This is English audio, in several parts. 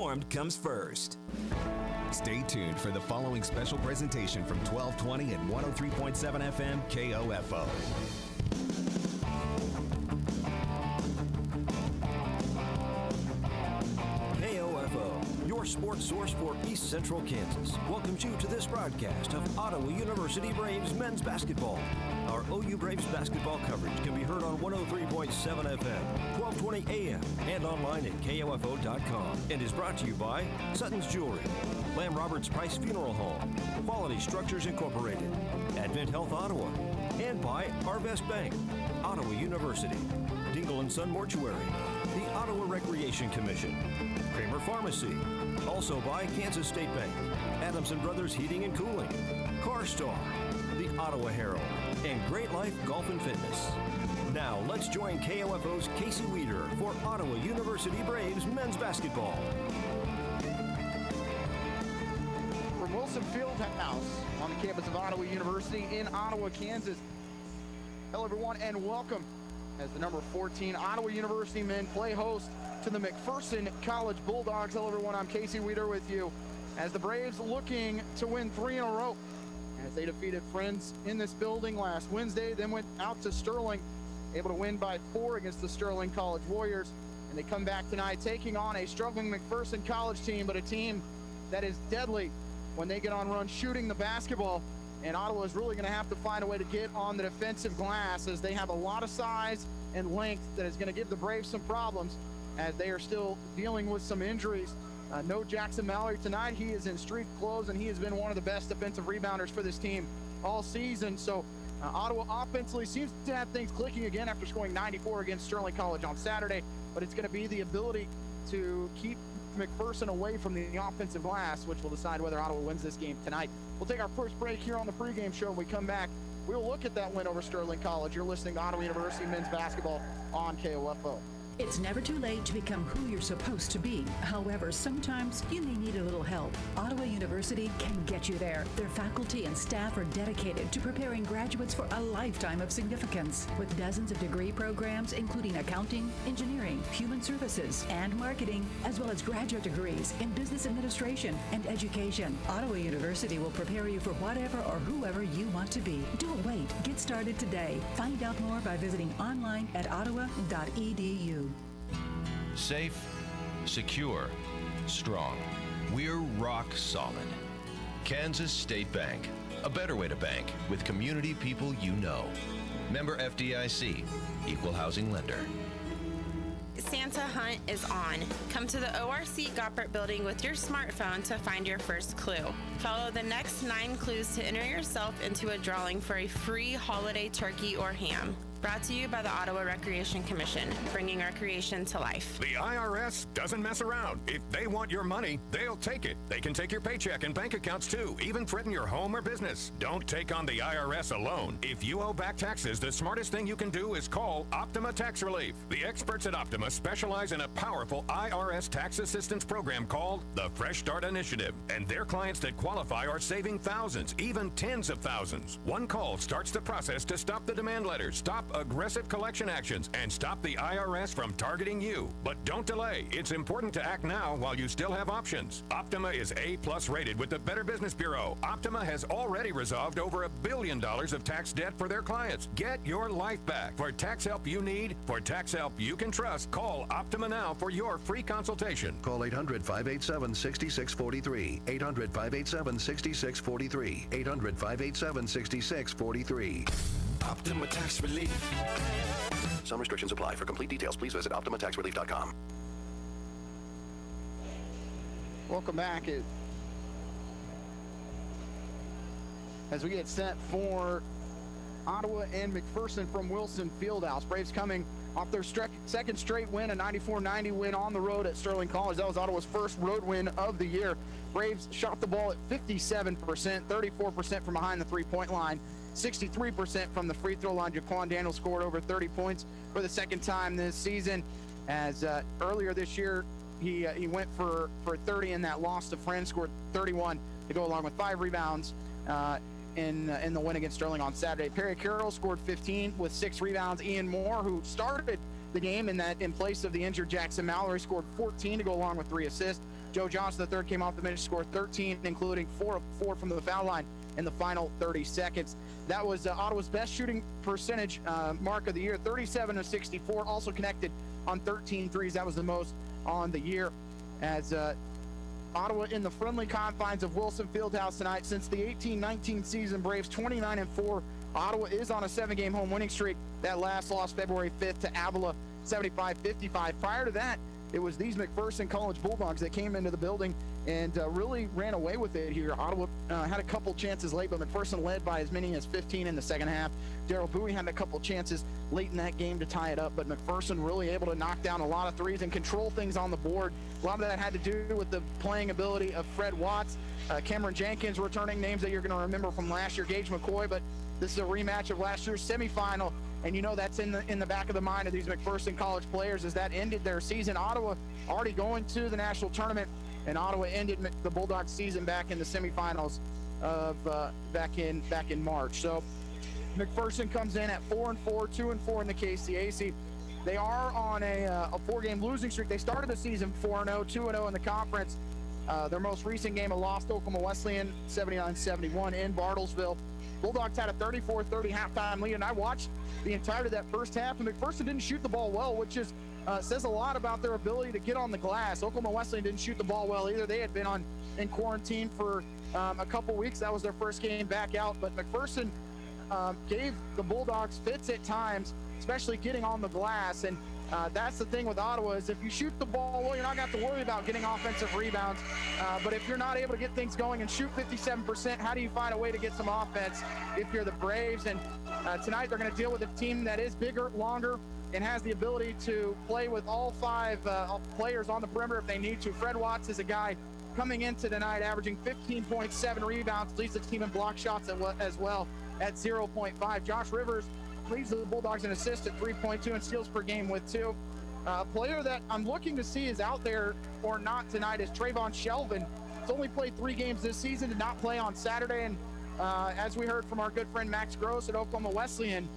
informed comes first. Stay tuned for the following special presentation from 1220 and 103.7 FM KOFO. KOFO, your sports source for East Central Kansas, welcomes you to this broadcast of Ottawa University Braves men's basketball. Our OU Braves basketball coverage can be heard on 103.7 FM, 1220 AM, and online at KOFO.com, and is brought to you by Sutton's Jewelry, Lamb Roberts Price Funeral Home, Quality Structures Incorporated, Advent Health Ottawa, and by Arvest Bank, Ottawa University, Dingle & Son Mortuary, the Ottawa Recreation Commission, Kramer Pharmacy, also by Kansas State Bank, Adamson Brothers Heating and Cooling, CarStar, the Ottawa Herald, and Great Life Golf and Fitness. Now, let's join KOFO's Casey Weeder for Ottawa University Braves men's basketball. From Wilson Fieldhouse on the campus of Ottawa University in Ottawa, Kansas. Hello, everyone, and welcome as the number 14 Ottawa University men play host to the McPherson College Bulldogs. Hello, everyone. I'm Casey Weeder with you as the Braves looking to win 3 in a row, as they defeated friends in this building last Wednesday, then went out to Sterling, able to win by 4 against the Sterling College Warriors. And they come back tonight taking on a struggling McPherson College team, but a team that is deadly when they get on runs shooting the basketball. And Ottawa is really going to have to find a way to get on the defensive glass, as they have a lot of size and length that is going to give the Braves some problems, as they are still dealing with some injuries. No Jackson Mallory tonight. He is in street clothes, and he has been one of the best defensive rebounders for this team all season. So Ottawa offensively seems to have things clicking again after scoring 94 against Sterling College on Saturday, but it's going to be the ability to keep McPherson away from the offensive glass, which will decide whether Ottawa wins this game tonight. We'll take our first break here on the pregame show. When we come back, we'll look at that win over Sterling College. You're listening to Ottawa University men's basketball on KOFO. It's never too late to become who you're supposed to be. However, sometimes you may need a little help. Ottawa University can get you there. Their faculty and staff are dedicated to preparing graduates for a lifetime of significance. With dozens of degree programs, including accounting, engineering, human services, and marketing, as well as graduate degrees in business administration and education, Ottawa University will prepare you for whatever or whoever you want to be. Don't wait. Get started today. Find out more by visiting online at ottawa.edu. Safe, secure, strong. We're rock solid. Kansas State Bank. A better way to bank with community people you know. Member FDIC. Equal housing lender. Santa Hunt is on. Come to the ORC Goppert building with your smartphone to find your first clue. Follow the next 9 clues to enter yourself into a drawing for a free holiday turkey or ham. Brought to you by the Ottawa Recreation Commission, bringing recreation to life. The IRS doesn't mess around. If they want your money, they'll take it. They can take your paycheck and bank accounts too, even threaten your home or business. Don't take on the IRS alone. If you owe back taxes, the smartest thing you can do is call Optima Tax Relief. The experts at Optima specialize in a powerful IRS tax assistance program called the Fresh Start Initiative. And their clients that qualify are saving thousands, even tens of thousands. One call starts the process to stop the demand letters, stop aggressive collection actions, and stop the IRS from targeting you. But don't delay. It's important to act now while you still have options. Optima is A+ rated with the Better Business Bureau. Optima has already resolved over $1 billion of tax debt for their clients. Get your life back. For tax help you need, for tax help you can trust, call Optima now for your free consultation. Call 800-587-6643. 800-587-6643. 800-587-6643. Optima Tax Relief. Some restrictions apply. For complete details, please visit OptimaTaxRelief.com. Welcome back. As we get set for Ottawa and McPherson from Wilson Fieldhouse. Braves coming off their second straight win, a 94-90 win on the road at Sterling College. That was Ottawa's first road win of the year. Braves shot the ball at 57%, 34% from behind the three-point line, 63% from the free throw line. Jaquan Daniels scored over 30 points for the second time this season, as earlier this year he went for 30 in that loss to Friends, scored 31 to go along with 5 rebounds in the win against Sterling on Saturday. Perry Carroll scored 15 with 6 rebounds. Ian Moore, who started the game in place of the injured Jackson Mallory, scored 14 to go along with 3 assists. Joe Johnson III came off the bench, scored 13, including 4 of 4 from the foul line in the final 30 seconds. That was Ottawa's best shooting percentage mark of the year, 37 of 64, also connected on 13 threes. That was the most on the year, as Ottawa in the friendly confines of Wilson Fieldhouse tonight. Since the 18-19 season, Braves 29-4. Ottawa is on a 7-game home winning streak. That last loss February 5th to Avila, 75-55. Prior to that, it was these McPherson College Bulldogs that came into the building and really ran away with it here. Ottawa had a couple chances late, but McPherson led by as many as 15 in the second half. Darryl Bowie had a couple chances late in that game to tie it up, but McPherson really able to knock down a lot of threes and control things on the board. A lot of that had to do with the playing ability of Fred Watts, Cameron Jenkins returning, names that you're going to remember from last year, Gage McCoy, but this is a rematch of last year's semifinal. And you know that's in the back of the mind of these McPherson College players as that ended their season. Ottawa already going to the national tournament, and Ottawa ended the Bulldogs season back in the semifinals of back in March. So McPherson comes in at 4-4, 2-4 in the KCAC. They are on a 4-game losing streak. They started the season 4-0, 2-0 in the conference. Their most recent game, a loss to Oklahoma Wesleyan, 79-71 in Bartlesville. Bulldogs had a 34-30 halftime lead, and I watched the entirety of that first half, and McPherson didn't shoot the ball well, which is says a lot about their ability to get on the glass. Oklahoma Wesleyan didn't shoot the ball well either. They had been in quarantine for a couple weeks. That was their first game back out, but McPherson gave the Bulldogs fits at times, especially getting on the glass. And that's the thing with Ottawa is if you shoot the ball well, you're not going to have to worry about getting offensive rebounds. But if you're not able to get things going and shoot 57%, how do you find a way to get some offense if you're the Braves? And tonight they're going to deal with a team that is bigger, longer, and has the ability to play with all 5 players on the perimeter if they need to. Fred Watts is a guy coming into tonight averaging 15.7 rebounds, leads the team in block shots as well at 0.5. Josh Rivers leads the Bulldogs in assists at 3.2 and steals per game with 2. A player that I'm looking to see is out there or not tonight is Trayvon Shelvin. He's only played 3 games this season, did not play on Saturday, and as we heard from our good friend Max Gross at Oklahoma Wesleyan,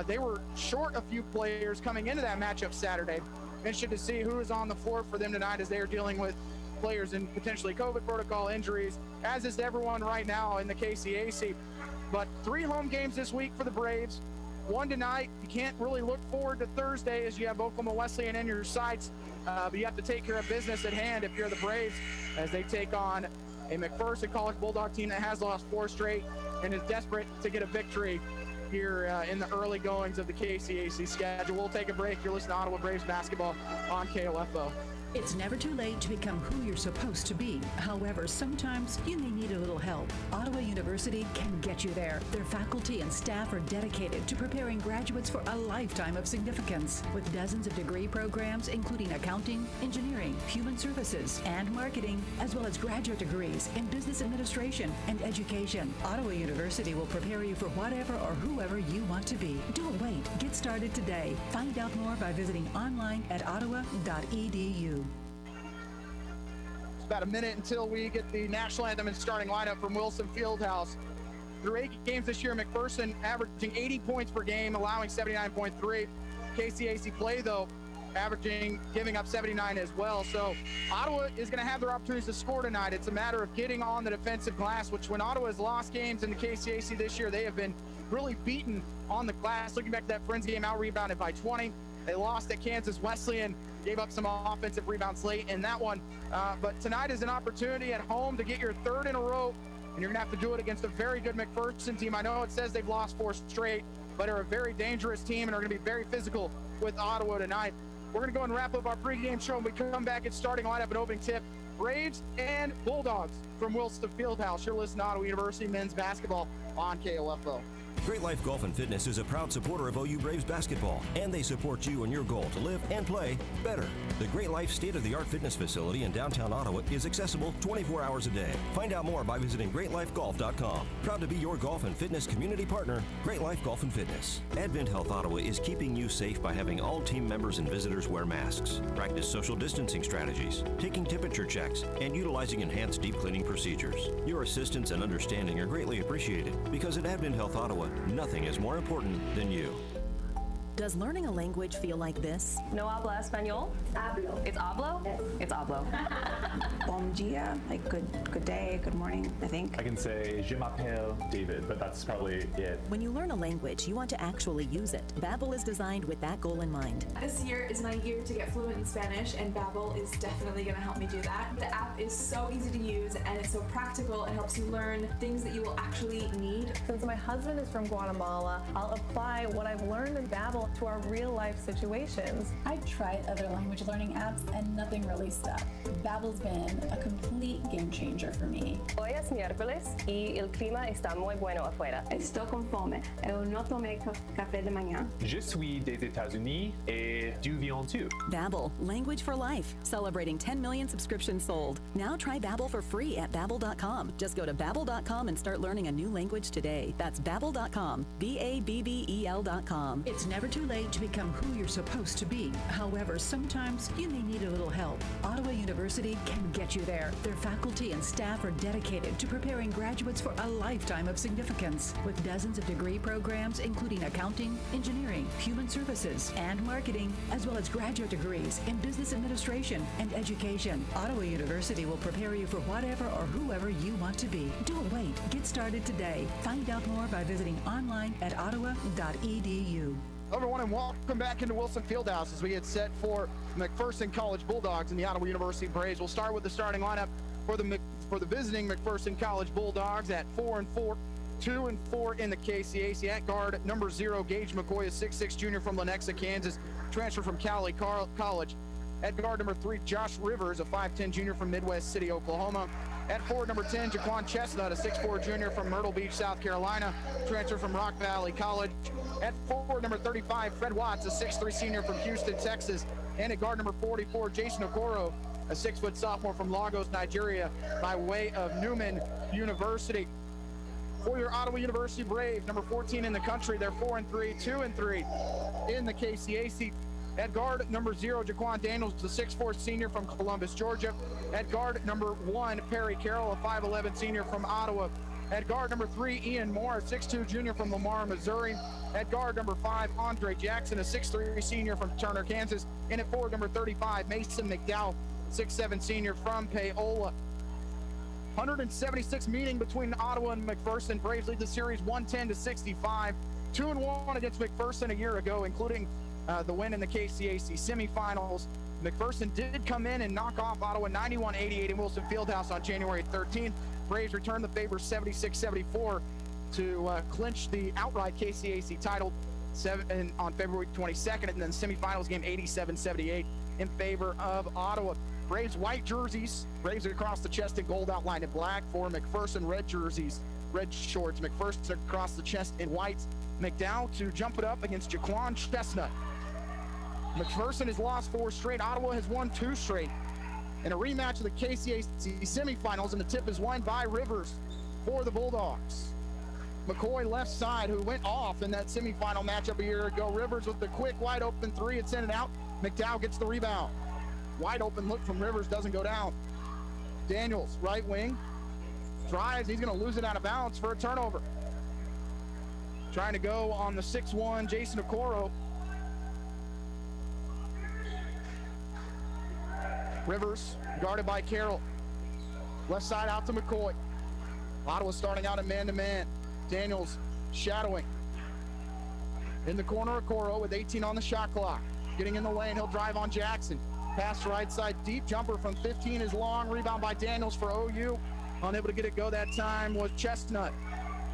they were short a few players coming into that matchup Saturday. Interested to see who is on the floor for them tonight as they are dealing with players in potentially COVID protocol injuries, as is everyone right now in the KCAC. But 3 home games this week for the Braves. 1 tonight. You can't really look forward to Thursday as you have Oklahoma Wesleyan in your sights, but you have to take care of business at hand if you're the Braves as they take on a McPherson College Bulldog team that has lost 4 straight and is desperate to get a victory here in the early goings of the KCAC schedule. We'll take a break. You're listening to Ottawa Braves basketball on KOFO. It's never too late to become who you're supposed to be. However, sometimes you may need a little help. Ottawa University can get you there. Their faculty and staff are dedicated to preparing graduates for a lifetime of significance. With dozens of degree programs, including accounting, engineering, human services, and marketing, as well as graduate degrees in business administration and education, Ottawa University will prepare you for whatever or whoever you want to be. Don't wait. Get started today. Find out more by visiting online at ottawa.edu. About a minute until we get the national anthem and starting lineup from Wilson Fieldhouse. Through 8 games this year, McPherson averaging 80 points per game, allowing 79.3. KCAC play, though, giving up 79 as well. So Ottawa is going to have their opportunities to score tonight. It's a matter of getting on the defensive glass, which when Ottawa has lost games in the KCAC this year, they have been really beaten on the glass. Looking back at that Friends game, out-rebounded by 20. They lost at Kansas Wesleyan, gave up some offensive rebounds late in that one. But tonight is an opportunity at home to get your 3rd in a row, and you're going to have to do it against a very good McPherson team. I know it says they've lost 4 straight, but are a very dangerous team and are going to be very physical with Ottawa tonight. We're going to go and wrap up our pregame show, and we come back at starting lineup and opening tip. Braves and Bulldogs from Wilson Fieldhouse. You're listening to Ottawa University men's basketball on KOFO. Great Life Golf and Fitness is a proud supporter of OU Braves basketball, and they support you in your goal to live and play better. The Great Life state-of-the-art fitness facility in downtown Ottawa is accessible 24 hours a day. Find out more by visiting greatlifegolf.com. Proud to be your golf and fitness community partner, Great Life Golf and Fitness. Advent Health Ottawa is keeping you safe by having all team members and visitors wear masks, practice social distancing strategies, taking temperature checks, and utilizing enhanced deep cleaning procedures. Your assistance and understanding are greatly appreciated because at Advent Health Ottawa, nothing is more important than you. Does learning a language feel like this? No habla español? Hablo. It's hablo? Yes. It's hablo. Bon dia, like good day, good morning, I think. I can say je m'appelle David, but that's probably it. When you learn a language, you want to actually use it. Babbel is designed with that goal in mind. This year is my year to get fluent in Spanish, and Babbel is definitely going to help me do that. The app is so easy to use, and it's so practical. It helps you learn things that you will actually need. Since my husband is from Guatemala, I'll apply what I've learned in Babbel to our real-life situations. I've tried other language learning apps, and nothing really stuck. Babbel's been a complete game changer for me. Hoy es miércoles y el clima está muy bueno afuera. Estou com fome. Eu não tomei café de manhã. Je suis des États-Unis et du Viens-tu. Babbel, language for life. Celebrating 10 million subscriptions sold. Now try Babbel for free at Babbel.com. Just go to Babbel.com and start learning a new language today. That's Babbel.com. Babbel.com. It's never too late to become who you're supposed to be. However, sometimes you may need a little help. Ottawa University can get you there. Their faculty and staff are dedicated to preparing graduates for a lifetime of significance. With dozens of degree programs, including accounting, engineering, human services, and marketing, as well as graduate degrees in business administration and education, Ottawa University will prepare you for whatever or whoever you want to be. Don't wait. Get started today. Find out more by visiting online at ottawa.edu. Hello, everyone, and welcome back into Wilson Fieldhouse as we get set for McPherson College Bulldogs and the Ottawa University Braves. We'll start with the starting lineup for the visiting McPherson College Bulldogs at 4-4, 2-4 in the KCAC. At guard, number 0, Gage McCoy, a 6'6" junior from Lenexa, Kansas, transfer from Cali College. At guard, number 3, Josh Rivers, a 5'10" junior from Midwest City, Oklahoma. At forward, number 10, Jaquan Chestnut, a 6'4" junior from Myrtle Beach, South Carolina, transfer from Rock Valley College. At forward, number 35, Fred Watts, a 6'3" senior from Houston, Texas. And at guard, number 44, Jason Okoro, a 6-foot sophomore from Lagos, Nigeria, by way of Newman University. For your Ottawa University Braves, number 14 in the country, they're 4-3, 2-3 in the KCAC. At guard, number 0, Jaquan Daniels, the 6'4" senior from Columbus, Georgia. At guard, number 1, Perry Carroll, a 5'11" senior from Ottawa. At guard, number 3, Ian Moore, a 6'2" junior from Lamar, Missouri. At guard, number 5, Andre Jackson, a 6'3" senior from Turner, Kansas. And at forward, number 35, Mason McDowell, 6'7" senior from Paola. 176 meeting between Ottawa and McPherson. Braves lead the series 110-65. 2-1 against McPherson a year ago, including the win in the KCAC semifinals. McPherson did come in and knock off Ottawa 91-88 in Wilson Fieldhouse on January 13th. Braves returned the favor 76-74 to clinch the outright KCAC title on February 22nd, and then semifinals game 87-78 in favor of Ottawa. Braves white jerseys, Braves across the chest in gold outlined in black. For McPherson, red jerseys, red shorts. McPherson across the chest in white. McDowell to jump it up against Jaquan Chestnut. McPherson has lost 4 straight. Ottawa has won 2 straight. In a rematch of the KCAC semifinals, and the tip is won by Rivers for the Bulldogs. McCoy left side, who went off in that semifinal matchup a year ago. Rivers with the quick wide open 3 and sent it out. McDowell gets the rebound. Wide open look from Rivers, doesn't go down. Daniels, right wing, tries, he's gonna lose it out of bounds for a turnover. Trying to go on the 6'1", Jason Okoro. Rivers, guarded by Carroll. Left side out to McCoy. Ottawa starting out in man-to-man. Daniels shadowing. In the corner, Okoro with 18 on the shot clock. Getting in the lane, he'll drive on Jackson. Pass right side, deep jumper from 15 is long. Rebound by Daniels for OU. Unable to get it go that time was Chestnut.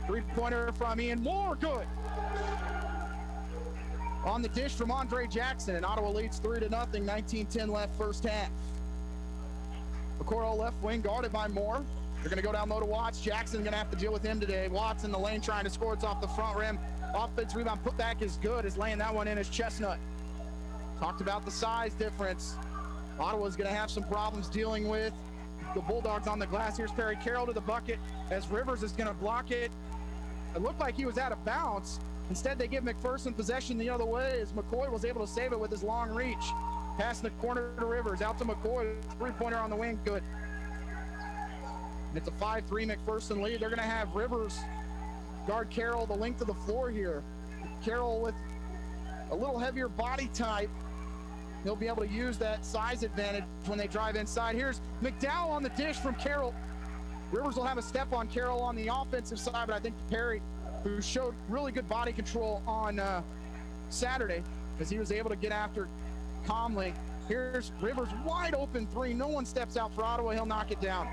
3-pointer from Ian Moore, good. On the dish from Andre Jackson, and Ottawa leads 3-0, 19-10 left first half. Okoro left wing, guarded by Moore. They're gonna go down low to Watts. Jackson gonna have to deal with him today. Watts in the lane trying to score. It's off the front rim. Offense rebound, put back is good, is laying that one in as Chestnut. Talked about the size difference. Ottawa's gonna have some problems dealing with the Bulldogs on the glass. Here's Perry Carroll to the bucket as Rivers is gonna block it. It looked like he was out of bounds. Instead, they give McPherson possession the other way as McCoy was able to save it with his long reach. Pass in the corner to Rivers, out to McCoy. 3-pointer on the wing, good. And it's a 5-3 McPherson lead. They're gonna have Rivers guard Carroll the length of the floor here. Carroll with a little heavier body type. He'll be able to use that size advantage when they drive inside. Here's McDowell on the dish from Carroll. Rivers will have a step on Carroll on the offensive side, but I think Perry, who showed really good body control on Saturday, as he was able to get after calmly. Here's Rivers, wide open three. No one steps out for Ottawa. He'll knock it down.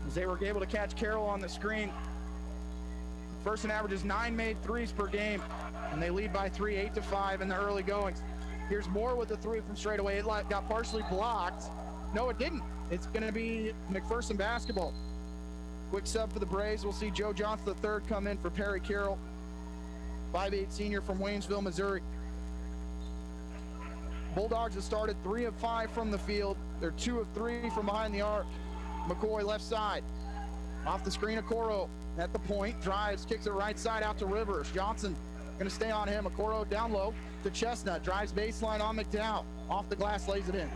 As they were able to catch Carroll on the screen. McPherson averages 9 made threes per game, and they lead by 3, 8-5 in the early goings. Here's Moore with the three from straight away. It got partially blocked. No, it didn't. It's going to be McPherson basketball. Quick sub for the Braves. We'll see Joe Johnson III come in for Perry Carroll, 5'8" senior from Waynesville, Missouri. Bulldogs have started 3 of 5 from the field. They're 2 of 3 from behind the arc. McCoy left side. Off the screen, Okoro at the point. Drives, kicks it right side out to Rivers. Johnson going to stay on him. Okoro down low to Chestnut. Drives baseline on McDowell. Off the glass, lays it in.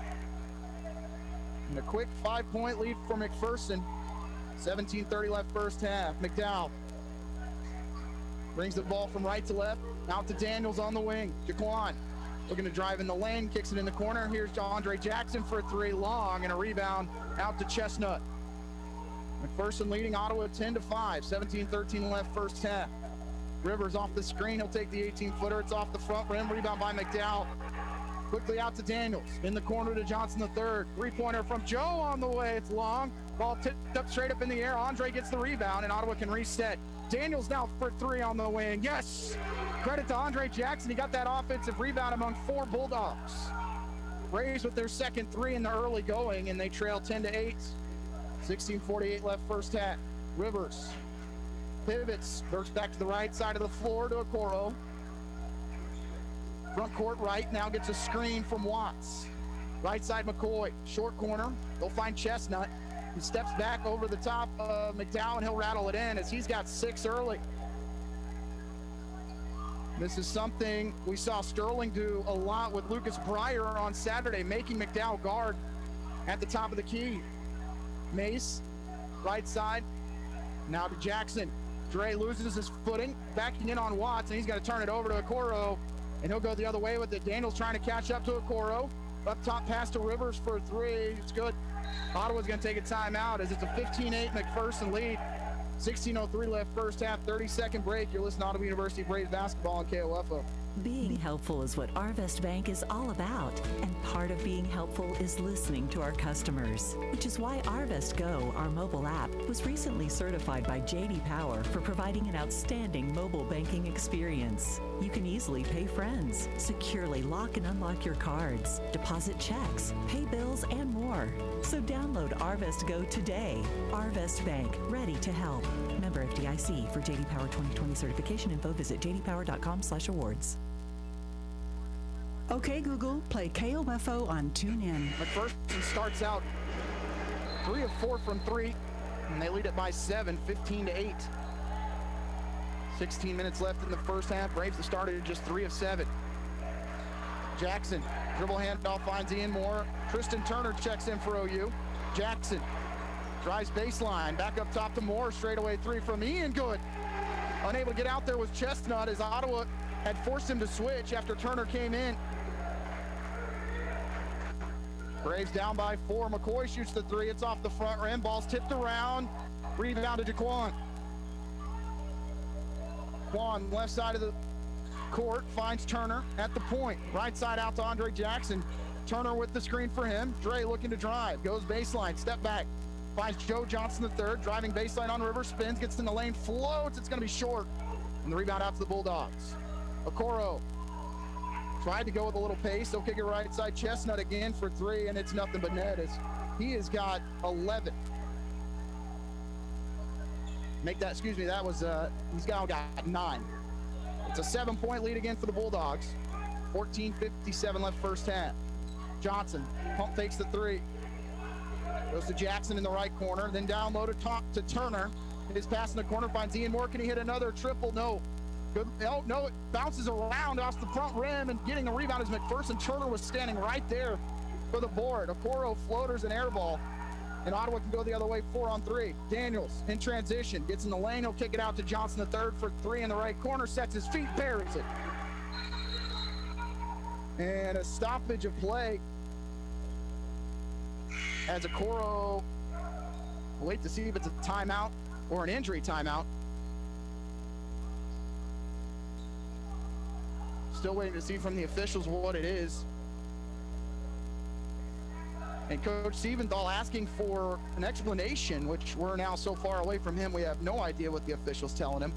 And a quick 5-point lead for McPherson. 17:30 left first half. McDowell brings the ball from right to left. Out to Daniels on the wing. Jaquan looking to drive in the lane. Kicks it in the corner. Here's Andre Jackson for a three long and a rebound out to Chestnut. McPherson leading Ottawa 10-5. 17-13 left first half. Rivers off the screen. He'll take the 18-footer. It's off the front rim. Rebound by McDowell. Quickly out to Daniels. In the corner to Johnson III. Three-pointer from Joe on the way. It's long. Ball tipped up straight up in the air. Andre gets the rebound, and Ottawa can reset. Daniels now for three on the wing. Yes! Credit to Andre Jackson. He got that offensive rebound among 4 Bulldogs. Braves with their second three in the early going, and they trail 10-8. 16:48 left first half. Rivers pivots. Burks back to the right side of the floor to Okoro. Front court right, now gets a screen from Watts. Right side McCoy, short corner. They'll find Chestnut. He steps back over the top of McDowell, and he'll rattle it in as he's got 6 early. This is something we saw Sterling do a lot with Lucas Breyer on Saturday, making McDowell guard at the top of the key. Mace, right side, now to Jackson. Dre loses his footing, backing in on Watts, and he's going to turn it over to Okoro, and he'll go the other way with it. Daniels trying to catch up to Okoro. Up top pass to Rivers for a three. It's good. Ottawa's going to take a timeout as it's a 15-8 McPherson lead. 16:03 left first half, 30-second break. You're listening to Ottawa University Braves basketball on KOFO. Being helpful is what Arvest Bank is all about, and part of being helpful is listening to our customers, which is why Arvest Go, our mobile app, was recently certified by J.D. Power for providing an outstanding mobile banking experience. You can easily pay friends, securely lock and unlock your cards, deposit checks, pay bills, and more. So download Arvest Go today. Arvest Bank, ready to help. Member FDIC. For J.D. Power 2020 certification info, visit jdpower.com/awards. Okay, Google, play KOFO on TuneIn. McPherson starts out 3 of 4 from 3, and they lead it by 7, 15-8. 16 minutes left in the first half. Braves have started just 3 of 7. Jackson, dribble handoff, finds Ian Moore. Tristan Turner checks in for OU. Jackson drives baseline, back up top to Moore, straightaway 3 from Ian, good. Unable to get out there with Chestnut as Ottawa had forced him to switch after Turner came in. Braves down by 4. McCoy shoots the 3. It's off the front rim. Ball's tipped around. Rebound to Jaquan. Jaquan, left side of the court, finds Turner at the point. Right side out to Andre Jackson. Turner with the screen for him. Dre looking to drive. Goes baseline. Step back. Finds Joe Johnson III. Driving baseline on Rivers. Spins. Gets in the lane. Floats. It's going to be short. And the rebound out to the Bulldogs. Okoro tried to go with a little pace. They'll kick it right side. Chestnut again for 3, and it's nothing but net as he has got 11. That was, he's got 9. It's a 7-point lead again for the Bulldogs. 14:57 left first half. Johnson, pump fakes the 3. Goes to Jackson in the right corner, then down low to Turner. His pass in the corner finds Ian Moore. Can he hit another triple? No. Good. Oh, no, it bounces around off the front rim, and getting the rebound is McPherson. Turner was standing right there for the board. Okoro floaters an air ball. And Ottawa can go the other way, 4-on-3. Daniels in transition, gets in the lane. He'll kick it out to Johnson III for 3 in the right corner, sets his feet, buries it. And a stoppage of play as Okoro, wait to see if it's a timeout or an injury timeout. Still waiting to see from the officials what it is. And Coach Siebenthal asking for an explanation, which we're now so far away from him, we have no idea what the official's telling him.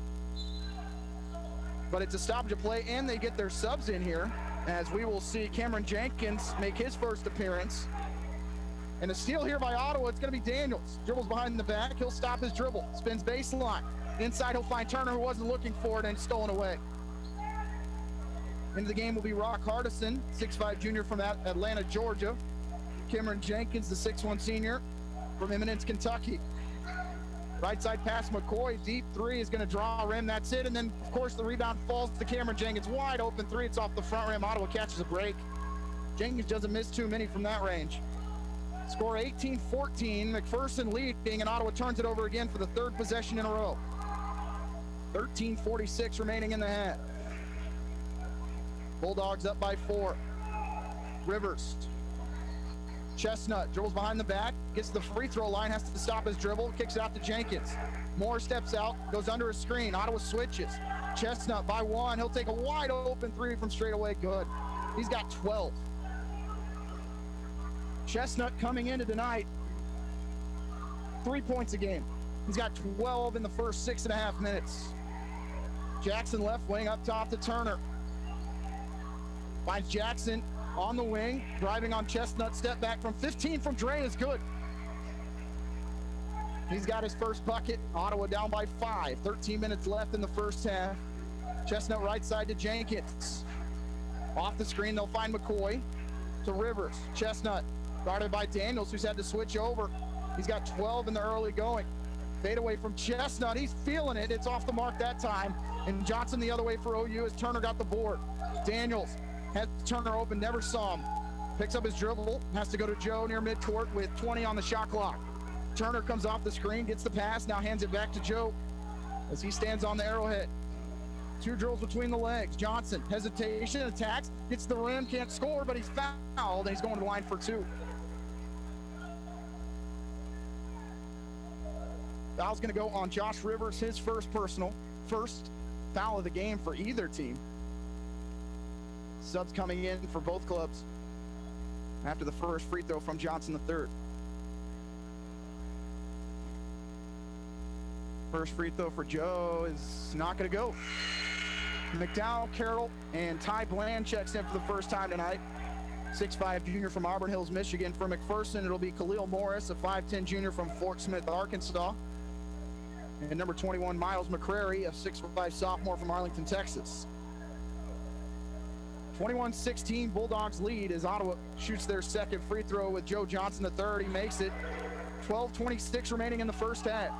But it's a stoppage of play, and they get their subs in here, as we will see Cameron Jenkins make his first appearance. And a steal here by Ottawa, it's gonna be Daniels. Dribbles behind the back, he'll stop his dribble, spins baseline. Inside, he'll find Turner, who wasn't looking for it, and it's stolen away. Into the game will be Rock Hardison, 6'5" junior from Atlanta, Georgia. Cameron Jenkins, the 6'1" senior from Eminence, Kentucky. Right side pass, McCoy, deep 3 is gonna draw a rim, that's it. And then, of course, the rebound falls to Cameron Jenkins. Wide open 3, it's off the front rim. Ottawa catches a break. Jenkins doesn't miss too many from that range. Score 18-14, McPherson leading, and Ottawa turns it over again for the 3rd possession in a row. 13:46 remaining in the half. Bulldogs up by 4. Rivers. Chestnut dribbles behind the back, gets to the free throw line, has to stop his dribble, kicks it out to Jenkins. Moore steps out, goes under a screen. Ottawa switches. Chestnut by 1. He'll take a wide open 3 from straight away. Good. He's got 12. Chestnut coming into tonight, 3 points a game. He's got 12 in the first 6.5 minutes. Jackson left wing up top to Turner. Finds Jackson on the wing, driving on Chestnut, step back from 15 from Dre is good. He's got his first bucket. Ottawa down by 5. 13 minutes left in the first half. Chestnut right side to Jenkins. Off the screen, they'll find McCoy to Rivers. Chestnut guarded by Daniels, who's had to switch over. He's got 12 in the early going. Fade away from Chestnut. He's feeling it. It's off the mark that time. And Johnson the other way for OU as Turner got the board. Daniels had Turner open, never saw him. Picks up his dribble, has to go to Joe near midcourt with 20 on the shot clock. Turner comes off the screen, gets the pass, now hands it back to Joe as he stands on the arrowhead. 2 drills between the legs. Johnson, hesitation, attacks, gets the rim, can't score, but he's fouled, and he's going to the line for 2. Foul's going to go on Josh Rivers, his first personal, first foul of the game for either team. Subs coming in for both clubs after the first free throw from Johnson III. First free throw for Joe is not going to go. McDowell, Carroll, and Ty Bland checks in for the first time tonight. 6'5" junior from Auburn Hills, Michigan. For McPherson, it'll be Khalil Morris, a 5'10" junior from Fort Smith, Arkansas. And number 21, Miles McCrary, a 6'5" sophomore from Arlington, Texas. 21-16, Bulldogs lead as Ottawa shoots their second free throw with Joe Johnson III. He makes it. 12:26 remaining in the first half.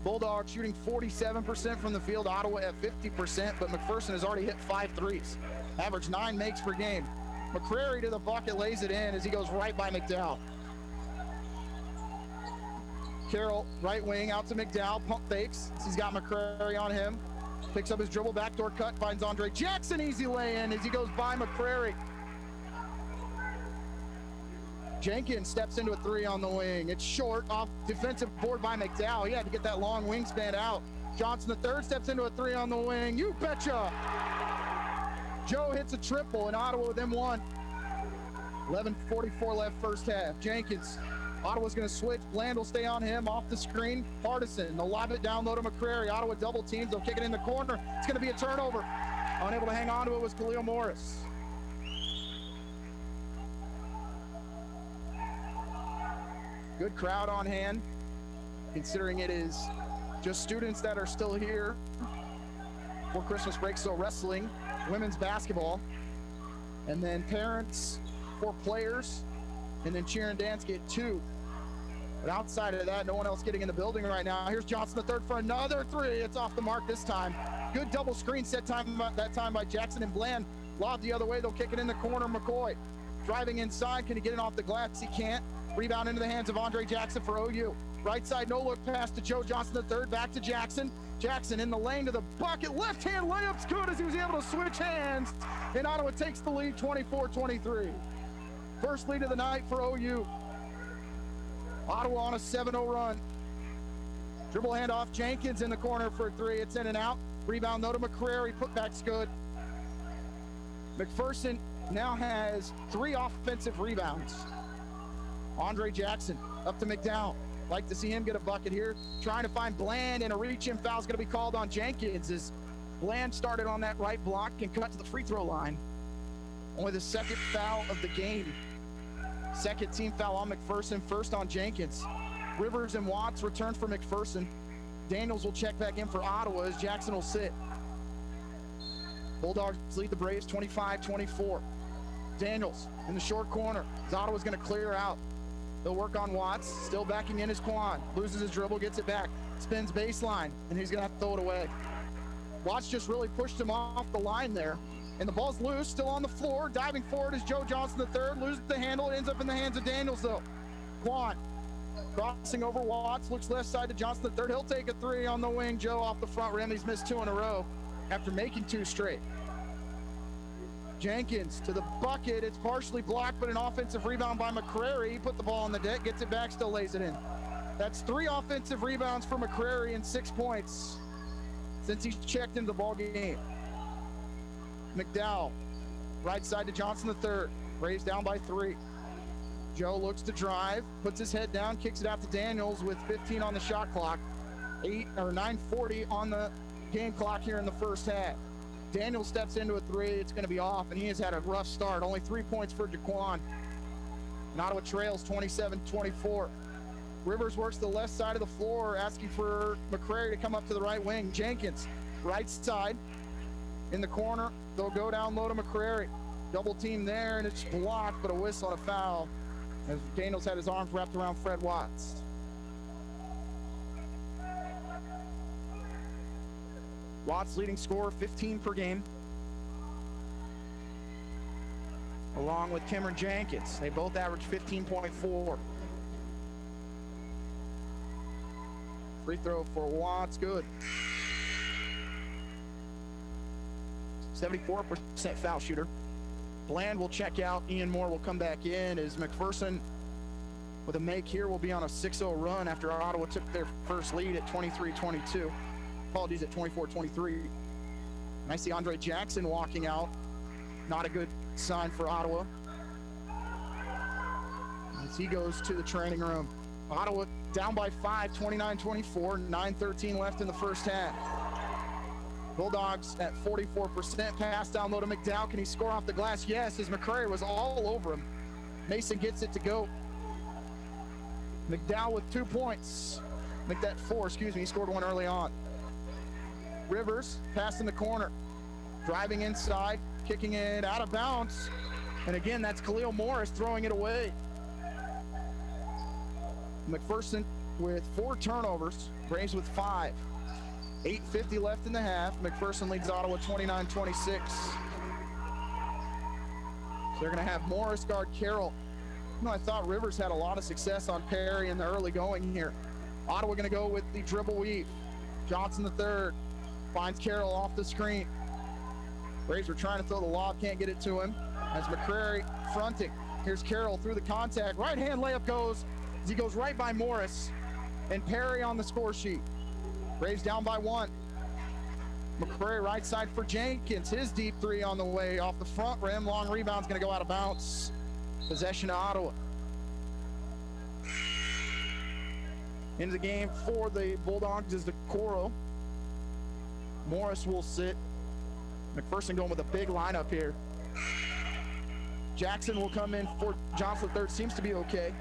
Bulldogs shooting 47% from the field, Ottawa at 50%, but McPherson has already hit 5 threes. Average 9 makes per game. McCrary to the bucket, lays it in as he goes right by McDowell. Carroll, right wing, out to McDowell, pump fakes. He's got McCrary on him. Picks up his dribble, backdoor cut, finds Andre Jackson, easy lay-in as he goes by McCrary. Jenkins steps into a 3 on the wing. It's short, off defensive board by McDowell. He had to get that long wingspan out. Johnson III steps into a 3 on the wing. You betcha! Joe hits a triple and Ottawa within 1. 11:44 left first half. Jenkins, Ottawa's going to switch. Bland will stay on him off the screen. Hardison, they'll lob it down low to McCrary. Ottawa double teams. They'll kick it in the corner. It's going to be a turnover. Unable to hang on to it was Khalil Morris. Good crowd on hand, considering it is just students that are still here for Christmas break. So wrestling, women's basketball, and then parents, 4 players, and then cheer and dance get 2. But outside of that, no one else getting in the building right now. Here's Johnson III for another 3. It's off the mark this time. Good double screen set time that time by Jackson and Bland. Lob the other way, they'll kick it in the corner. McCoy driving inside, can he get it off the glass? He can't. Rebound into the hands of Andre Jackson for OU. Right side, no look pass to Joe Johnson III. Back to Jackson. Jackson in the lane to the bucket. Left hand layup's good as he was able to switch hands. And Ottawa takes the lead 24-23. First lead of the night for OU. Ottawa on a 7-0 run. Dribble handoff, Jenkins in the corner for a three. It's in and out. Rebound, though, to McCrary. Putback's good. McPherson now has 3 offensive rebounds. Andre Jackson up to McDowell. Like to see him get a bucket here. Trying to find Bland, and a reach-in foul is going to be called on Jenkins as Bland started on that right block and cut to the free throw line. Only the second foul of the game. Second team foul on McPherson, first on Jenkins. Rivers and Watts return for McPherson. Daniels will check back in for Ottawa as Jackson will sit. Bulldogs lead the Braves 25-24. Daniels in the short corner as Ottawa's going to clear out. They'll work on Watts, still backing in his Quan. Loses his dribble, gets it back. Spins baseline, and he's going to have to throw it away. Watts just really pushed him off the line there. And the ball's loose, still on the floor. Diving forward is Joe Johnson III. Loses the handle. It ends up in the hands of Daniels, though. Quan crossing over Watts. Looks left side to Johnson III. He'll take a three on the wing. Joe off the front rim. He's missed 2 in a row after making 2 straight. Jenkins to the bucket. It's partially blocked, but an offensive rebound by McCrary. He put the ball on the deck, gets it back, still lays it in. That's 3 offensive rebounds for McCrary and 6 points since he's checked into the ball game. McDowell, right side to Johnson III. Braves down by 3. Joe looks to drive, puts his head down, kicks it out to Daniels with 15 on the shot clock. 9:40 on the game clock here in the first half. Daniels steps into a 3. It's going to be off, and he has had a rough start. Only 3 points for Jaquan. And Ottawa trails 27-24. Rivers works the left side of the floor, asking for McCrary to come up to the right wing. Jenkins, right side, in the corner. They'll go down low to McCrary. Double team there, and it's blocked, but a whistle and a foul as Daniels had his arms wrapped around Fred Watts. Watts leading scorer, 15 per game, along with Cameron Jenkins. They both average 15.4. Free throw for Watts, good. 74% foul shooter. Bland will check out. Ian Moore will come back in as McPherson with a make here will be on a 6-0 run after Ottawa took their first lead at 23-22. Apologies, at 24-23. And I see Andre Jackson walking out. Not a good sign for Ottawa as he goes to the training room. Ottawa down by 5, 29-24, 9:13 left in the first half. Bulldogs at 44%. Pass down low to McDowell. Can he score off the glass? Yes, as McCrary was all over him. Mason gets it to go. McDowell with 2 points. Make that 4, excuse me. He scored 1 early on. Rivers, pass in the corner. Driving inside, kicking it out of bounds. And again, that's Khalil Morris throwing it away. McPherson with 4 turnovers. Braves with 5. 8:50 left in the half. McPherson leads Ottawa 29-26. So they're going to have Morris guard Carroll. You know, I thought Rivers had a lot of success on Perry in the early going here. Ottawa going to go with the dribble weave. Johnson III finds Carroll off the screen. Braves are trying to throw the lob, can't get it to him. As McCrary fronting. Here's Carroll through the contact. Right hand layup goes as he goes right by Morris. And Perry on the score sheet. Braves down by 1. McCrary right side for Jenkins. His deep 3 on the way off the front rim. Long rebound's going to go out of bounds. Possession to Ottawa. Into the game for the Bulldogs is the Coro. Morris will sit. McPherson going with a big lineup here. Jackson will come in for Johnson III. Seems to be okay.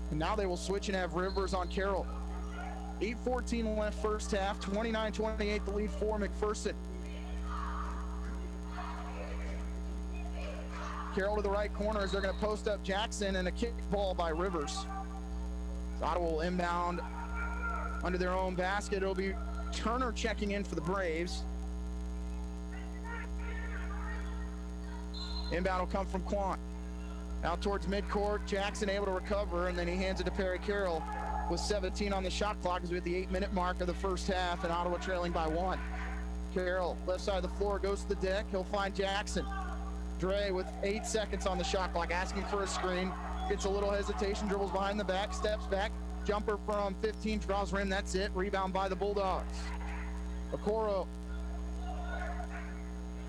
And now they will switch and have Rivers on Carroll. 8:14 left first half. 29-28 the lead for McPherson. Carroll to the right corner as they're going to post up Jackson, and a kick ball by Rivers. So Ottawa will inbound under their own basket. It'll be Turner checking in for the Braves. Inbound will come from Quant. Out towards midcourt, Jackson able to recover, and then he hands it to Perry Carroll with 17 on the shot clock as we're at the 8-minute mark of the first half, and Ottawa trailing by 1. Carroll, left side of the floor, goes to the deck. He'll find Jackson. Dre with 8 seconds on the shot clock, asking for a screen. Gets a little hesitation, dribbles behind the back, steps back. Jumper from 15, draws rim, that's it. Rebound by the Bulldogs. Okoro,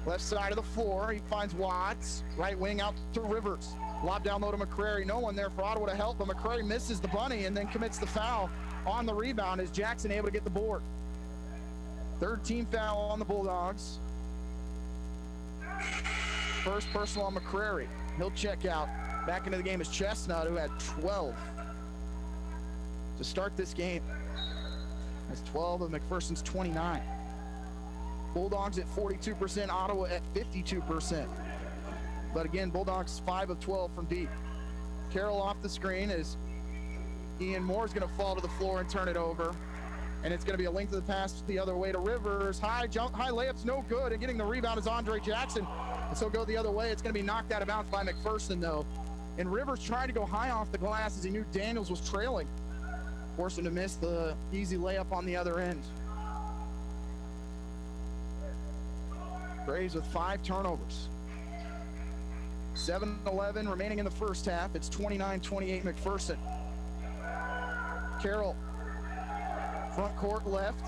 left side of the floor, he finds Watts. Right wing out to Rivers. Lob down low to McCrary. No one there for Ottawa to help, but McCrary misses the bunny and then commits the foul on the rebound as Jackson able to get the board. Third team foul on the Bulldogs. First personal on McCrary. He'll check out. Back into the game is Chestnut, who had 12 to start this game. That's 12 of McPherson's 29. Bulldogs at 42%, Ottawa at 52%. But again, Bulldogs 5 of 12 from deep. Carroll off the screen as Ian Moore's going to fall to the floor and turn it over. And it's going to be a length of the pass the other way to Rivers. High layup's no good, and getting the rebound is Andre Jackson. And so go the other way. It's going to be knocked out of bounds by McPherson, though. And Rivers trying to go high off the glass as he knew Daniels was trailing. Forced him to miss the easy layup on the other end. Braves with 5 turnovers. 7-11 remaining in the first half. It's 29-28 McPherson. Carroll, front court left.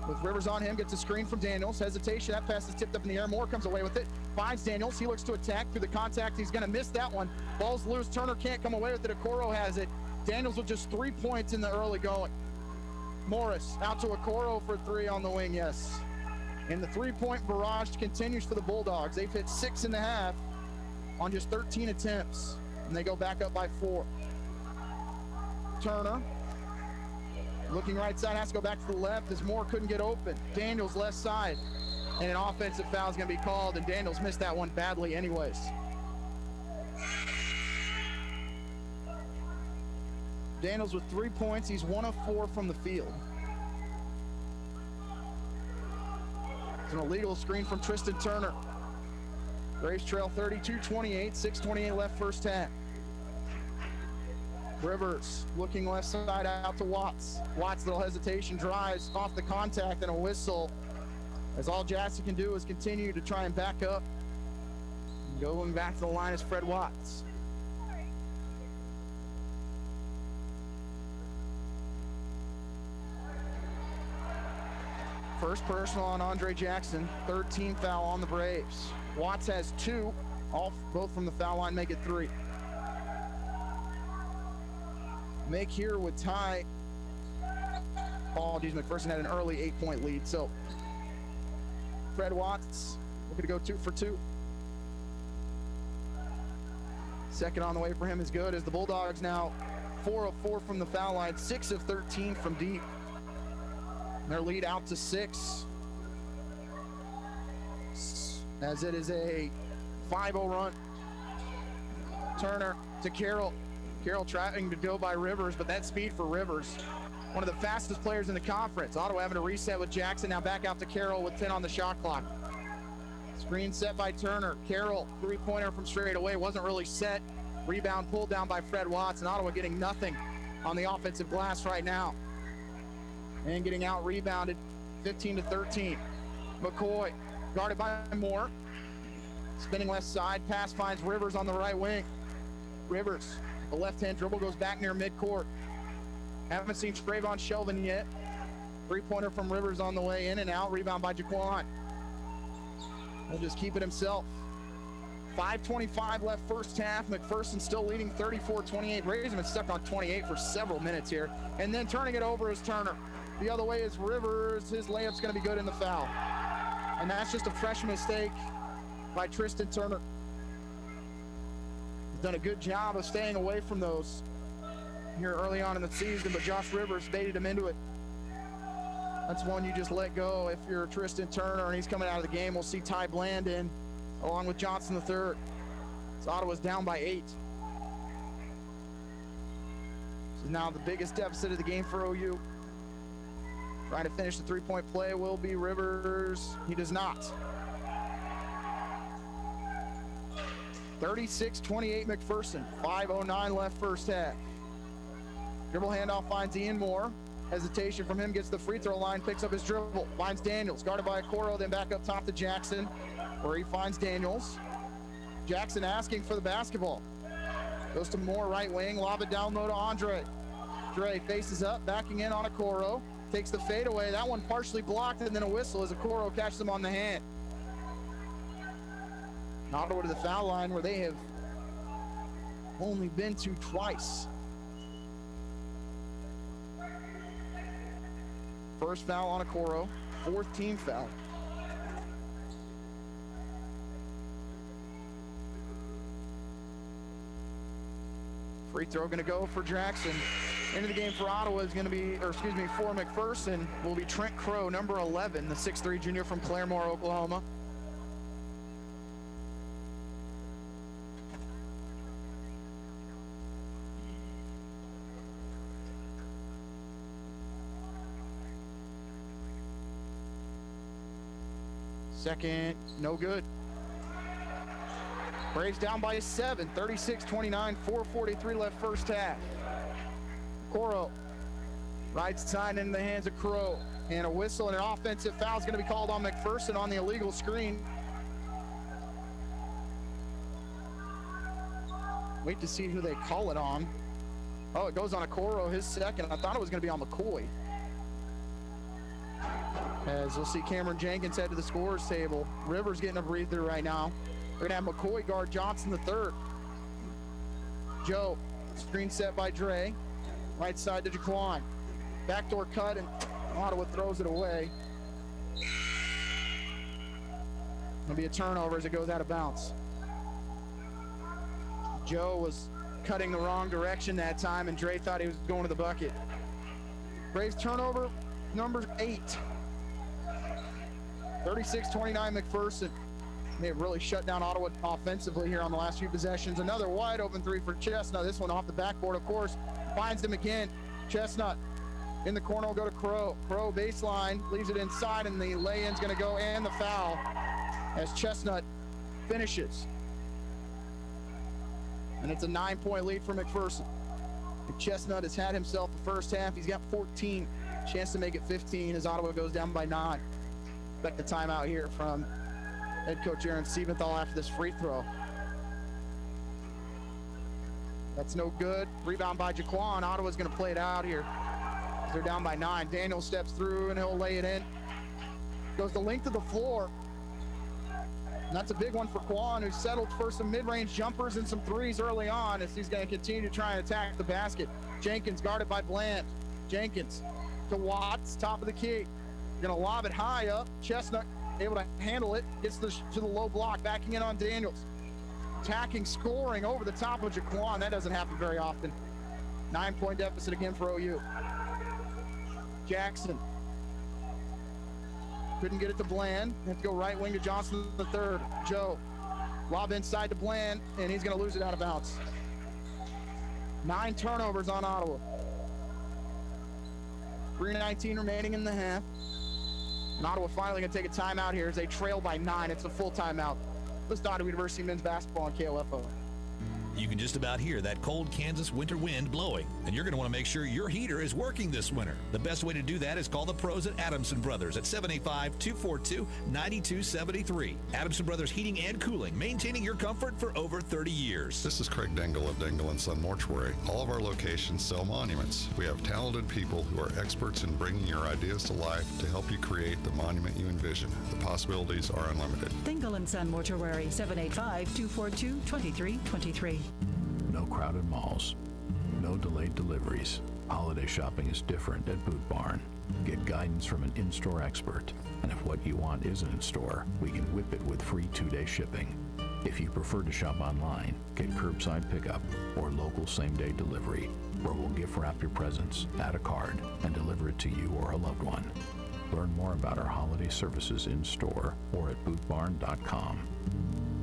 With Rivers on him, gets a screen from Daniels. Hesitation, that pass is tipped up in the air. Moore comes away with it. Finds Daniels, he looks to attack through the contact. He's gonna miss that one. Ball's loose, Turner can't come away with it. Okoro has it. Daniels with just 3 points in the early going. Morris out to Okoro for 3 on the wing, yes. And the 3-point barrage continues for the Bulldogs. They've hit 6.5 on just 13 attempts, and they go back up by 4. Turner, looking right side, has to go back to the left as Moore couldn't get open. Daniels left side, and an offensive foul is going to be called, and Daniels missed that one badly anyways. Daniels with 3 points. He's 1 of 4 from the field. It's an illegal screen from Tristan Turner. Braves trail 32-28, 6:28 left first half. Rivers looking left side out to Watts. Watts, little hesitation, drives off the contact and a whistle. As all Jackson can do is continue to try and back up. Going back to the line is Fred Watts. First personal on Andre Jackson, 3rd team foul on the Braves. Watts has 2, both from the foul line make it 3. Make here would tie. Apologies, McPherson had an early 8-point lead, so Fred Watts looking to go 2 for 2. Second on the way for him is good as the Bulldogs now 4 of 4 from the foul line, 6 of 13 from deep. Their lead out to 6 as it is a 5-0 run. Turner to Carroll. Carroll trying to go by Rivers, but that speed for Rivers, one of the fastest players in the conference. Ottawa having to reset with Jackson. Now back out to Carroll with 10 on the shot clock. Screen set by Turner. Carroll, 3-pointer from straight away, wasn't really set. Rebound pulled down by Fred Watts, and Ottawa getting nothing on the offensive glass right now. And getting out rebounded 15-13. McCoy guarded by Moore. Spinning left side, pass finds Rivers on the right wing. Rivers, the left-hand dribble goes back near midcourt. Haven't seen Trayvon Shelvin yet. 3-pointer from Rivers on the way in and out. Rebound by Jaquan. He'll just keep it himself. 5:25 left first half. McPherson still leading 34-28. Braves have been stuck on 28 for several minutes here. And then turning it over is Turner. The other way is Rivers. His layup's going to be good in the foul. And that's just a fresh mistake by Tristan Turner. He's done a good job of staying away from those here early on in the season, but Josh Rivers baited him into it. That's one you just let go if you're Tristan Turner, and he's coming out of the game. We'll see Ty Bland in along with Johnson III. So Ottawa's down by 8. This is now the biggest deficit of the game for OU. Trying to finish the 3-point play will be Rivers. He does not. 36-28 McPherson. 5:09 left first half. Dribble handoff finds Ian Moore. Hesitation from him, gets the free throw line, picks up his dribble, finds Daniels, guarded by Okoro, then back up top to Jackson, where he finds Daniels. Jackson asking for the basketball. Goes to Moore, right wing, lob it down low to Andre. Dre faces up, backing in on Okoro, takes the fadeaway. That one partially blocked, and then a whistle as Okoro catches him on the hand. Ottawa to the foul line, where they have only been to twice. First foul on Okoro, fourth team foul. Free throw going to go for Jackson. Into the game for Ottawa is going to be, for McPherson will be Trent Crow, number 11, the 6'3" junior from Claremore, Oklahoma. Second, no good. Braves down by 7, 36-29, 4:43 left first half. Okoro, right side in the hands of Crow. And a whistle and an offensive foul is going to be called on McPherson on the illegal screen. Wait to see who they call it on. Oh, it goes on Okoro, his second. I thought it was going to be on McCoy. As we'll see Cameron Jenkins head to the scorer's table. Rivers getting a breather right now. We're going to have McCoy guard Johnson the third. Joe, screen set by Dre. Right side to Jaquan. Backdoor cut, and Ottawa throws it away. Going to be a turnover as it goes out of bounds. Joe was cutting the wrong direction that time, and Dre thought he was going to the bucket. Braves turnover number 8. 36-29 McPherson. They have really shut down Ottawa offensively here on the last few possessions. Another wide open three for Chestnut. This one off the backboard, of course. Finds him again. Chestnut in the corner will go to Crow. Crow baseline, leaves it inside, and the lay-in's going to go, and the foul as Chestnut finishes. And it's a 9-point lead for McPherson. Chestnut has had himself the first half. He's got 14. Chance to make it 15 as Ottawa goes down by 9. Expect a timeout here from head coach Aaron Siebenthal after this free throw. That's no good. Rebound by Jaquan. Ottawa's going to play it out here. They're down by 9. Daniel steps through and he'll lay it in. Goes the length of the floor. And that's a big one for Quan, who settled for some mid-range jumpers and some threes early on as he's going to continue to try and attack the basket. Jenkins guarded by Bland. Jenkins to Watts, top of the key. Going to lob it high up. Chestnut able to handle it. Gets to the low block, backing in on Daniels. Attacking, scoring over the top of Jaquan. That doesn't happen very often. 9-point deficit again for OU. Jackson. Couldn't get it to Bland. Have to go right wing to Johnson the third. Joe. Lob inside to Bland, and he's going to lose it out of bounds. 9 turnovers on Ottawa. 3:19 remaining in the half. And Ottawa finally going to take a timeout here as they trail by 9. It's a full timeout. Let's Ottawa University men's basketball on KOFO. You can just about hear that cold Kansas winter wind blowing, and you're going to want to make sure your heater is working this winter. The best way to do that is call the pros at Adamson Brothers at 785-242-9273. Adamson Brothers Heating and Cooling, maintaining your comfort for over 30 years. This is Craig Dingle of Dingle & Son Mortuary. All of our locations sell monuments. We have talented people who are experts in bringing your ideas to life to help you create the monument you envision. The possibilities are unlimited. Dingle & Son Mortuary, 785-242-2323. No crowded malls, no delayed deliveries. Holiday shopping is different at Boot Barn. Get guidance from an in-store expert. And if what you want isn't in store, we can whip it with free 2-day shipping. If you prefer to shop online, get curbside pickup or local same-day delivery, where we'll gift wrap your presents, add a card, and deliver it to you or a loved one. Learn more about our holiday services in-store or at bootbarn.com.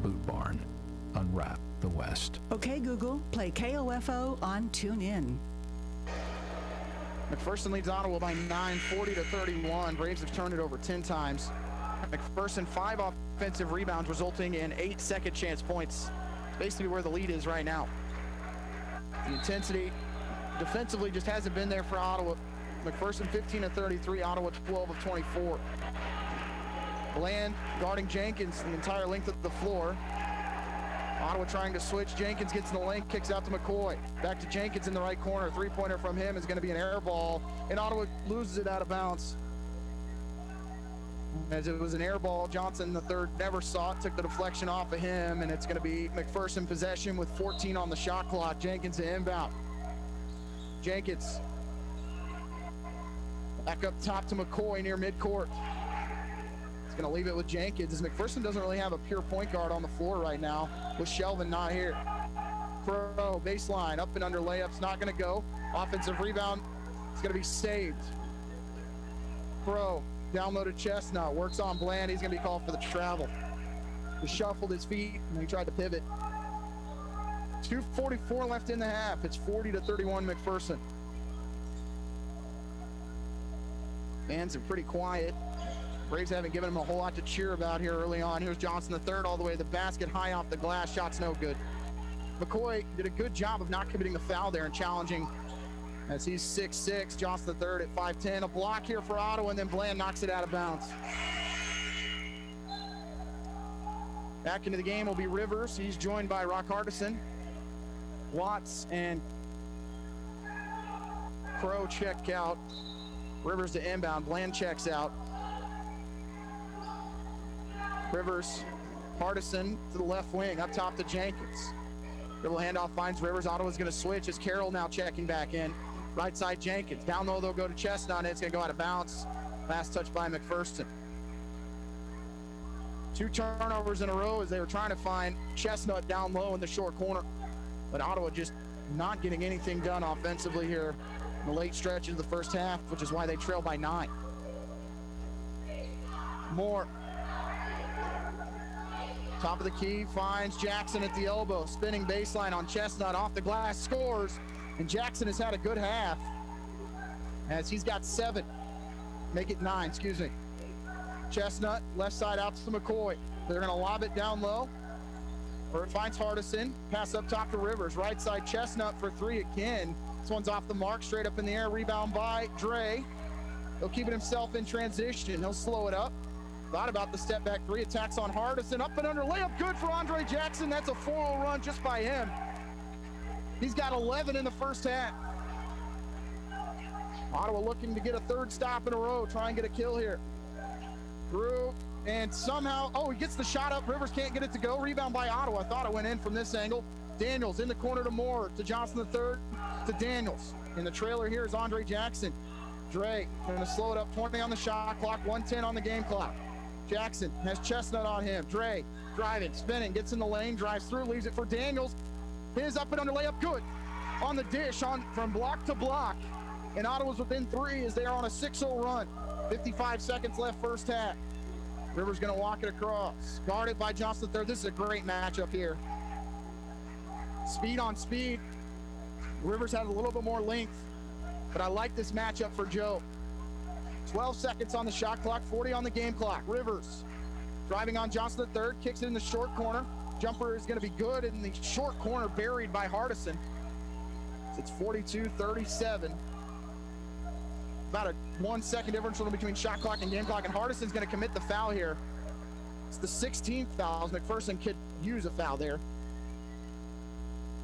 Boot Barn. Unwrap the West. Okay, Google, play KOFO on TuneIn. McPherson leads Ottawa by 9, 40-31. Braves have turned it over 10 times. McPherson 5 offensive rebounds, resulting in 8 second chance points basically where the lead is right now. The intensity defensively just hasn't been there for Ottawa. McPherson 15 of 33, Ottawa 12 of 24. Bland guarding Jenkins the entire length of the floor. Ottawa trying to switch. Jenkins gets in the lane, kicks out to McCoy. Back to Jenkins in the right corner. Three-pointer from him is going to be an air ball, and Ottawa loses it out of bounds. As it was an air ball, Johnson the third never saw it, took the deflection off of him, and it's going to be McPherson possession with 14 on the shot clock. Jenkins to inbound. Jenkins back up top to McCoy near midcourt. He's going to leave it with Jenkins, as McPherson doesn't really have a pure point guard on the floor right now, with Shelvin not here. Crow, baseline, up and under layups, not going to go. Offensive rebound, it's going to be saved. Crow, down low to Chestnut, works on Bland. He's going to be called for the travel. He shuffled his feet, and he tried to pivot. 2:44 left in the half. It's 40-31 McPherson. Fans are pretty quiet. Braves haven't given him a whole lot to cheer about here early on. Here's Johnson the third, all the way to the basket, high off the glass. Shot's no good. McCoy did a good job of not committing the foul there and challenging, as he's 6'6". Johnson the third at 5'10". A block here for Ottawa, and then Bland knocks it out of bounds. Back into the game will be Rivers. He's joined by Rock Hardison. Watts and Crow check out. Rivers to inbound. Bland checks out. Rivers, Hardison to the left wing, up top to Jenkins. Dribble handoff finds Rivers. Ottawa's going to switch as Carroll now checking back in. Right side Jenkins. Down low, they'll go to Chestnut. It's going to go out of bounds. Last touch by McPherson. 2 turnovers in a row as they were trying to find Chestnut down low in the short corner. But Ottawa just not getting anything done offensively here in the late stretch of the first half, which is why they trail by 9. Moore. Top of the key, finds Jackson at the elbow. Spinning baseline on Chestnut, off the glass, scores. And Jackson has had a good half, as he's got 7. Make it 9, excuse me. Chestnut, left side out to McCoy. They're going to lob it down low. Or it finds Hardison. Pass up top to Rivers. Right side Chestnut for 3 again. This one's off the mark, straight up in the air. Rebound by Dre. He'll keep it himself in transition. He'll slow it up. Thought about the step back 3. Attacks on Hardison. Up and under layup. Good for Andre Jackson. That's a 4-0 run just by him. He's got 11 in the first half. Ottawa looking to get a third stop in a row. Try and get a kill here. Drew, and somehow, he gets the shot up. Rivers can't get it to go. Rebound by Ottawa. I thought it went in from this angle. Daniels in the corner to Moore, to Johnson the third, to Daniels. In the trailer here is Andre Jackson. Dre going to slow it up. 20 on the shot clock, 1:10 on the game clock. Jackson has Chestnut on him. Dre driving, spinning, gets in the lane, drives through, leaves it for Daniels. His up and under layup, good. On the dish, from block to block. And Ottawa's within 3 as they are on a 6-0 run. 55 seconds left first half. Rivers going to walk it across. Guarded by Johnson III. This is a great matchup here. Speed on speed. Rivers had a little bit more length, but I like this matchup for Joe. 12 seconds on the shot clock, 40 on the game clock. Rivers driving on Johnson III, kicks it in the short corner. Jumper is going to be good in the short corner, buried by Hardison. So it's 42-37. About a 1 second difference between shot clock and game clock, and Hardison's going to commit the foul here. It's the 16th foul. McPherson could use a foul there.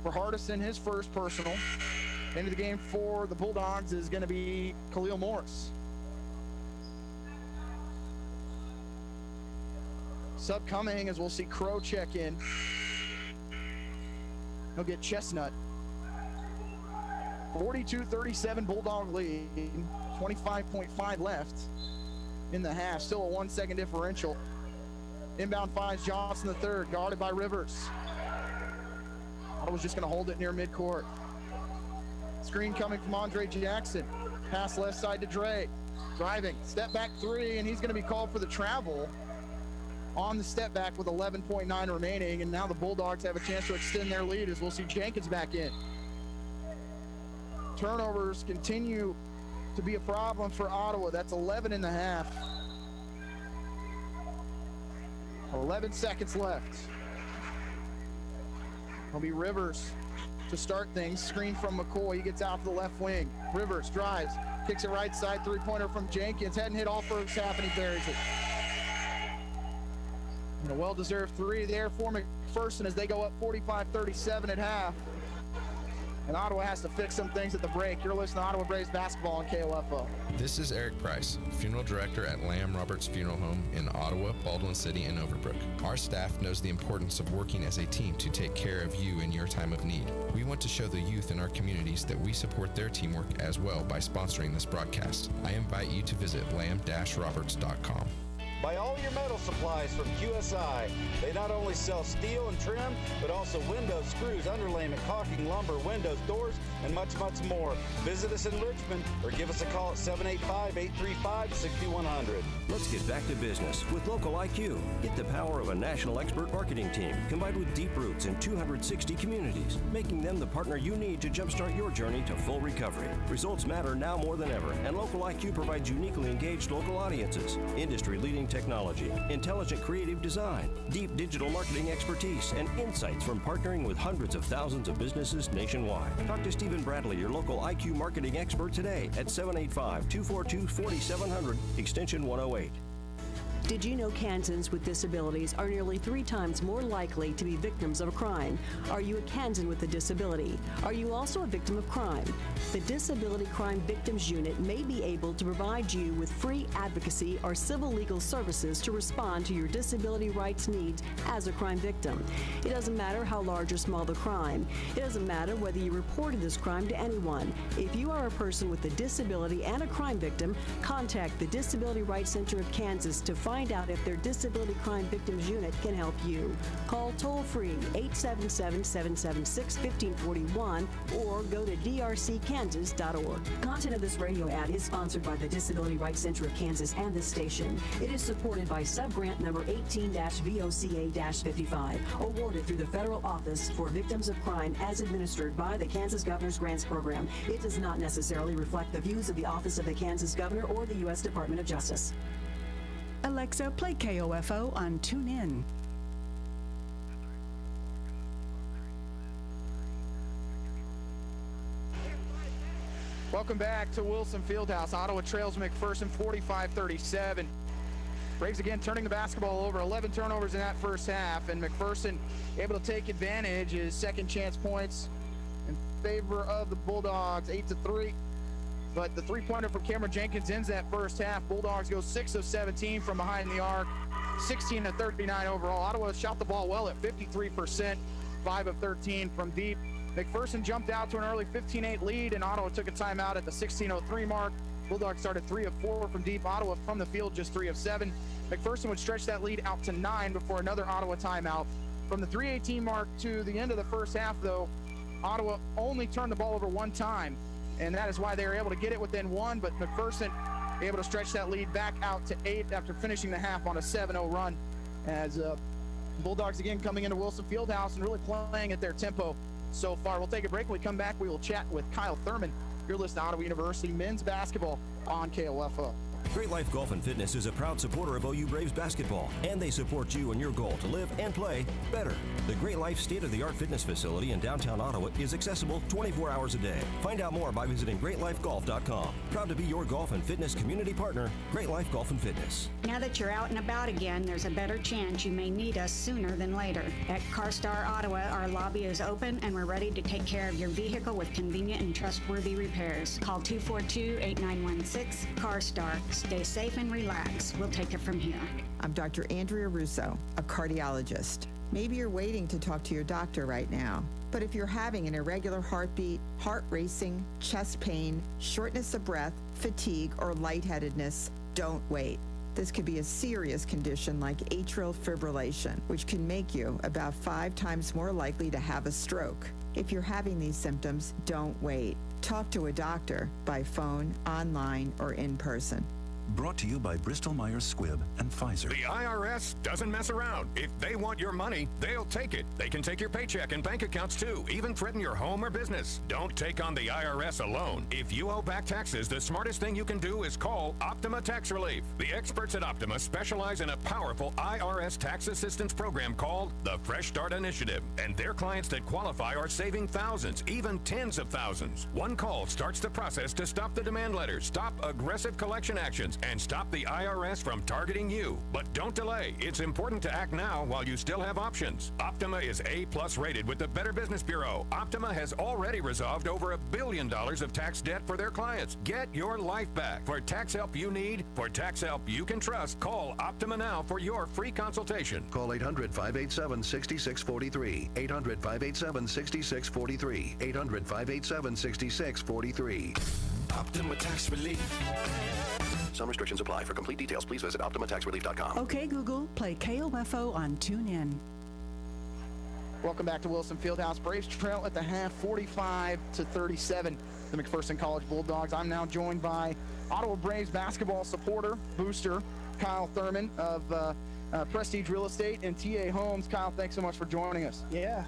For Hardison, his first personal. Into the game for the Bulldogs is going to be Khalil Morris. Sub coming as we'll see Crow check in. He'll get Chestnut. 42-37 Bulldog lead. 25.5 left in the half. Still a 1 second differential. Inbound finds Johnson the third, guarded by Rivers. Ottawa's just going to hold it near midcourt. Screen coming from Andre Jackson. Pass left side to Dre. Driving, step back 3, and he's going to be called for the travel on the step back with 11.9 remaining. And now the Bulldogs have a chance to extend their lead as we'll see Jenkins back in. Turnovers continue to be a problem for Ottawa. That's 11 in the half. 11 seconds left. It'll be Rivers to start things. Screen from McCoy. He gets out to the left wing. Rivers drives, kicks it right side. Three-pointer from Jenkins. Hadn't hit all first half, and he buries it. And a well-deserved three there for McPherson as they go up 45-37 at half. And Ottawa has to fix some things at the break. You're listening to Ottawa Braves basketball on KOFO. This is Eric Price, funeral director at Lamb Roberts Funeral Home in Ottawa, Baldwin City, and Overbrook. Our staff knows the importance of working as a team to take care of you in your time of need. We want to show the youth in our communities that we support their teamwork as well by sponsoring this broadcast. I invite you to visit lamb-roberts.com. Buy all your metal supplies from QSI. They not only sell steel and trim, but also windows, screws, underlayment, caulking, lumber, windows, doors, and much, much more. Visit us in Richmond or give us a call at 785-835-6100. Let's get back to business with Local IQ. Get the power of a national expert marketing team combined with deep roots in 260 communities, making them the partner you need to jumpstart your journey to full recovery. Results matter now more than ever, and Local IQ provides uniquely engaged local audiences, industry-leading technology, intelligent creative design, deep digital marketing expertise, and insights from partnering with hundreds of thousands of businesses nationwide. Talk to Stephen Bradley, your local IQ marketing expert today at 785-242-4700, extension 108. Did you know Kansans with disabilities are nearly 3 times more likely to be victims of a crime? Are you a Kansan with a disability? Are you also a victim of crime? The Disability Crime Victims Unit may be able to provide you with free advocacy or civil legal services to respond to your disability rights needs as a crime victim. It doesn't matter how large or small the crime. It doesn't matter whether you reported this crime to anyone. If you are a person with a disability and a crime victim, contact the Disability Rights Center of Kansas to find out if their Disability Crime Victims Unit can help you. Call toll-free 877-776-1541 or go to drckansas.org. Content of this radio ad is sponsored by the Disability Rights Center of Kansas and this station. It is supported by subgrant number 18-VOCA-55, awarded through the Federal Office for Victims of Crime as administered by the Kansas Governor's Grants Program. It does not necessarily reflect the views of the Office of the Kansas Governor or the U.S. Department of Justice. Alexa, play KOFO on TuneIn. Welcome back to Wilson Fieldhouse. Ottawa trails McPherson 45-37. Braves again turning the basketball over. 11 turnovers in that first half, and McPherson able to take advantage. His second chance points in favor of the Bulldogs, 8-3. But the three-pointer from Cameron Jenkins ends that first half. Bulldogs go 6 of 17 from behind the arc, 16 of 39 overall. Ottawa shot the ball well at 53%, 5 of 13 from deep. McPherson jumped out to an early 15-8 lead, and Ottawa took a timeout at the 16:03 mark. Bulldogs started 3 of 4 from deep. Ottawa from the field just 3 of 7. McPherson would stretch that lead out to 9 before another Ottawa timeout. From the 3:18 mark to the end of the first half, though, Ottawa only turned the ball over 1 time. And that is why they were able to get it within 1, but McPherson able to stretch that lead back out to 8 after finishing the half on a 7-0 run. As Bulldogs again coming into Wilson Fieldhouse and really playing at their tempo so far. We'll take a break. When we come back, we will chat with Kyle Thurman. You're listening to Ottawa University men's basketball on KOFO. Great Life Golf and Fitness is a proud supporter of OU Braves basketball, and they support you in your goal to live and play better. The Great Life state-of-the-art fitness facility in downtown Ottawa is accessible 24 hours a day. Find out more by visiting greatlifegolf.com. Proud to be your golf and fitness community partner, Great Life Golf and Fitness. Now that you're out and about again, there's a better chance you may need us sooner than later. At CarStar Ottawa, our lobby is open and we're ready to take care of your vehicle with convenient and trustworthy repairs. Call 242-8916 CarStar. Stay safe and relax. We'll take it from here. I'm Dr. Andrea Russo, a cardiologist. Maybe you're waiting to talk to your doctor right now. But if you're having an irregular heartbeat, heart racing, chest pain, shortness of breath, fatigue, or lightheadedness, don't wait. This could be a serious condition like atrial fibrillation, which can make you about 5 times more likely to have a stroke. If you're having these symptoms, don't wait. Talk to a doctor by phone, online, or in person. Brought to you by Bristol-Myers Squibb and Pfizer. The IRS doesn't mess around. If they want your money, they'll take it. They can take your paycheck and bank accounts too, even threaten your home or business. Don't take on the IRS alone. If you owe back taxes, the smartest thing you can do is call Optima Tax Relief. The experts at Optima specialize in a powerful IRS tax assistance program called the Fresh Start Initiative. And their clients that qualify are saving thousands, even tens of thousands. One call starts the process to stop the demand letters, stop aggressive collection actions, and stop the IRS from targeting you. But don't delay. It's important to act now while you still have options. Optima is A+ rated with the Better Business Bureau. Optima has already resolved over $1 billion of tax debt for their clients. Get your life back. For tax help you need, for tax help you can trust, call Optima now for your free consultation. Call 800-587-6643. 800-587-6643. 800-587-6643. Optima Tax Relief. Some restrictions apply. For complete details, please visit OptimaTaxRelief.com. Okay, Google, play KOFO on TuneIn. Welcome back to Wilson Fieldhouse. Braves trail at the half, 45-37. The McPherson College Bulldogs. I'm now joined by Ottawa Braves basketball supporter, booster, Kyle Thurman of Prestige Real Estate and TA Homes. Kyle, thanks so much for joining us. Yeah,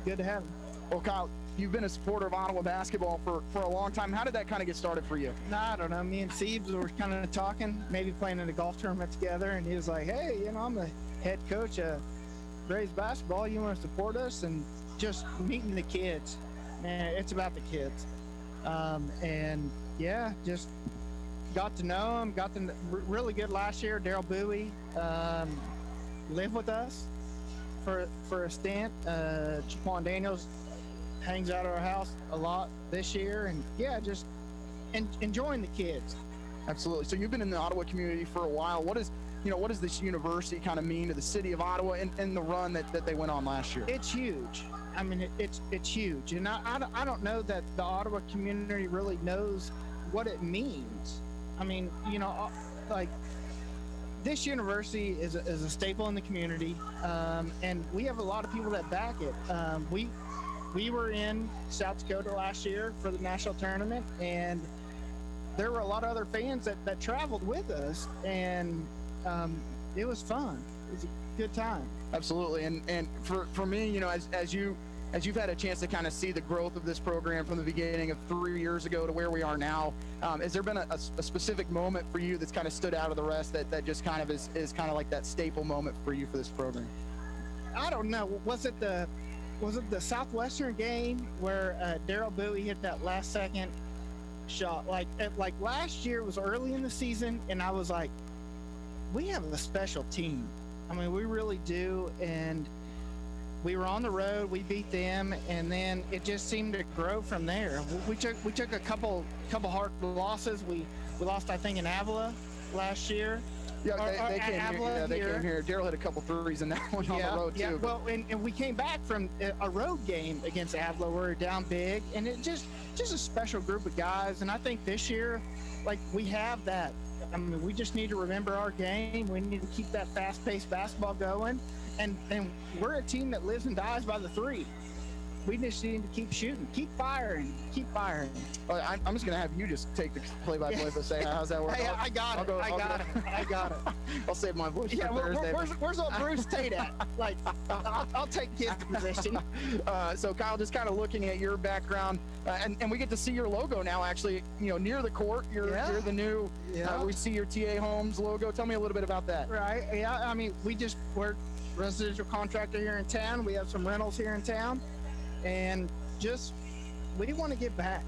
good to have you. Well, Kyle, you've been a supporter of Ottawa basketball for a long time. How did that kind of get started for you? I don't know. Me and Siebes were kind of talking, maybe playing in a golf tournament together, and he was like, hey, I'm the head coach of Braves basketball. You want to support us? And just meeting the kids. Man, it's about the kids. And, yeah, just got to know them. Got to really good last year. Daryl Bowie lived with us for a stint. Jaquan Daniels hangs out at our house a lot this year, and yeah, just enjoying the kids. Absolutely. So you've been in the Ottawa community for a while. What does this university kind of mean to the city of Ottawa and the run that they went on last year? It's huge. I mean, it's huge, and I don't know that the Ottawa community really knows what it means. I mean, like this university is a staple in the community, and we have a lot of people that back it. We were in South Dakota last year for the national tournament, and there were a lot of other fans that traveled with us, and it was fun. It was a good time. Absolutely, and for me, as you've had a chance to kind of see the growth of this program from the beginning of 3 years ago to where we are now, has there been a specific moment for you that's kind of stood out of the rest that just kind of is kind of like that staple moment for you for this program? I don't know. Was it the Southwestern game where Daryl Bowie hit that last second shot? Like last year was early in the season, and I was like, we have a special team. I mean, we really do. And we were on the road, we beat them, and then it just seemed to grow from there. We took a couple hard losses. We lost, I think, in Avila last year. Yeah, they came here. Daryl hit a couple threes in that one on the road, too. Yeah, well, and we came back from a road game against Avila. We were down big, and it just a special group of guys. And I think this year, like, we have that. I mean, we just need to remember our game. We need to keep that fast-paced basketball going. And we're a team that lives and dies by the three. We just need to keep shooting, keep firing. Well, I'm just going to have you just take the play-by-play for a second. How's that work? Hey, I got it. I'll save my voice for Thursday. Where's old Bruce Tate at? Like, I'll take his position. So, Kyle, just kind of looking at your background, and we get to see your logo now, actually, near the court. You're the new, we see your TA Homes logo. Tell me a little bit about that. Right. Yeah, I mean, we're residential contractor here in town. We have some rentals here in town. And we want to give back.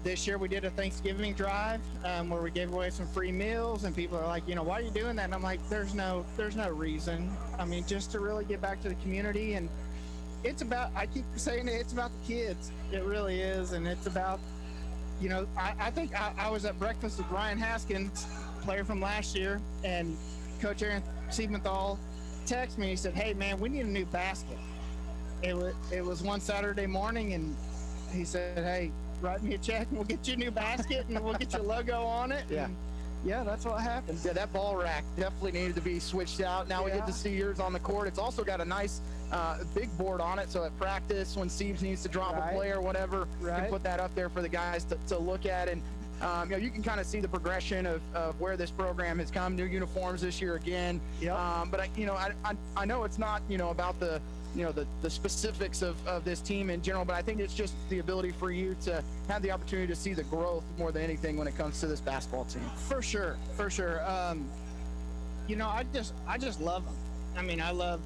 This year we did a Thanksgiving drive where we gave away some free meals, and people are like, why are you doing that? And I'm like, there's no reason. I mean, just to really get back to the community. And it's about, I keep saying it's about the kids. It really is. And it's about, I think I was at breakfast with Ryan Haskins, player from last year, and Coach Aaron Siebenthal texted me. He said, hey, man, we need a new basket. It was one Saturday morning, and he said, hey, write me a check and we'll get you a new basket and we'll get your logo on it. Yeah. And yeah, that's what happened. Yeah, that ball rack definitely needed to be switched out. Now we get to see yours on the court. It's also got a nice big board on it, so at practice when Siebes needs to drop a play or whatever, you can put that up there for the guys to look at. And You can kind of see the progression of where this program has come. New uniforms this year again. Yep. But I know it's not about the specifics of this team in general, but I think it's just the ability for you to have the opportunity to see the growth more than anything when it comes to this basketball team. For sure. I just love them. I mean, I love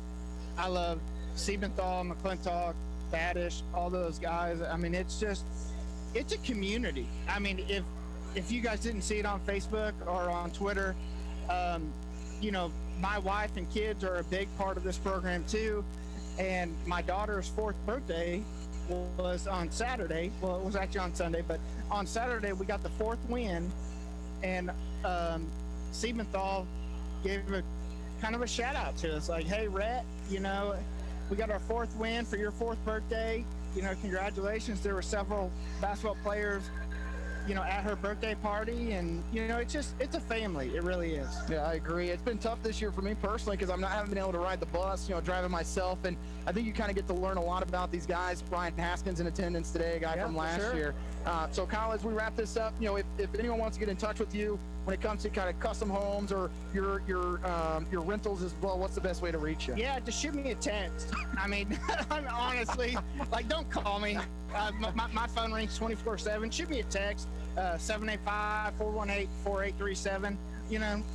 Siebenthal, McClintock, Badish, all those guys. I mean, it's a community. I mean, if you guys didn't see it on Facebook or on Twitter, my wife and kids are a big part of this program too. And my daughter's 4th birthday was on Saturday. Well, it was actually on Sunday, but on Saturday we got the 4th win, and Siebenthal gave a kind of a shout out to us, like, "Hey, Rhett, we got our 4th win for your 4th birthday. Congratulations." There were several basketball players, at her birthday party, and it's a family. It really is. Yeah, I agree. It's been tough this year for me personally because I haven't been able to ride the bus, driving myself, and I think you kind of get to learn a lot about these guys. Brian Haskins in attendance today, a guy from last year. So Kyle, as we wrap this up, if anyone wants to get in touch with you when it comes to kind of custom homes or your rentals as well, what's the best way to reach you? Yeah, just shoot me a text. I mean, honestly, don't call me. My phone rings 24/7. Shoot me a text, 785-418-4837.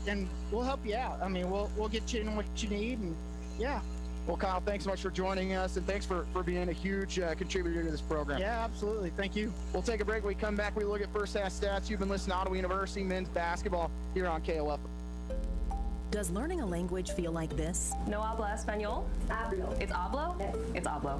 And we'll help you out. I mean, we'll get you in what you need, and yeah. Well, Kyle, thanks so much for joining us, and thanks for being a huge contributor to this program. Yeah, absolutely. Thank you. We'll take a break. When we come back, we look at first half stats. You've been listening to Ottawa University men's basketball here on KOF. Does learning a language feel like this? No habla español? Hablo. It's hablo? Yes. It's hablo.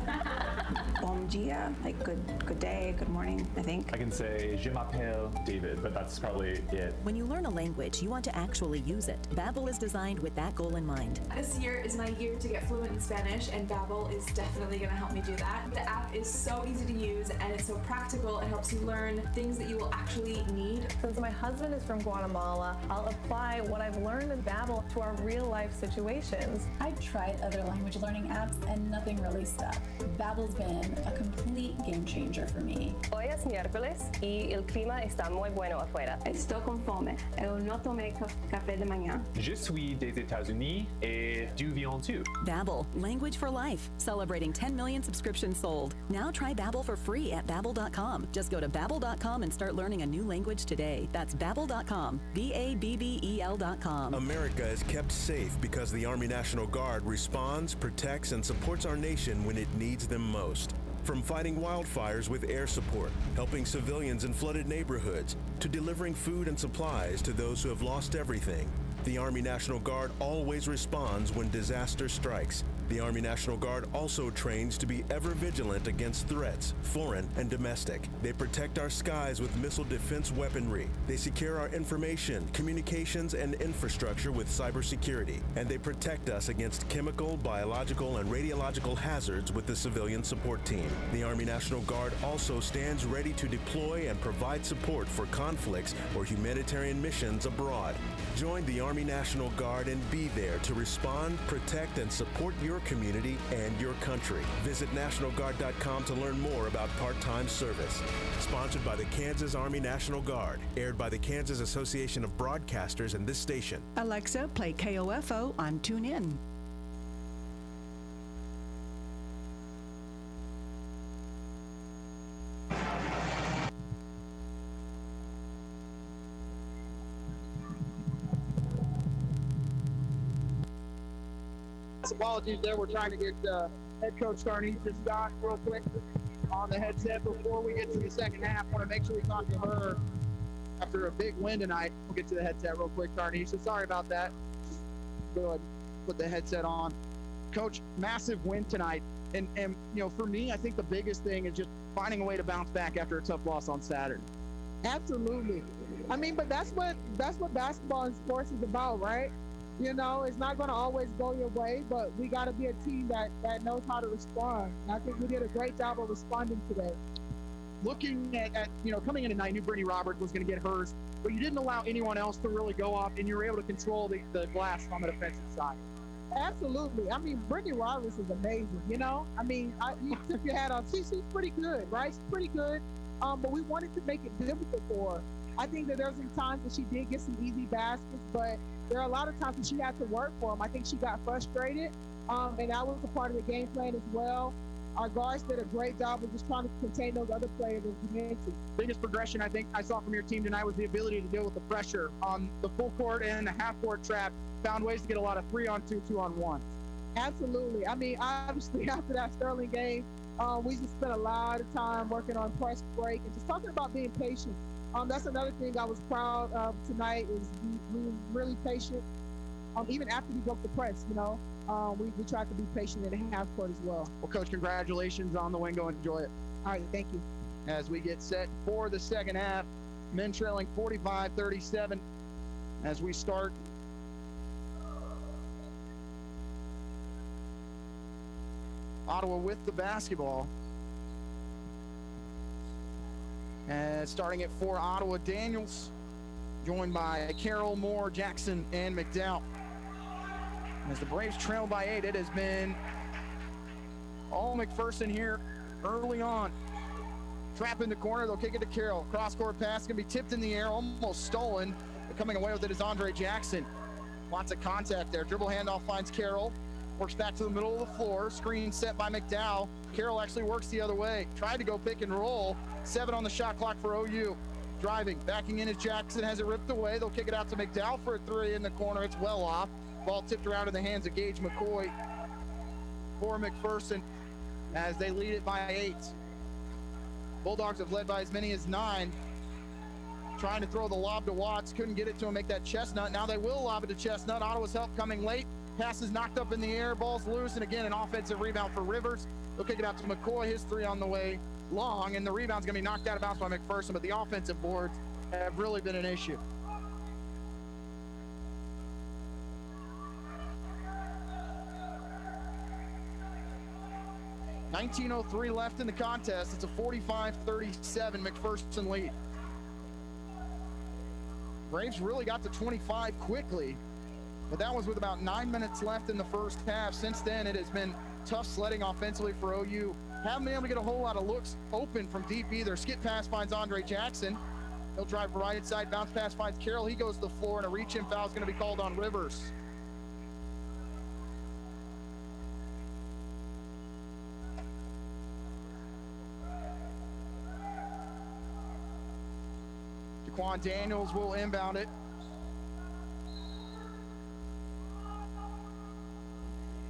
Bom dia, like good day, good morning, I think. I can say je m'appelle David, but that's probably it. When you learn a language, you want to actually use it. Babbel is designed with that goal in mind. This year is my year to get fluent in Spanish, and Babbel is definitely going to help me do that. The app is so easy to use, and it's so practical. It helps you learn things that you will actually need. Since my husband is from Guatemala, I'll apply what I've learned in Babbel to our real-life situations. I've tried other language learning apps and nothing really stuck. Babbel's been a complete game changer for me. Hoy es miércoles y el clima está muy bueno afuera. Estou com fome. Eu não tomei café de manhã. Je suis des États-Unis et du viens-tu? Babbel, language for life, celebrating 10 million subscriptions sold. Now try Babbel for free at babbel.com. Just go to babbel.com and start learning a new language today. That's babbel.com, BABBEL.com. America is kept safe because the Army National Guard responds, protects, and supports our nation when it needs them most. From fighting wildfires with air support, helping civilians in flooded neighborhoods, to delivering food and supplies to those who have lost everything, the Army National Guard always responds when disaster strikes. The Army National Guard also trains to be ever vigilant against threats, foreign and domestic. They protect our skies with missile defense weaponry. They secure our information, communications, and infrastructure with cybersecurity. And they protect us against chemical, biological, and radiological hazards with the civilian support team. The Army National Guard also stands ready to deploy and provide support for conflicts or humanitarian missions abroad. Join the Army National Guard and be there to respond, protect, and support your community and your country. Visit NationalGuard.com to learn more about part-time service. Sponsored by the Kansas Army National Guard. Aired by the Kansas Association of Broadcasters and this station. Alexa, play KOFO on TuneIn. Apologies there. We're trying to get head coach Carnita Scott real quick on the headset before we get to the second half. Want to make sure we talk to her after a big win tonight. We'll get to the headset real quick, Carnita. Sorry about that. Go ahead, put the headset on. Coach, massive win tonight. And for me, I think the biggest thing is just finding a way to bounce back after a tough loss on Saturday. Absolutely. I mean, but that's what basketball and sports is about, right? It's not going to always go your way, but we got to be a team that knows how to respond. And I think we did a great job of responding today. Looking at coming in tonight, I knew Brittany Roberts was going to get hers, but you didn't allow anyone else to really go off, and you were able to control the glass on the defensive side. Absolutely. I mean, Brittany Roberts is amazing, I mean, you took your hat off. She's pretty good, right? She's pretty good, but we wanted to make it difficult for her. I think that there's some times that she did get some easy baskets, but there are a lot of times that she had to work for them. I think she got frustrated, and that was a part of the game plan as well. Our guards did a great job of just trying to contain those other players, as you mentioned. Biggest progression I think I saw from your team tonight was the ability to deal with the pressure on the full court and the half court trap. Found ways to get a lot of 3-on-2, 2-on-1. Absolutely. I mean, obviously after that Sterling game, we just spent a lot of time working on press break and just talking about being patient. That's another thing I was proud of tonight is we were really patient. Even after we broke the press, you know, we tried to be patient in the half court as well. Well, Coach, congratulations on the win. Go enjoy it. All right, thank you. As we get set for the second half, men trailing 45-37 as we start. Ottawa with the basketball. And starting at 4, Ottawa, Daniels, joined by Carroll, Moore, Jackson, and McDowell. As the Braves trail by 8, it has been all McPherson here early on. Trap in the corner, they'll kick it to Carroll. Cross-court pass can be tipped in the air, almost stolen. But coming away with it is Andre Jackson. Lots of contact there. Dribble handoff finds Carroll. Works back to the middle of the floor. Screen set by McDowell. Carroll actually works the other way. Tried to go pick and roll. 7 on the shot clock for OU. Driving, backing in as Jackson has it ripped away. They'll kick it out to McDowell for a 3 in the corner. It's well off. Ball tipped around in the hands of Gage McCoy for McPherson as they lead it by 8. Bulldogs have led by as many as 9. Trying to throw the lob to Watts. Couldn't get it to him, make that Chestnut. Now they will lob it to Chestnut. Ottawa's help coming late. Pass is knocked up in the air. Ball's loose. And again, an offensive rebound for Rivers. They'll kick it out to McCoy. His 3 on the way long. And the rebound's going to be knocked out of bounds by McPherson. But the offensive boards have really been an issue. .1903 left in the contest. It's a 45-37 McPherson lead. Braves really got to 25 quickly, but that was with about 9 minutes left in the first half. Since then, it has been tough sledding offensively for OU. Haven't been able to get a whole lot of looks open from deep either. Skip pass finds Andre Jackson. He'll drive right side, bounce pass finds Carroll. He goes to the floor, and a reach-in foul is going to be called on Rivers. Jaquan Daniels will inbound it.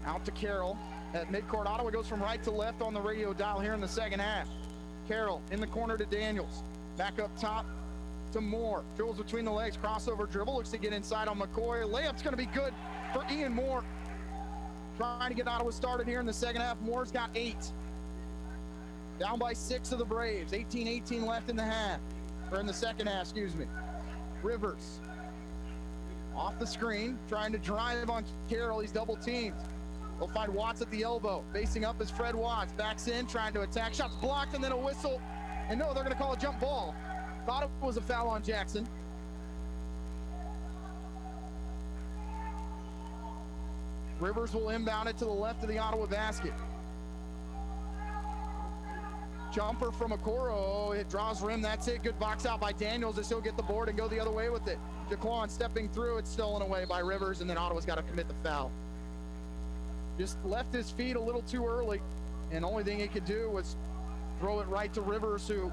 Out to Carroll at midcourt. Ottawa goes from right to left on the radio dial here in the second half. Carroll in the corner to Daniels. Back up top to Moore. Dribbles between the legs, crossover dribble. Looks to get inside on McCoy. Layup's going to be good for Ian Moore. Trying to get Ottawa started here in the second half. Moore's got 8. Down by 6 of the Braves. 18-18 left in the half. Or in the second half, excuse me. Rivers off the screen, trying to drive on Carroll. He's double teamed. They'll find Watts at the elbow. Facing up is Fred Watts. Backs in, trying to attack. Shots blocked, and then a whistle. And no, they're going to call a jump ball. Thought it was a foul on Jackson. Rivers will inbound it to the left of the Ottawa basket. Jumper from Okoro, it draws rim, that's it. Good box out by Daniels as he'll get the board and go the other way with it. Jaquan stepping through, it's stolen away by Rivers, and then Ottawa's got to commit the foul. Just left his feet a little too early, and the only thing he could do was throw it right to Rivers, who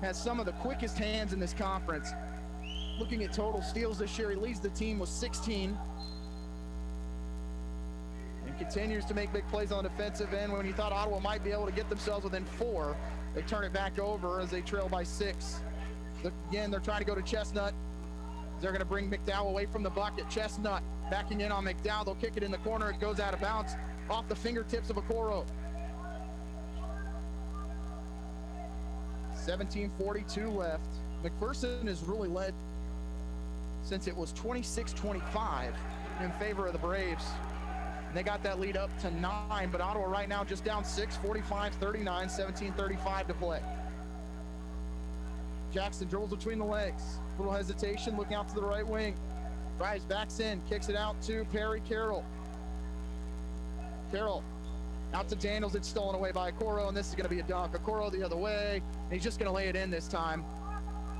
has some of the quickest hands in this conference. Looking at total steals this year, he leads the team with 16. And continues to make big plays on the defensive end. When you thought Ottawa might be able to get themselves within 4, they turn it back over as they trail by 6. Again, they're trying to go to Chestnut. They're going to bring McDowell away from the bucket. Chestnut backing in on McDowell. They'll kick it in the corner. It goes out of bounds off the fingertips of Okoro. 17:42 left. McPherson has really led since it was 26-25 in favor of the Braves. And they got that lead up to 9, but Ottawa right now just down 6, 45-39, 17:35 to play. Jackson dribbles between the legs. Little hesitation, looking out to the right wing. Drives, backs in, kicks it out to Perry Carroll. Carroll out to Daniels. It's stolen away by Okoro, and this is going to be a dunk. Okoro the other way, and he's just going to lay it in this time.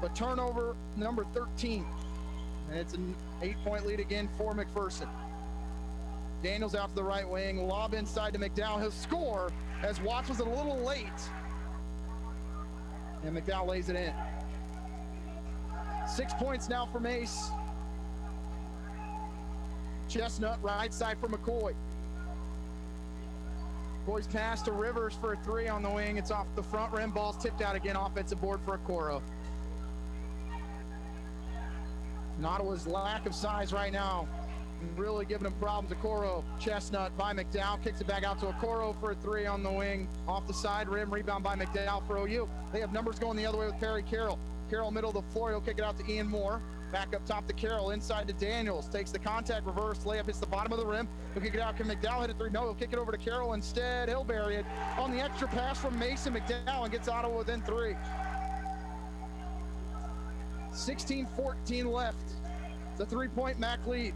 but turnover number 13. And it's an 8-point lead again for McPherson. Daniels out to the right wing, lob inside to McDowell. He'll score as Watts was a little late. And McDowell lays it in. 6 points now for Mace. Chestnut right side for McCoy. McCoy's pass to Rivers for a three on the wing. It's off the front rim. Ball's tipped out again. Offensive board for Okoro. And Ottawa's lack of size right now really giving them problems. Okoro, Chestnut by McDowell, kicks it back out to Okoro for a three on the wing. Off the side rim, rebound by McDowell for OU. They have numbers going the other way with Perry Carroll. Carroll middle of the floor, he'll kick it out to Ian Moore. Back up top to Carroll, inside to Daniels. Takes the contact, reverse layup, hits the bottom of the rim. He'll kick it out. Can McDowell hit a three? No, he'll kick it over to Carroll instead. He'll bury it on the extra pass from Mason. McDowell and gets Ottawa within three. 16-14 left. It's a 3-point MAC lead.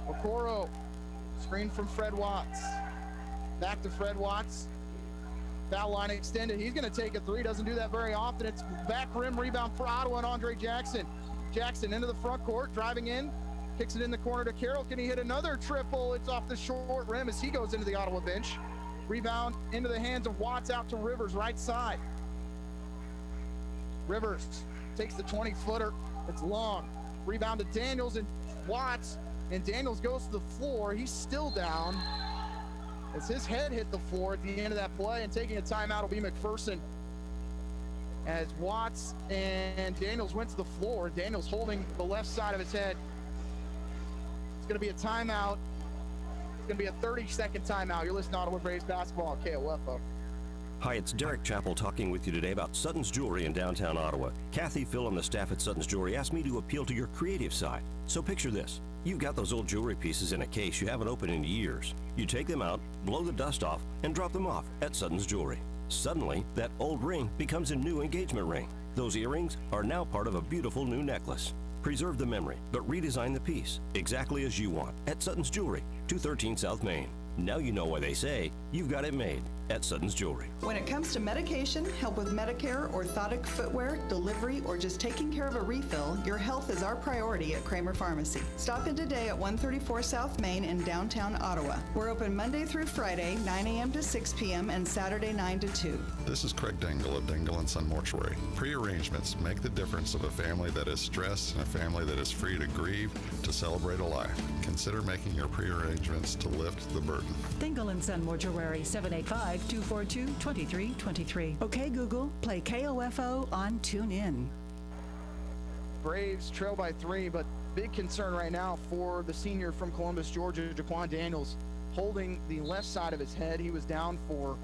Okoro, screen from Fred Watts. Back to Fred Watts. Foul line extended. He's going to take a three. Doesn't do that very often. It's back rim rebound for Ottawa and Andre Jackson. Jackson into the front court, driving in. Kicks it in the corner to Carroll. Can he hit another triple? It's off the short rim as he goes into the Ottawa bench. Rebound into the hands of Watts, out to Rivers, right side. Rivers takes the 20-footer. It's long. Rebound to Daniels and Watts. And Daniels goes to the floor. He's still down as his head hit the floor at the end of that play, and taking a timeout will be McPherson. As Watts and Daniels went to the floor, Daniels holding the left side of his head. It's going to be a timeout. It's going to be a 30-second timeout. You're listening to Ottawa Braves basketball on KOFO. Hi, it's Derek Chappell talking with you today about Sutton's Jewelry in downtown Ottawa. Kathy, Phil, and the staff at Sutton's Jewelry asked me to appeal to your creative side. So picture this. You've got those old jewelry pieces in a case you haven't opened in years. You take them out, blow the dust off, and drop them off at Sutton's Jewelry. Suddenly, that old ring becomes a new engagement ring. Those earrings are now part of a beautiful new necklace. Preserve the memory, but redesign the piece exactly as you want at Sutton's Jewelry, 213 South Main. Now you know why they say you've got it made at Sutton's Jewelry. When it comes to medication, help with Medicare, orthotic footwear, delivery, or just taking care of a refill, your health is our priority at Kramer Pharmacy. Stop in today at 134 South Main in downtown Ottawa. We're open Monday through Friday, 9 a.m. to 6 p.m. and Saturday 9 to 2. This is Craig Dingle of Dingle & Son Mortuary. Pre-arrangements make the difference of a family that is stressed and a family that is free to grieve, to celebrate a life. Consider making your pre-arrangements to lift the burden. Dingle & Son Mortuary, 785-242-2323. Okay, Google, play KOFO on TuneIn. Braves trail by 3, but big concern right now for the senior from Columbus, Georgia, Jaquan Daniels, holding the left side of his head. He was down for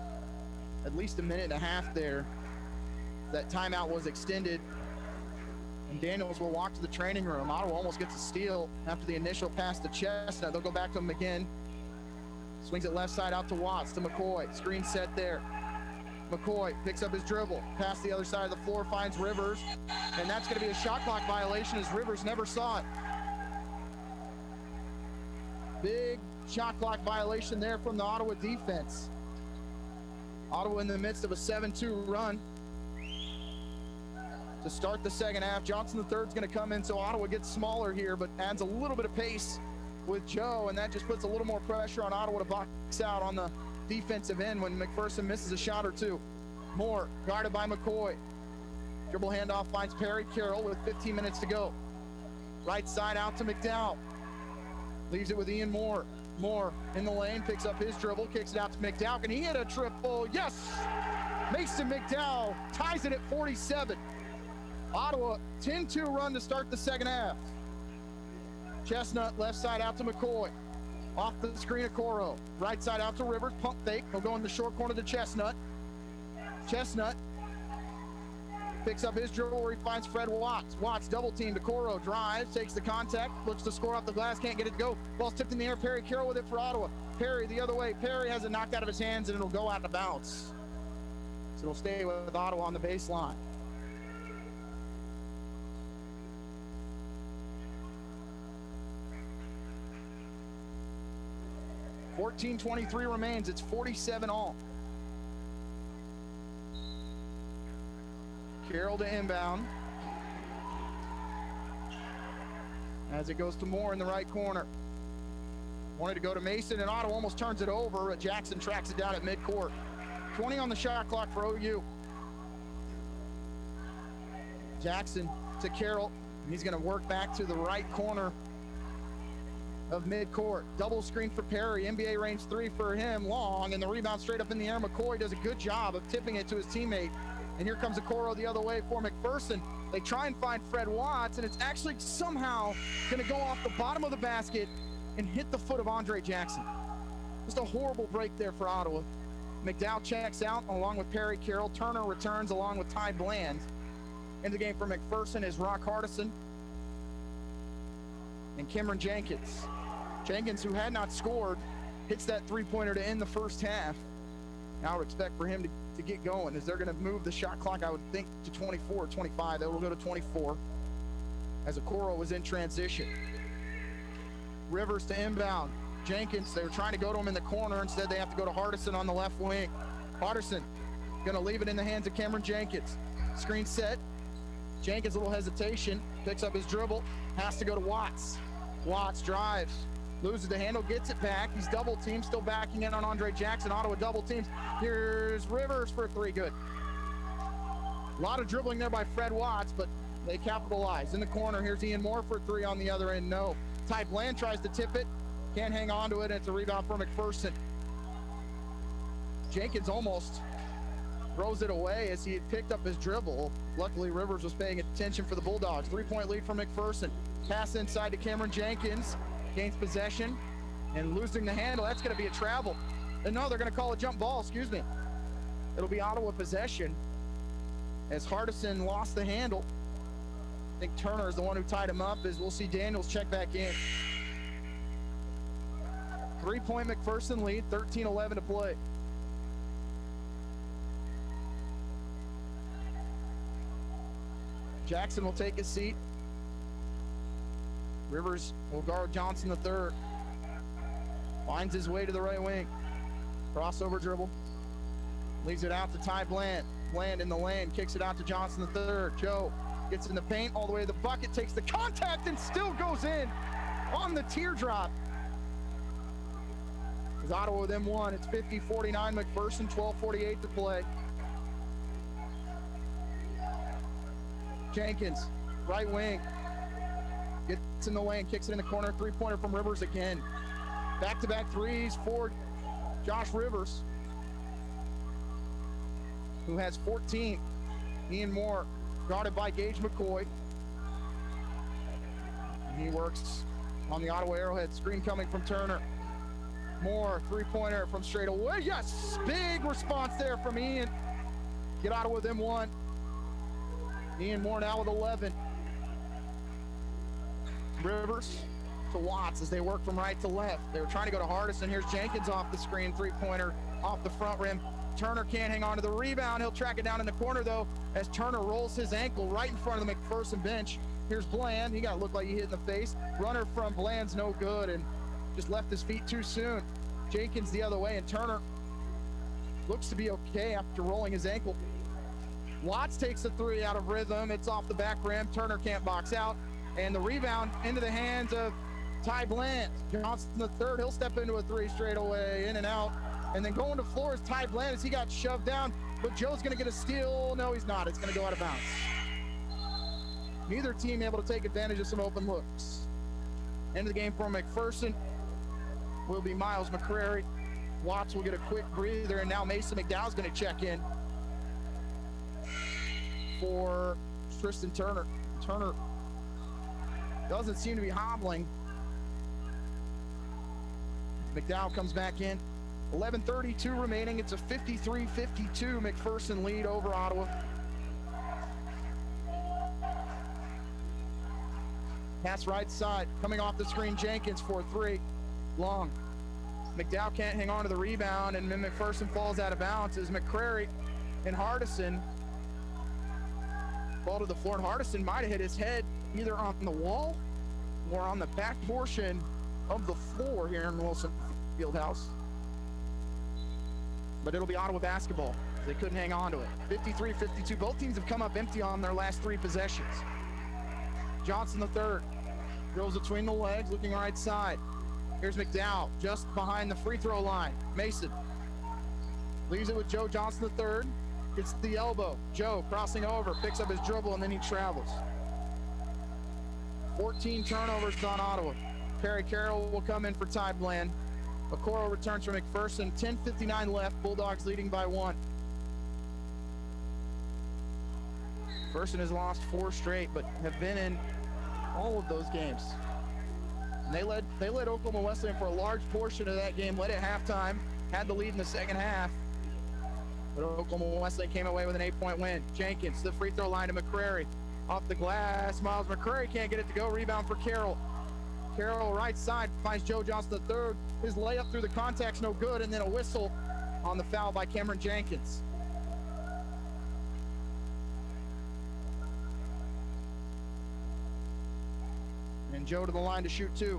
at least a minute and a half there. That timeout was extended, and Daniels will walk to the training room. Ottawa almost gets a steal after the initial pass to Chestnut. They'll go back to him again. Swings it left side out to Watts, to McCoy. Screen set there. McCoy picks up his dribble. Past the other side of the floor, finds Rivers. And that's going to be a shot clock violation as Rivers never saw it. Big shot clock violation there from the Ottawa defense. Ottawa in the midst of a 7-2 run to start the second half. Johnson III is going to come in, so Ottawa gets smaller here, but adds a little bit of pace with Joe, and that just puts a little more pressure on Ottawa to box out on the defensive end when McPherson misses a shot or two. Moore guarded by McCoy. Dribble handoff finds Perry Carroll with 15 minutes to go. Right side out to McDowell. Leaves it with Ian Moore. Moore in the lane, picks up his dribble, kicks it out to McDowell. Can he hit a triple? Yes! Mason McDowell ties it at 47. Ottawa 10-2 run to start the second half. Chestnut left side out to McCoy. Off the screen of Okoro. Right side out to Rivers. Pump fake. He'll go in the short corner to Chestnut. Chestnut picks up his dribble where he finds Fred Watts. Watts double team to Okoro. Drives. Takes the contact. Looks to score off the glass. Can't get it to go. Ball's tipped in the air. Perry Carroll with it for Ottawa. Perry the other way. Perry has it knocked out of his hands and it'll go out of bounds. So it'll stay with Ottawa on the baseline. .23 remains. It's 47 all. Carroll to inbound. As it goes to Moore in the right corner. Wanted to go to Mason, and Ottawa almost turns it over, but Jackson tracks it down at midcourt. 20 on the shot clock for OU. Jackson to Carroll. He's going to work back to the right corner of midcourt. Double screen for Perry. NBA range 3 for him. Long, and the rebound straight up in the air. McCoy does a good job of tipping it to his teammate. And here comes Okoro the other way for McPherson. They try and find Fred Watts, and it's actually somehow going to go off the bottom of the basket and hit the foot of Andre Jackson. Just a horrible break there for Ottawa. McDowell checks out along with Perry Carroll. Turner returns along with Ty Bland. In the game for McPherson is Rock Hardison and Cameron Jenkins. Jenkins, who had not scored, hits that three-pointer to end the first half. I would expect for him to get going, as they're going to move the shot clock, I would think, to 24 or 25. They will go to 24 as Okoro was in transition. Rivers to inbound. Jenkins, they were trying to go to him in the corner. Instead, they have to go to Hardison on the left wing. Hardison going to leave it in the hands of Cameron Jenkins. Screen set. Jenkins, a little hesitation, picks up his dribble, has to go to Watts. Watts drives, loses the handle, gets it back. He's double teamed, still backing in on Andre Jackson. Ottawa double teams. Here's Rivers for 3, good. A lot of dribbling there by Fred Watts, but they capitalize. In the corner, here's Ian Moore for 3 on the other end, no. Ty Bland tries to tip it, can't hang on to it, and it's a rebound for McPherson. Jenkins almost throws it away as he had picked up his dribble. Luckily, Rivers was paying attention for the Bulldogs. 3-point lead for McPherson. Pass inside to Cameron Jenkins. Gains possession and losing the handle. That's going to be a travel. And no, they're going to call a jump ball, excuse me. It'll be Ottawa possession as Hardison lost the handle. I think Turner is the one who tied him up, as we'll see Daniels check back in. 3-point McPherson lead, 13-11 to play. Jackson will take his seat. Rivers will guard Johnson III. Finds his way to the right wing. Crossover dribble. Leaves it out to Ty Bland. Bland in the lane, kicks it out to Johnson III. Joe gets in the paint all the way to the bucket, takes the contact and still goes in on the teardrop. As Ottawa with them one, it's 50-49 McPherson, 12:48 to play. Jenkins, right wing, gets in the lane, kicks it in the corner, 3-pointer from Rivers again. Back-to-back threes for Josh Rivers, who has 14. Ian Moore guarded by Gage McCoy. And he works on the Ottawa Arrowhead. Screen coming from Turner. Moore, 3-pointer from straight away. Yes, big response there from Ian. Get Ottawa with him one. Ian Moore now with 11. Rivers to Watts as they work from right to left. They were trying to go to Hardison. Here's Jenkins off the screen, 3-pointer off the front rim. Turner can't hang on to the rebound. He'll track it down in the corner, though, as Turner rolls his ankle right in front of the McPherson bench. Here's Bland. He got to look like he hit in the face. Runner from Bland's no good and just left his feet too soon. Jenkins the other way, and Turner looks to be okay after rolling his ankle. Watts takes the 3 out of rhythm. It's off the back rim. Turner can't box out. And the rebound into the hands of Ty Bland. Johnson the third. He'll step into a 3 straight away, in and out. And then going to floor is Ty Bland as he got shoved down. But Joe's going to get a steal. No, he's not. It's going to go out of bounds. Neither team able to take advantage of some open looks. End of the game for McPherson will be Miles McCrary. Watts will get a quick breather, and now Mason McDowell's going to check in for Tristan Turner. Turner doesn't seem to be hobbling. McDowell comes back in. 11:32 remaining. It's a 53-52 McPherson lead over Ottawa. Pass right side, coming off the screen, Jenkins for 3. Long. McDowell can't hang on to the rebound, and then McPherson falls out of bounds as McCrary and Hardison fall to the floor, and Hardison might have hit his head either on the wall or on the back portion of the floor here in Wilson Fieldhouse. But it'll be Ottawa basketball. They couldn't hang on to it. 53-52. Both teams have come up empty on their last 3 possessions. Johnson the third. Drills between the legs, looking right side. Here's McDowell, just behind the free throw line. Mason leaves it with Joe Johnson the third. Gets the elbow. Joe crossing over, picks up his dribble, and then he travels. 14 turnovers on Ottawa. Perry Carroll will come in for Ty Bland. Okoro returns from McPherson. 10:59 left. Bulldogs leading by 1. McPherson has lost 4 straight, but have been in all of those games. And they led Oklahoma Wesleyan for a large portion of that game. Led at halftime. Had the lead in the second half. But Oklahoma Wesleyan came away with an 8-point win. Jenkins to the free throw line to McCrary. Off the glass, Miles McCrary can't get it to go. Rebound for Carroll. Carroll right side finds Joe Johnson the third. His layup through the contact's no good, and then a whistle on the foul by Cameron Jenkins. And Joe to the line to shoot 2.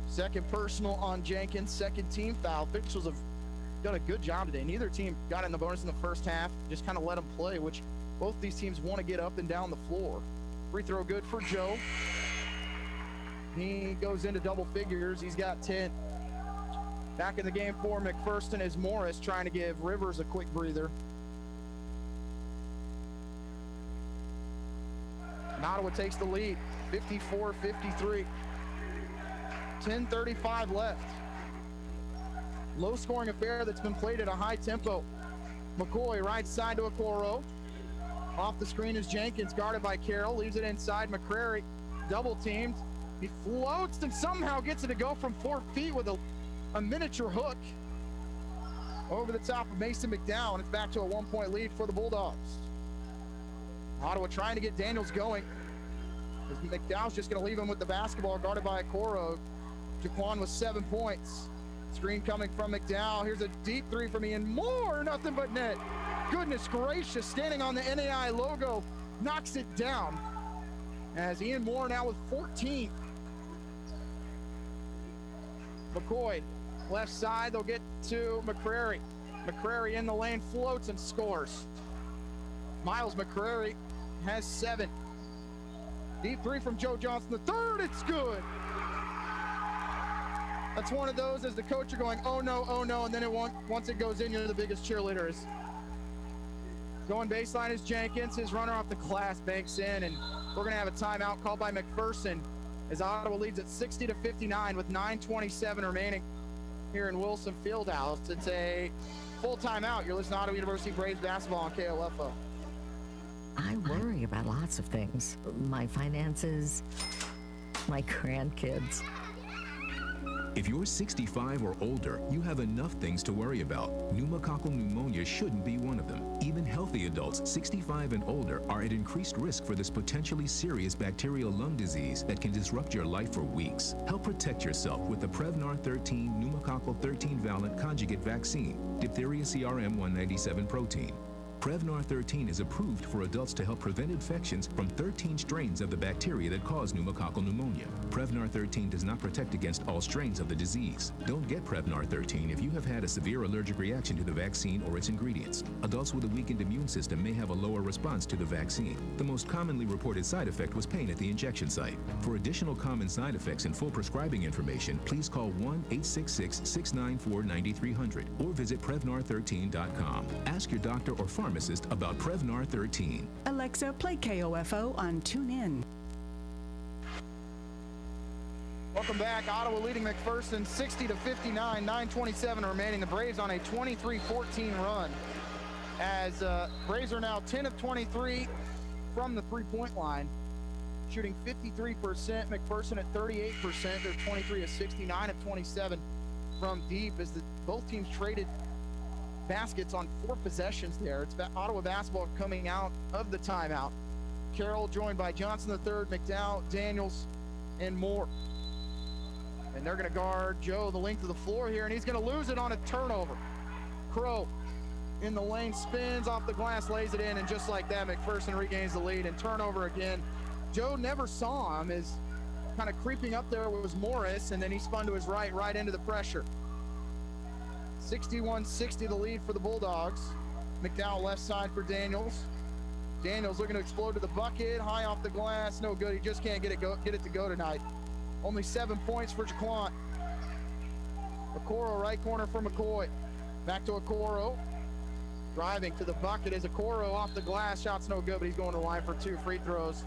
Second personal on Jenkins, second team foul. Officials have done a good job today. Neither team got in the bonus in the first half, just kind of let them play, which both these teams want to get up and down the floor. Free throw good for Joe. He goes into double figures. He's got 10. Back in the game for McPherson is Morris, trying to give Rivers a quick breather. And Ottawa takes the lead, 54-53. 10:35 left. Low scoring affair that's been played at a high tempo. McCoy right side to Okoro. Off the screen is Jenkins, guarded by Carroll. Leaves it inside. McCrary double teamed. He floats and somehow gets it to go from 4 feet with a miniature hook over the top of Mason McDowell, and it's back to a 1-point lead for the Bulldogs. Ottawa trying to get Daniels going. McDowell's just going to leave him with the basketball, guarded by Okoro. Jaquan with 7 points. Screen coming from McDowell. Here's a deep 3 from Ian Moore. Nothing but net. Goodness gracious, standing on the NAI logo, knocks it down. As Ian Moore now with 14. McCoy, left side, they'll get to McCrary. McCrary in the lane, floats and scores. Miles McCrary has 7. Deep 3 from Joe Johnson the third, it's good. That's one of those as the coach are going, oh no, and then once it goes in, you're the biggest cheerleaders. Going baseline is Jenkins. His runner off the glass banks in, and we're going to have a timeout called by McPherson as Ottawa leads at 60-59 with 9:27 remaining here in Wilson Fieldhouse. It's a full timeout. You're listening to Ottawa University Braves basketball on KOFO. I worry about lots of things. My finances, my grandkids. If you're 65 or older, you have enough things to worry about. Pneumococcal pneumonia shouldn't be one of them. Even healthy adults 65 and older are at increased risk for this potentially serious bacterial lung disease that can disrupt your life for weeks. Help protect yourself with the Prevnar 13 pneumococcal 13-valent conjugate vaccine, diphtheria CRM 197 protein. Prevnar 13 is approved for adults to help prevent infections from 13 strains of the bacteria that cause pneumococcal pneumonia. Prevnar 13 does not protect against all strains of the disease. Don't get Prevnar 13 if you have had a severe allergic reaction to the vaccine or its ingredients. Adults with a weakened immune system may have a lower response to the vaccine. The most commonly reported side effect was pain at the injection site. For additional common side effects and full prescribing information, please call 1-866-694-9300 or visit Prevnar13.com. Ask your doctor or pharmacist about Prevnar 13. Alexa, play KOFO on TuneIn. Welcome back. Ottawa leading McPherson 60-59, 9:27 remaining. The Braves on a 23-14 run as Braves are now 10 of 23 from the three-point line, shooting 53%. McPherson at 38%. They're 23 of 69 of 27 from deep as both teams traded baskets on 4 possessions there. It's Ottawa basketball coming out of the timeout. Carroll joined by Johnson III, McDowell, Daniels, and Moore. And they're going to guard Joe the length of the floor here, and he's going to lose it on a turnover. Crow in the lane, spins off the glass, lays it in, and just like that, McPherson regains the lead, and turnover again. Joe never saw him as kind of creeping up there was Morris, and then he spun to his right into the pressure. 61-60 the lead for the Bulldogs. McDowell left side for Daniels. Daniels looking to explode to the bucket, high off the glass, no good. He just can't get it to go tonight. Only 7 points for Jaquan. Okoro, right corner for McCoy. Back to Okoro. Driving to the bucket is Okoro off the glass. Shot's no good, but he's going to the line for 2 free throws.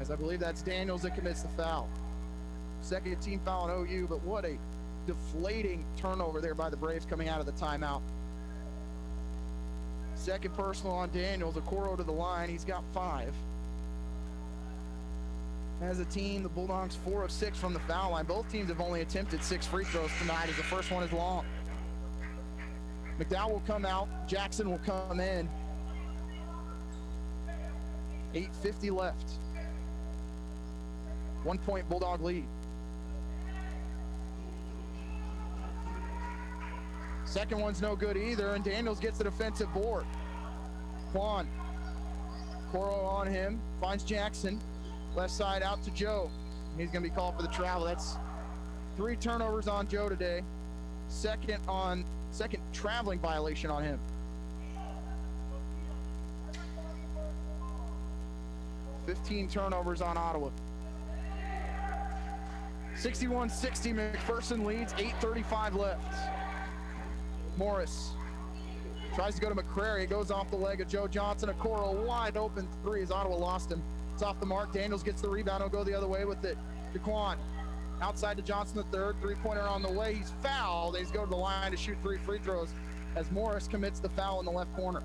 As I believe that's Daniels that commits the foul. Second team foul on OU, but what a deflating turnover there by the Braves coming out of the timeout. Second personal on Daniels. Okoro to the line. He's got 5. As a team, the Bulldogs 4 of 6 from the foul line. Both teams have only attempted 6 free throws tonight, as the first one is long. McDowell will come out. Jackson will come in. 8:50 left. 1 point Bulldog lead. Second one's no good either, and Daniels gets the defensive board. Quan. Coro on him, finds Jackson. Left side out to Joe. He's going to be called for the travel. That's 3 turnovers on Joe today. Second traveling violation on him. 15 turnovers on Ottawa. 61-60, McPherson leads, 8:35 left. Morris tries to go to McCrary, goes off the leg of Joe Johnson. Okoro wide open 3 as Ottawa lost him. It's off the mark. Daniels gets the rebound. He'll go the other way with it. Jaquan outside to Johnson the third. 3-pointer on the way. He's fouled. He's going to the line to shoot 3 free throws as Morris commits the foul in the left corner.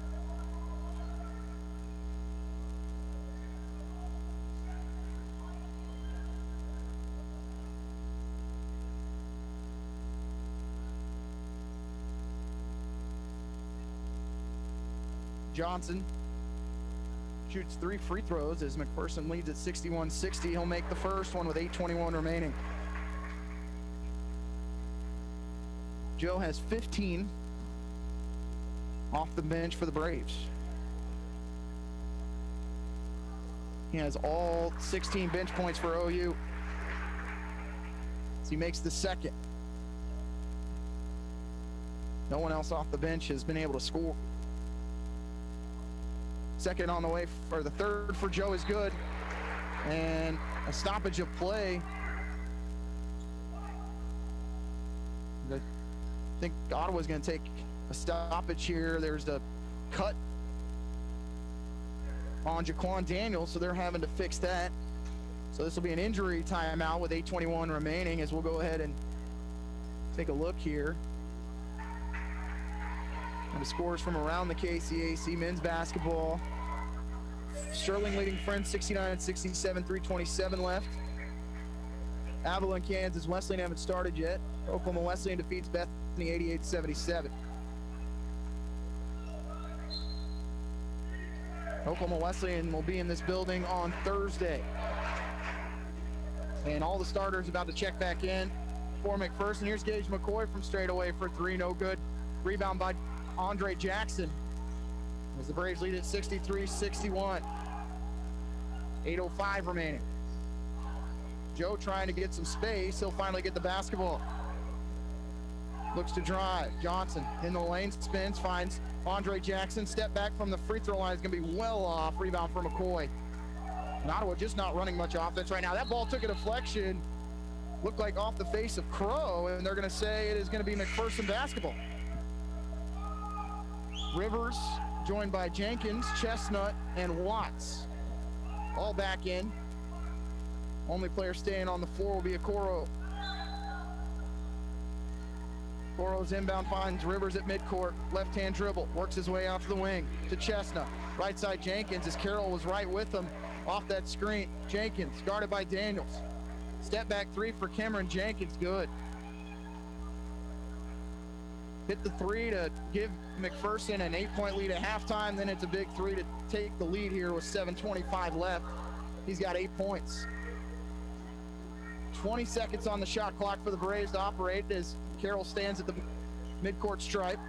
Johnson shoots 3 free throws as McPherson leads at 61-60. He'll make the first one with 8:21 remaining. Joe has 15 off the bench for the Braves. He has all 16 bench points for OU. So he makes the second. No one else off the bench has been able to score. Second on the way, or the third for Joe is good. And a stoppage of play. I think Ottawa's going to take a stoppage here. There's a cut on Jaquan Daniels, so they're having to fix that. So this will be an injury timeout with 8:21 remaining, as we'll go ahead and take a look here. And the scores from around the KCAC men's basketball. Sterling leading Friends 69-67, 3:27 left. Avalon, Kansas, Wesleyan haven't started yet. Oklahoma Wesleyan defeats Bethany 88-77. Oklahoma Wesleyan will be in this building on Thursday. And all the starters about to check back in for McPherson. Here's Gage McCoy from straight away for 3, no good. Rebound by Andre Jackson as the Braves lead at 63-61. 8:05 remaining. Joe trying to get some space. He'll finally get the basketball. Looks to drive. Johnson in the lane, spins, finds Andre Jackson. Step back from the free throw line is going to be well off. Rebound for McCoy. And Ottawa just not running much offense right now. That ball took a deflection. Looked like off the face of Crow, and they're going to say it is going to be McPherson basketball. Rivers joined by Jenkins, Chestnut, and Watts. All back in. Only player staying on the floor will be Okoro. Okoro's inbound finds Rivers at midcourt. Left-hand dribble. Works his way out to the wing to Chestnut. Right side Jenkins as Carroll was right with him off that screen. Jenkins guarded by Daniels. Step back 3 for Cameron Jenkins. Good. Hit the 3 to give McPherson an 8-point lead at halftime. Then it's a big 3 to take the lead here with 7:25 left. He's got 8 points. 20 seconds on the shot clock for the Braves to operate as Carroll stands at the midcourt stripe.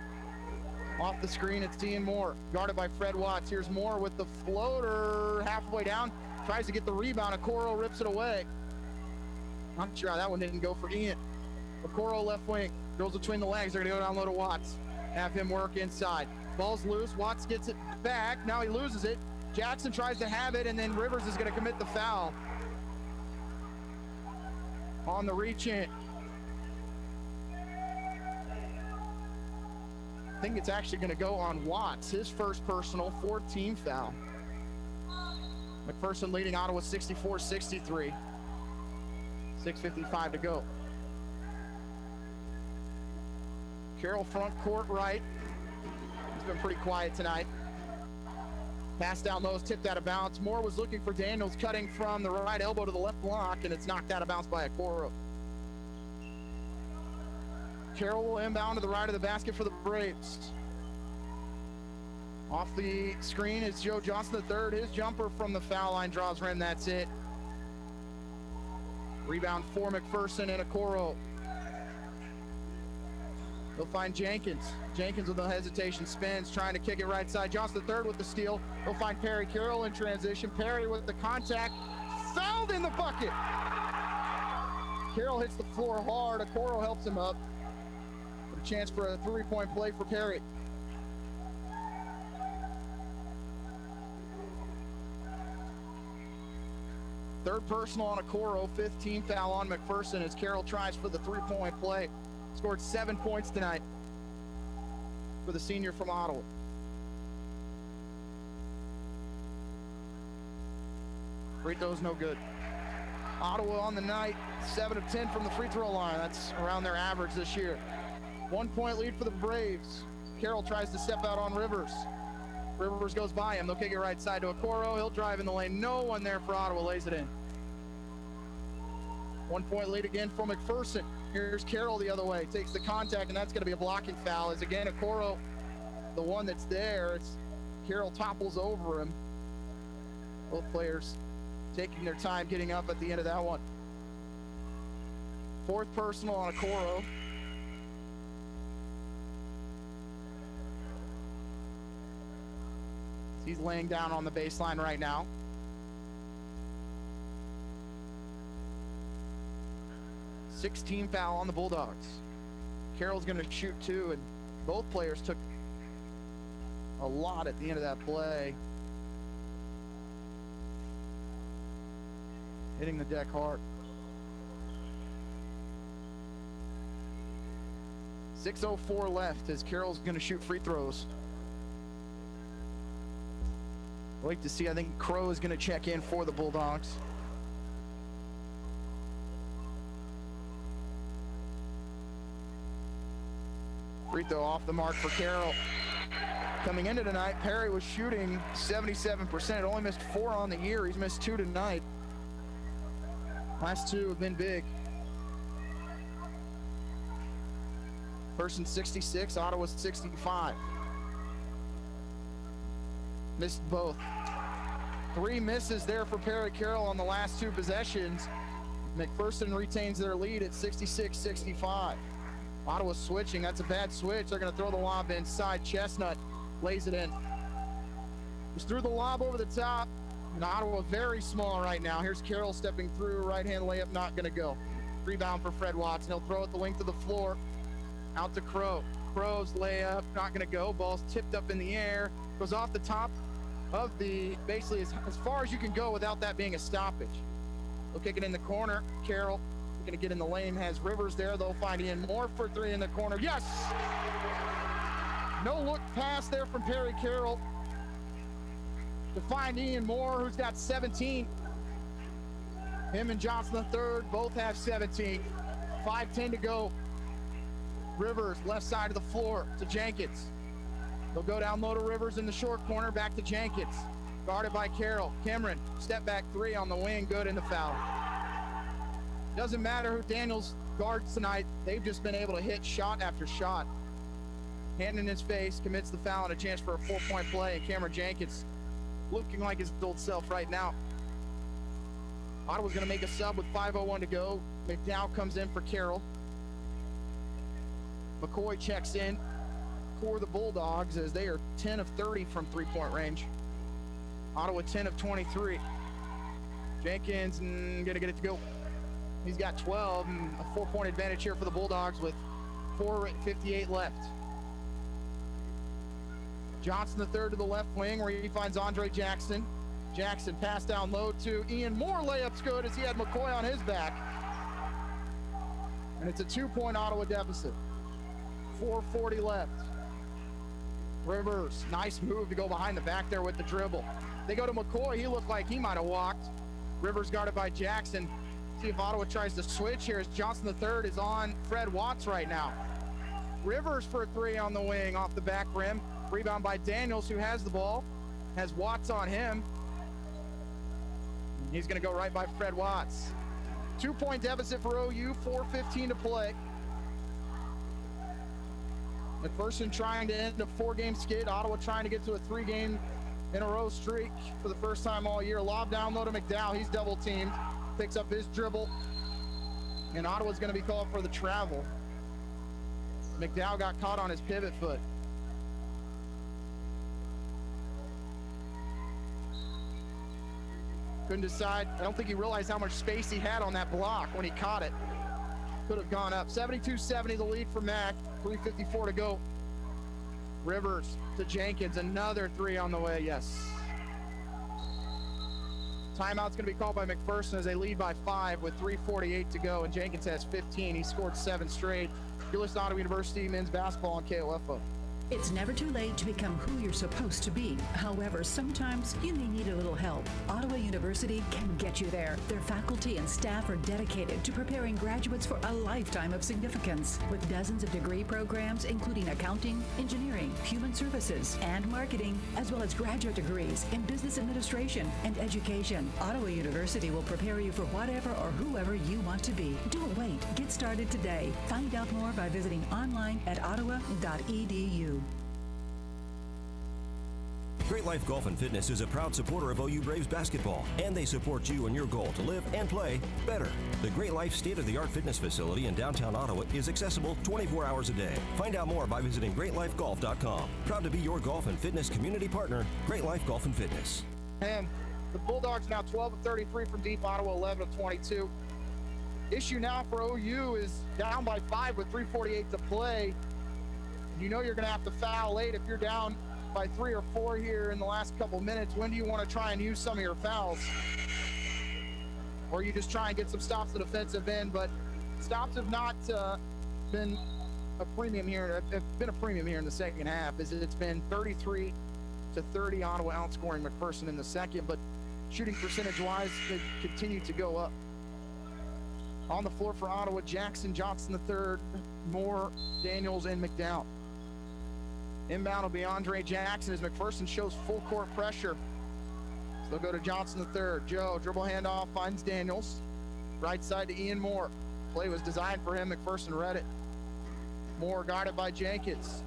Off the screen, it's Ian Moore, guarded by Fred Watts. Here's Moore with the floater halfway down. Tries to get the rebound. Okoro rips it away. Not sure how that one didn't go for Ian. Okoro left wing, drills between the legs. They're going to go down low to Watts. Have him work inside. Ball's loose. Watts gets it back. Now he loses it. Jackson tries to have it, and then Rivers is going to commit the foul on the reach in. I think it's actually going to go on Watts, his first personal, 4th team foul. McPherson leading Ottawa 64-63. 6:55 to go. Carroll front court right. He's been pretty quiet tonight. Pass down low, tipped out of bounds. Moore was looking for Daniels, cutting from the right elbow to the left block, and it's knocked out of bounds by Okoro. Carroll will inbound to the right of the basket for the Braves. Off the screen is Joe Johnson III. His jumper from the foul line draws rim. That's it. Rebound for McPherson and Okoro. They'll find Jenkins. Jenkins with no hesitation spins, trying to kick it right side. Johnson III with the steal. They'll find Perry Carroll in transition. Perry with the contact. Fouled in the bucket. Carroll hits the floor hard. Okoro helps him up. A chance for a 3-point play for Perry. Third personal on Okoro, 5th team foul on McPherson as Carroll tries for the 3-point play. Scored 7 points tonight for the senior from Ottawa. Free throw's no good. Ottawa on the night, 7 of 10 from the free throw line. That's around their average this year. 1-point lead for the Braves. Carroll tries to step out on Rivers. Rivers goes by him. They'll kick it right side to Okoro. He'll drive in the lane. No one there for Ottawa. Lays it in. 1-point lead again for McPherson. Here's Carroll the other way. Takes the contact, and that's going to be a blocking foul. As again, Okoro, the one that's there. It's Carroll topples over him. Both players taking their time getting up at the end of that one. 4th personal on Okoro. He's laying down on the baseline right now. Sixth-team foul on the Bulldogs. Carroll's going to shoot 2, and both players took a lot at the end of that play. Hitting the deck hard. 6:04 left as Carroll's going to shoot free throws. Wait to see. I think Crow is going to check in for the Bulldogs. Free throw off the mark for Carroll. Coming into tonight, Perry was shooting 77%. Only missed 4 on the year. He's missed 2 tonight. Last 2 have been big. Person 66, Ottawa 65. Missed both. 3 misses there for Perry Carroll on the last 2 possessions. McPherson retains their lead at 66-65. Ottawa switching. That's a bad switch. They're going to throw the lob inside. Chestnut lays it in. Just threw the lob over the top. And Ottawa very small right now. Here's Carroll stepping through. Right-hand layup not going to go. Rebound for Fred Watson. He'll throw it the length of the floor. Out to Crow. Crow's layup not going to go. Ball's tipped up in the air. Goes off the top of the, basically as far as you can go without that being a stoppage. They'll kick it in the corner. Carroll going to get in the lane, has Rivers there. They'll find Ian Moore for 3 in the corner. Yes! No look pass there from Perry Carroll to find Ian Moore, who's got 17. Him and Johnson III both have 17. 5:10 to go. Rivers, left side of the floor to Jenkins. They'll go down low to Rivers in the short corner, back to Jenkins. Guarded by Carroll. Cameron, step back 3 on the wing, good in the foul. Doesn't matter who Daniels guards tonight. They've just been able to hit shot after shot. Hand in his face, commits the foul and a chance for a 4-point play. And Cameron Jenkins looking like his old self right now. Ottawa's going to make a sub with 5:01 to go. McDowell comes in for Carroll. McCoy checks in for the Bulldogs as they are 10 of 30 from 3-point range. Ottawa 10 of 23. Jenkins going to get it to go. He's got 12, and a 4-point advantage here for the Bulldogs with 4:58 left. Johnson the third to the left wing where he finds Andre Jackson. Jackson pass down low to Ian Moore. Layup's good as he had McCoy on his back. And it's a 2-point Ottawa deficit. 4:40 left. Rivers, nice move to go behind the back there with the dribble. They go to McCoy. He looked like he might have walked. Rivers guarded by Jackson. See if Ottawa tries to switch here as Johnson the third is on Fred Watts right now. Rivers for a three on the wing off the back rim. Rebound by Daniels, who has the ball. Has Watts on him. He's going to go right by Fred Watts. 2-point deficit for OU, 4:15 to play. McPherson trying to end a 4-game skid. Ottawa trying to get to a 3-game-in-a-row streak for the first time all year. Lob down low to McDowell. He's double teamed. Picks up his dribble. And Ottawa's going to be called for the travel. McDowell got caught on his pivot foot. Couldn't decide. I don't think he realized how much space he had on that block when he caught it. Could have gone up. 72-70 the lead for Mac. 3:54 to go. Rivers to Jenkins. Another three on the way. Yes. Timeout's going to be called by McPherson as they lead by 5 with 3:48 to go. And Jenkins has 15. He scored 7 straight. You're listening to Ottawa University men's basketball on KOFO. It's never too late to become who you're supposed to be. However, sometimes you may need a little help. Ottawa University can get you there. Their faculty and staff are dedicated to preparing graduates for a lifetime of significance. With dozens of degree programs, including accounting, engineering, human services, and marketing, as well as graduate degrees in business administration and education, Ottawa University will prepare you for whatever or whoever you want to be. Don't wait. Get started today. Find out more by visiting online at ottawa.edu. Great Life Golf and Fitness is a proud supporter of OU Braves basketball, and they support you in your goal to live and play better. The Great Life state-of-the-art fitness facility in downtown Ottawa is accessible 24 hours a day. Find out more by visiting greatlifegolf.com. Proud to be your golf and fitness community partner, Great Life Golf and Fitness. And the Bulldogs now 12 of 33 from deep. Ottawa 11 of 22. Issue now for OU is down by 5 with 3:48 to play. You know you're going to have to foul late if you're down by 3 or 4 here in the last couple minutes. When do you want to try and use some of your fouls? Or you just try and get some stops to the defensive end, but stops have not been a premium here. Have been a premium here in the second half. It's been 33-30 Ottawa outscoring McPherson in the second, but shooting percentage-wise, they continue to go up. On the floor for Ottawa, Jackson, Johnson the third, Moore, Daniels, and McDowell. Inbound will be Andre Jackson as McPherson shows full court pressure. So they'll go to Johnson the third. Joe, dribble handoff, finds Daniels. Right side to Ian Moore. Play was designed for him. McPherson read it. Moore guarded by Jenkins.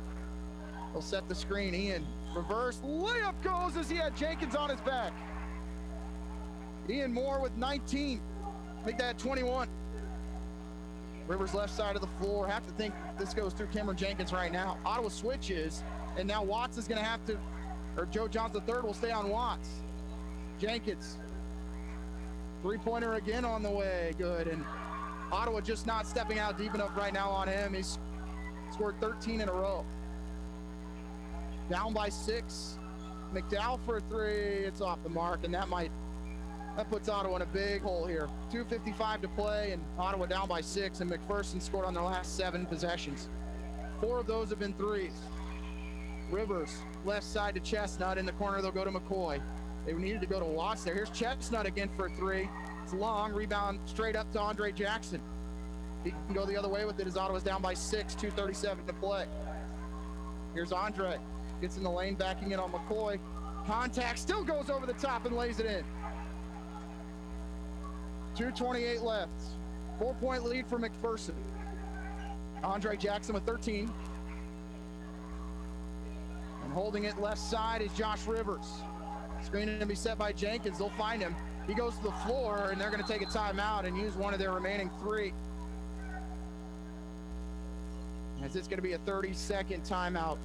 He'll set the screen. Ian, reverse layup goes as he had Jenkins on his back. Ian Moore with 19. Make that 21. Rivers left side of the floor. Have to think this goes through Cameron Jenkins right now. Ottawa switches, and now Watts is going to have to, or Joe Johnson III will stay on Watts. Jenkins. Three-pointer again on the way. Good. And Ottawa just not stepping out deep enough right now on him. He's scored 13 in a row. Down by 6. McDowell for a three. It's off the mark, and that puts Ottawa in a big hole here. 2:55 to play, and Ottawa down by 6, and McPherson scored on their last 7 possessions. 4 of those have been threes. Rivers, left side to Chestnut. In the corner, they'll go to McCoy. They needed to go to Watts there. Here's Chestnut again for a three. It's long, rebound straight up to Andre Jackson. He can go the other way with it as Ottawa's down by 6, 2:37 to play. Here's Andre. Gets in the lane, backing in on McCoy. Contact, still goes over the top and lays it in. 2:28 left. 4-point lead for McPherson. Andre Jackson with 13. And holding it left side is Josh Rivers. Screen to be set by Jenkins. They'll find him. He goes to the floor, and they're going to take a timeout and use one of their remaining 3. As it's going to be a 30-second timeout.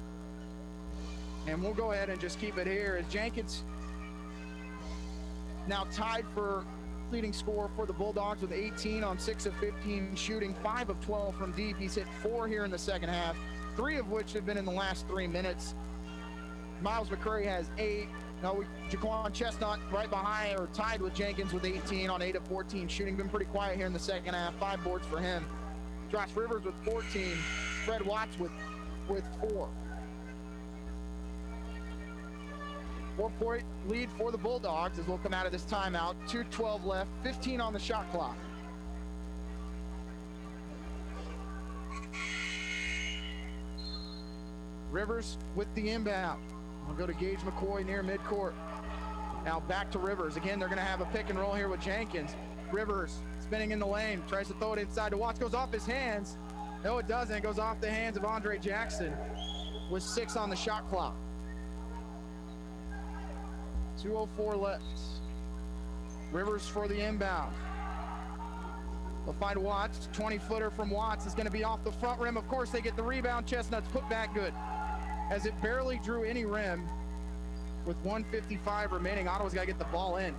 And we'll go ahead and just keep it here as Jenkins now tied for leading scorer for the Bulldogs with 18 on 6 of 15 shooting, 5 of 12 from deep. He's hit 4 here in the second half, 3 of which have been in the last 3 minutes. Miles McCurry has 8. Jaquan Chestnut right behind or tied with Jenkins with 18 on 8 of 14 shooting. Been pretty quiet here in the second half. 5 boards for him. Josh Rivers with 14. Fred Watts with 4. 4-point lead for the Bulldogs as we'll come out of this timeout. 2:12 left, 15 on the shot clock. Rivers with the inbound. I'll go to Gage McCoy near midcourt. Now back to Rivers. Again, they're going to have a pick and roll here with Jenkins. Rivers spinning in the lane, tries to throw it inside to Watts, goes off his hands. No, it doesn't. It goes off the hands of Andre Jackson with 6 on the shot clock. 2:04 left. Rivers for the inbound. They'll find Watts. 20-footer from Watts is going to be off the front rim. Of course, they get the rebound. Chestnut's put back good, as it barely drew any rim. With 1:55 remaining, Ottawa's got to get the ball in.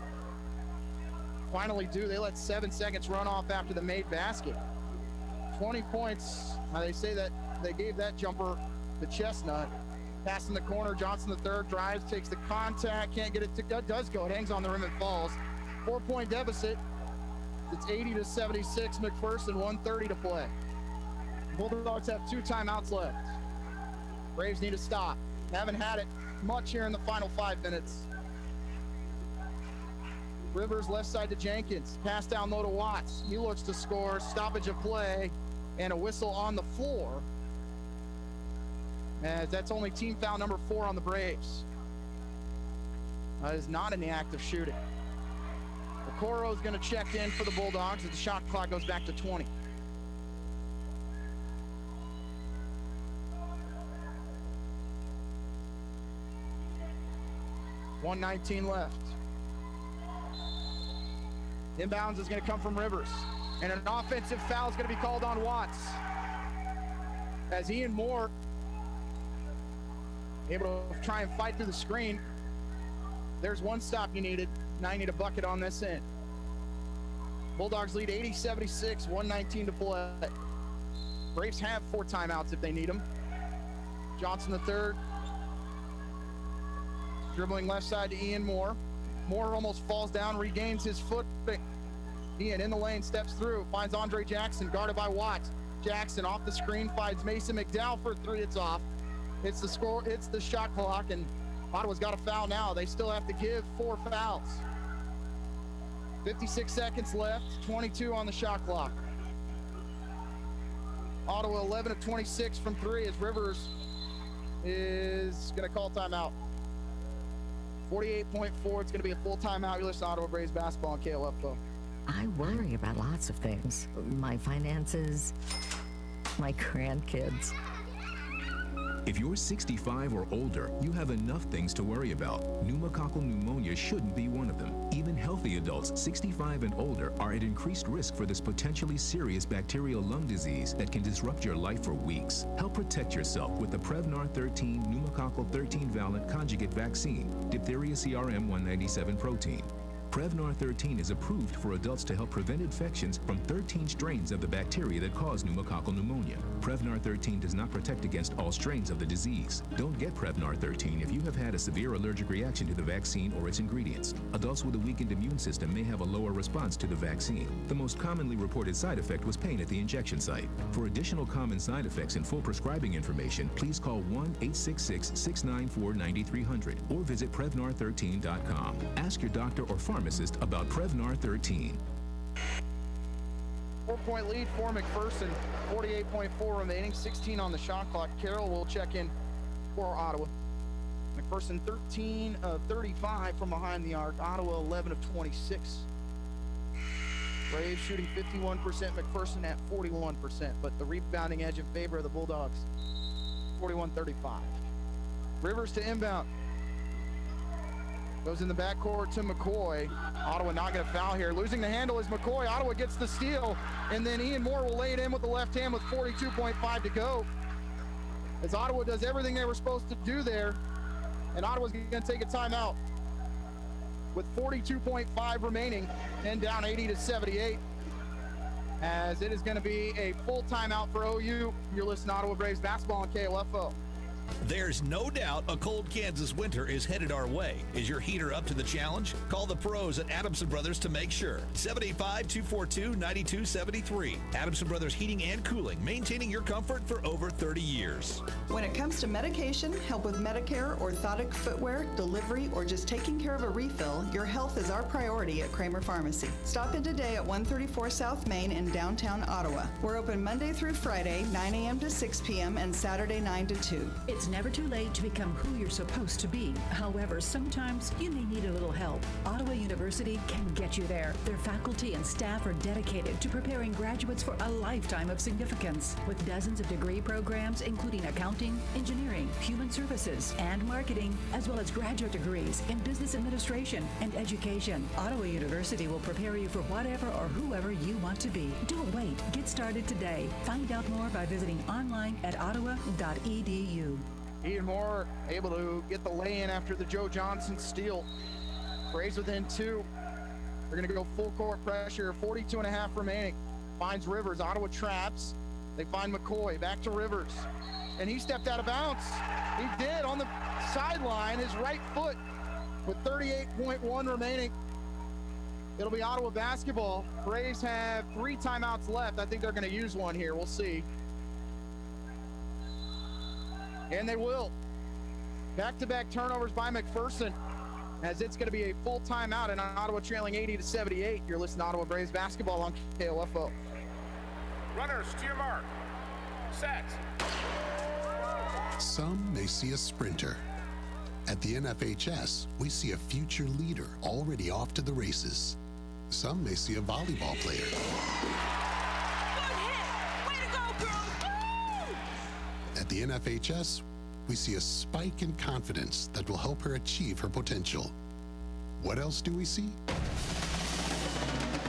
Finally do. They let 7 seconds run off after the made basket. 20 points. They say that they gave that jumper to Chestnut. Pass in the corner. Johnson the third drives, takes the contact, can't get it to, does go. It hangs on the rim and falls. 4-point deficit. It's 80-76. McPherson, 1:30 to play. Bulldogs have 2 timeouts left. Braves need to stop. Haven't had it much here in the final 5 minutes. Rivers left side to Jenkins. Pass down low to Watts. He looks to score. Stoppage of play and a whistle on the floor, as that's only team foul number 4 on the Braves. That is not in the act of shooting. Okoro is going to check in for the Bulldogs as the shot clock goes back to 20. .119 left. Inbounds is going to come from Rivers, and an offensive foul is going to be called on Watts, as Ian Moore able to try and fight through the screen. There's one stop you needed. Now you need a bucket on this end. Bulldogs lead 80-76, 1:19 to play. Braves have 4 timeouts if they need them. Johnson the third. Dribbling left side to Ian Moore. Moore almost falls down, regains his footing. Ian in the lane, steps through, finds Andre Jackson, guarded by Watts. Jackson off the screen, finds Mason McDowell for 3. It's off. Hits the score, hits the shot clock, and Ottawa's got a foul now. They still have to give 4 fouls. 56 seconds left, 22 on the shot clock. Ottawa 11 of 26 from 3 as Rivers is going to call timeout. 48.4, it's going to be a full timeout. You're listening to Ottawa Braves basketball on KLFO. I worry about lots of things. My finances, my grandkids. If you're 65 or older, you have enough things to worry about. Pneumococcal pneumonia shouldn't be one of them. Even healthy adults 65 and older are at increased risk for this potentially serious bacterial lung disease that can disrupt your life for weeks. Help protect yourself with the Prevnar 13 pneumococcal 13-valent conjugate vaccine, diphtheria CRM 197 protein. Prevnar 13 is approved for adults to help prevent infections from 13 strains of the bacteria that cause pneumococcal pneumonia. Prevnar 13 does not protect against all strains of the disease. Don't get Prevnar 13 if you have had a severe allergic reaction to the vaccine or its ingredients. Adults with a weakened immune system may have a lower response to the vaccine. The most commonly reported side effect was pain at the injection site. For additional common side effects and full prescribing information, please call 1-866-694-9300 or visit Prevnar13.com. Ask your doctor or pharmacist about Prevnar 13. 4-point lead for McPherson, 48.4 remaining, 16 on the shot clock. Carroll will check in for Ottawa. McPherson 13 of 35 from behind the arc. Ottawa 11 of 26. Braves shooting 51%, McPherson at 41%, but the rebounding edge in favor of the Bulldogs, 41-35. Rivers to inbound. Goes in the backcourt to McCoy. Ottawa not going to foul here. Losing the handle is McCoy. Ottawa gets the steal, and then Ian Moore will lay it in with the left hand with 42.5 to go. As Ottawa does everything they were supposed to do there, and Ottawa's going to take a timeout. with 42.5 remaining and down 80-78. As it is going to be a full timeout for OU. You're listening to Ottawa Braves basketball on KOFO. There's no doubt a cold Kansas winter is headed our way. Is your heater up to the challenge? Call the pros at Adamson Brothers to make sure. 785-242-9273. Adamson Brothers Heating and Cooling, maintaining your comfort for over 30 years. When it comes to medication, help with Medicare, orthotic footwear, delivery, or just taking care of a refill, your health is our priority at Kramer Pharmacy. Stop in today at 134 South Main in downtown Ottawa. We're open Monday through Friday, 9 a.m. to 6 p.m. and Saturday 9 to 2. It's never too late to become who you're supposed to be. However, sometimes you may need a little help. Ottawa University can get you there. Their faculty and staff are dedicated to preparing graduates for a lifetime of significance. With dozens of degree programs, including accounting, engineering, human services, and marketing, as well as graduate degrees in business administration and education, Ottawa University will prepare you for whatever or whoever you want to be. Don't wait. Get started today. Find out more by visiting online at ottawa.edu. Ian Moore able to get the lay-in after the Joe Johnson steal. Braves within 2. They're going to go full court pressure. 42.5 remaining. Finds Rivers. Ottawa traps. They find McCoy. Back to Rivers. And he stepped out of bounds. He did on the sideline, his right foot, with 38.1 remaining. It'll be Ottawa basketball. Braves have 3 timeouts left. I think they're going to use one here. We'll see. And they will. Back-to-back turnovers by McPherson, as it's going to be a full timeout, and Ottawa trailing 80-78. You're listening to Ottawa Braves basketball on KOFO. Runners to your mark. Set. Some may see a sprinter. At the NFHS, we see a future leader already off to the races. Some may see a volleyball player. At the NFHS, we see a spike in confidence that will help her achieve her potential. What else do we see?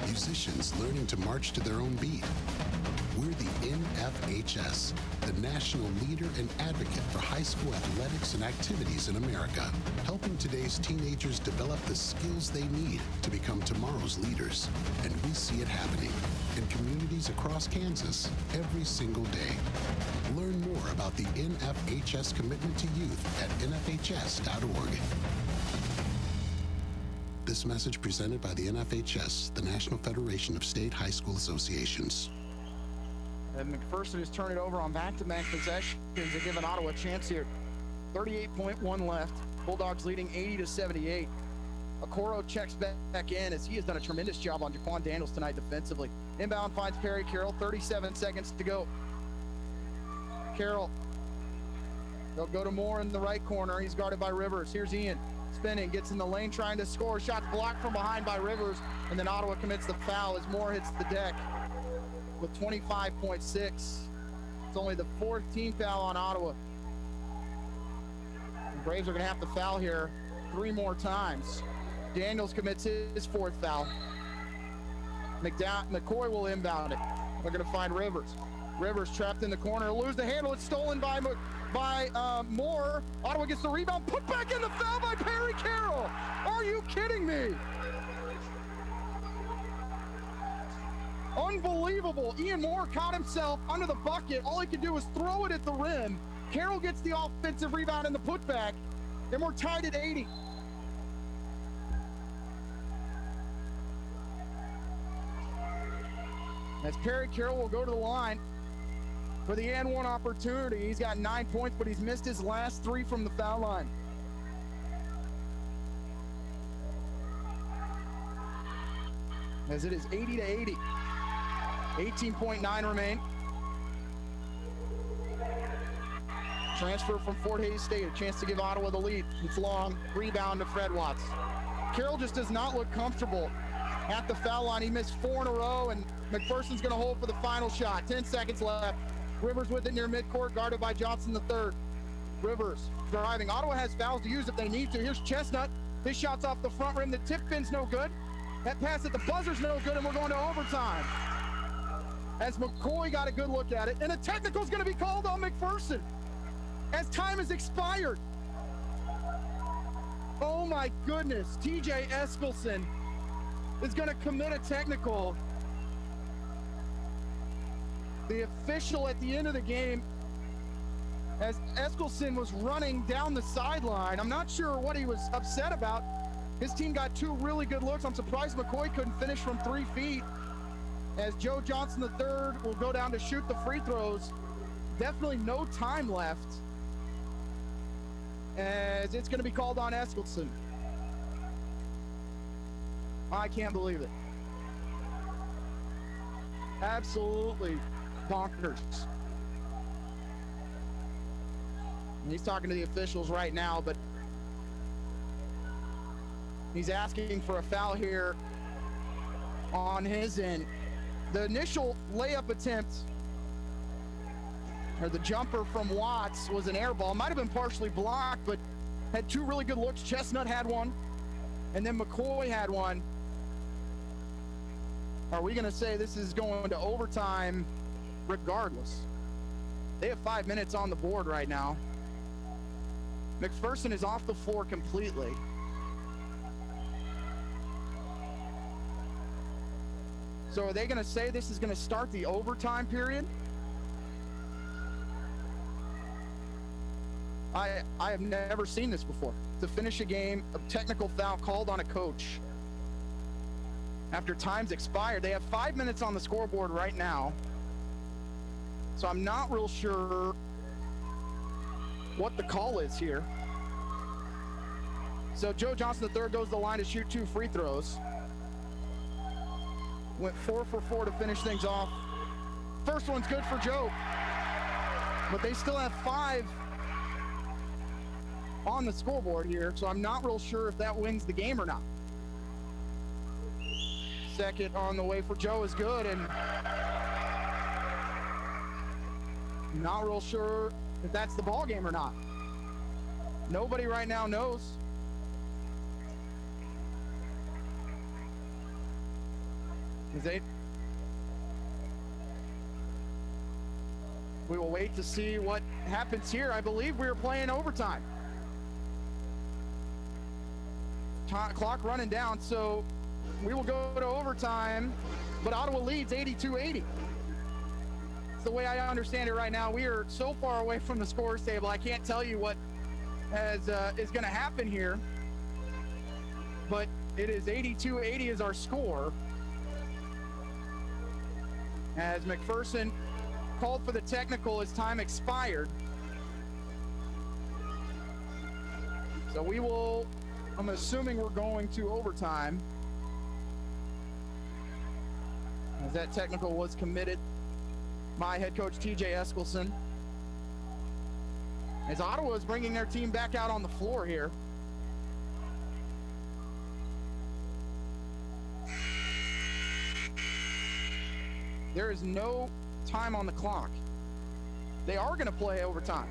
Musicians learning to march to their own beat. We're the NFHS, the national leader and advocate for high school athletics and activities in America, helping today's teenagers develop the skills they need to become tomorrow's leaders. And we see it happening in communities across Kansas every single day. Learn more about the NFHS commitment to youth at nfhs.org. This message presented by the NFHS, the National Federation of State High School Associations. And McPherson has turned it over on back-to-back possessions and given Ottawa a chance here. 38.1 left. Bulldogs leading 80-78. Okoro checks back in as he has done a tremendous job on Jaquan Daniels tonight defensively. Inbound finds Perry Carroll, 37 seconds to go. Carroll. They'll go to Moore in the right corner. He's guarded by Rivers. Here's Ian. Spinning, gets in the lane, trying to score. Shots blocked from behind by Rivers, and then Ottawa commits the foul as Moore hits the deck with 25.6. It's only the 4th team foul on Ottawa. The Braves are going to have to foul here 3 more times. Daniels commits his 4th foul. McCoy will inbound it. They're going to find Rivers. Rivers trapped in the corner, lose the handle. It's stolen by Moore. Ottawa gets the rebound, put back in the foul by Perry Carroll. Are you kidding me? Unbelievable. Ian Moore caught himself under the bucket. All he could do was throw it at the rim. Carroll gets the offensive rebound and the putback, and we're tied at 80. As Perry Carroll will go to the line for the and one opportunity. He's got 9 points, but he's missed his last 3 from the foul line. As it is 80-80. 18.9 remain. Transfer from Fort Hays State, a chance to give Ottawa the lead. It's long, rebound to Fred Watts. Carroll just does not look comfortable at the foul line. He missed 4 in a row, and McPherson's going to hold for the final shot. 10 seconds left. Rivers with it near midcourt, guarded by Johnson III. Rivers driving. Ottawa has fouls to use if they need to. Here's Chestnut. His shot's off the front rim. The tip pin's no good. That pass at the buzzer's no good, and we're going to overtime. As McCoy got a good look at it, and a technical's going to be called on McPherson as time has expired. Oh my goodness, TJ Eskelson is going to commit a technical. The official at the end of the game, as Eskelson was running down the sideline, I'm not sure what he was upset about. His team got two really good looks. I'm surprised McCoy couldn't finish from 3 feet, as Joe Johnson III will go down to shoot the free throws. Definitely no time left, as it's going to be called on Eskelson. I can't believe it. Absolutely bonkers. And he's talking to the officials right now, but he's asking for a foul here on his end. The initial layup attempt, or the jumper from Watts, was an air ball. Might have been partially blocked, but had two really good looks. Chestnut had one, and then McCoy had one. Are we going to say this is going to overtime regardless? They have 5 minutes on the board right now. McPherson is off the floor completely. So are they going to say this is going to start the overtime period? I have never seen this before. To finish a game, a technical foul called on a coach after time's expired. They have 5 minutes on the scoreboard right now. So I'm not real sure what the call is here. So Joe Johnson III goes to the line to shoot 2 free throws. Went 4 for 4 to finish things off. First one's good for Joe, but they still have 5 on the scoreboard here, so I'm not real sure if that wins the game or not. Second on the way for Joe is good, and not real sure if that's the ball game or not. Nobody right now knows. We will wait to see what happens here. I believe we are playing overtime. Clock running down, so we will go to overtime, but Ottawa leads 82-80. It's the way I understand it right now. We are so far away from the scores table, I can't tell you what is going to happen here, but it is 82-80 is our score, as McPherson called for the technical as time expired. So we will, I'm assuming we're going to overtime, as that technical was committed by head coach TJ Eskelson. As Ottawa is bringing their team back out on the floor here. There is no time on the clock. They are going to play overtime.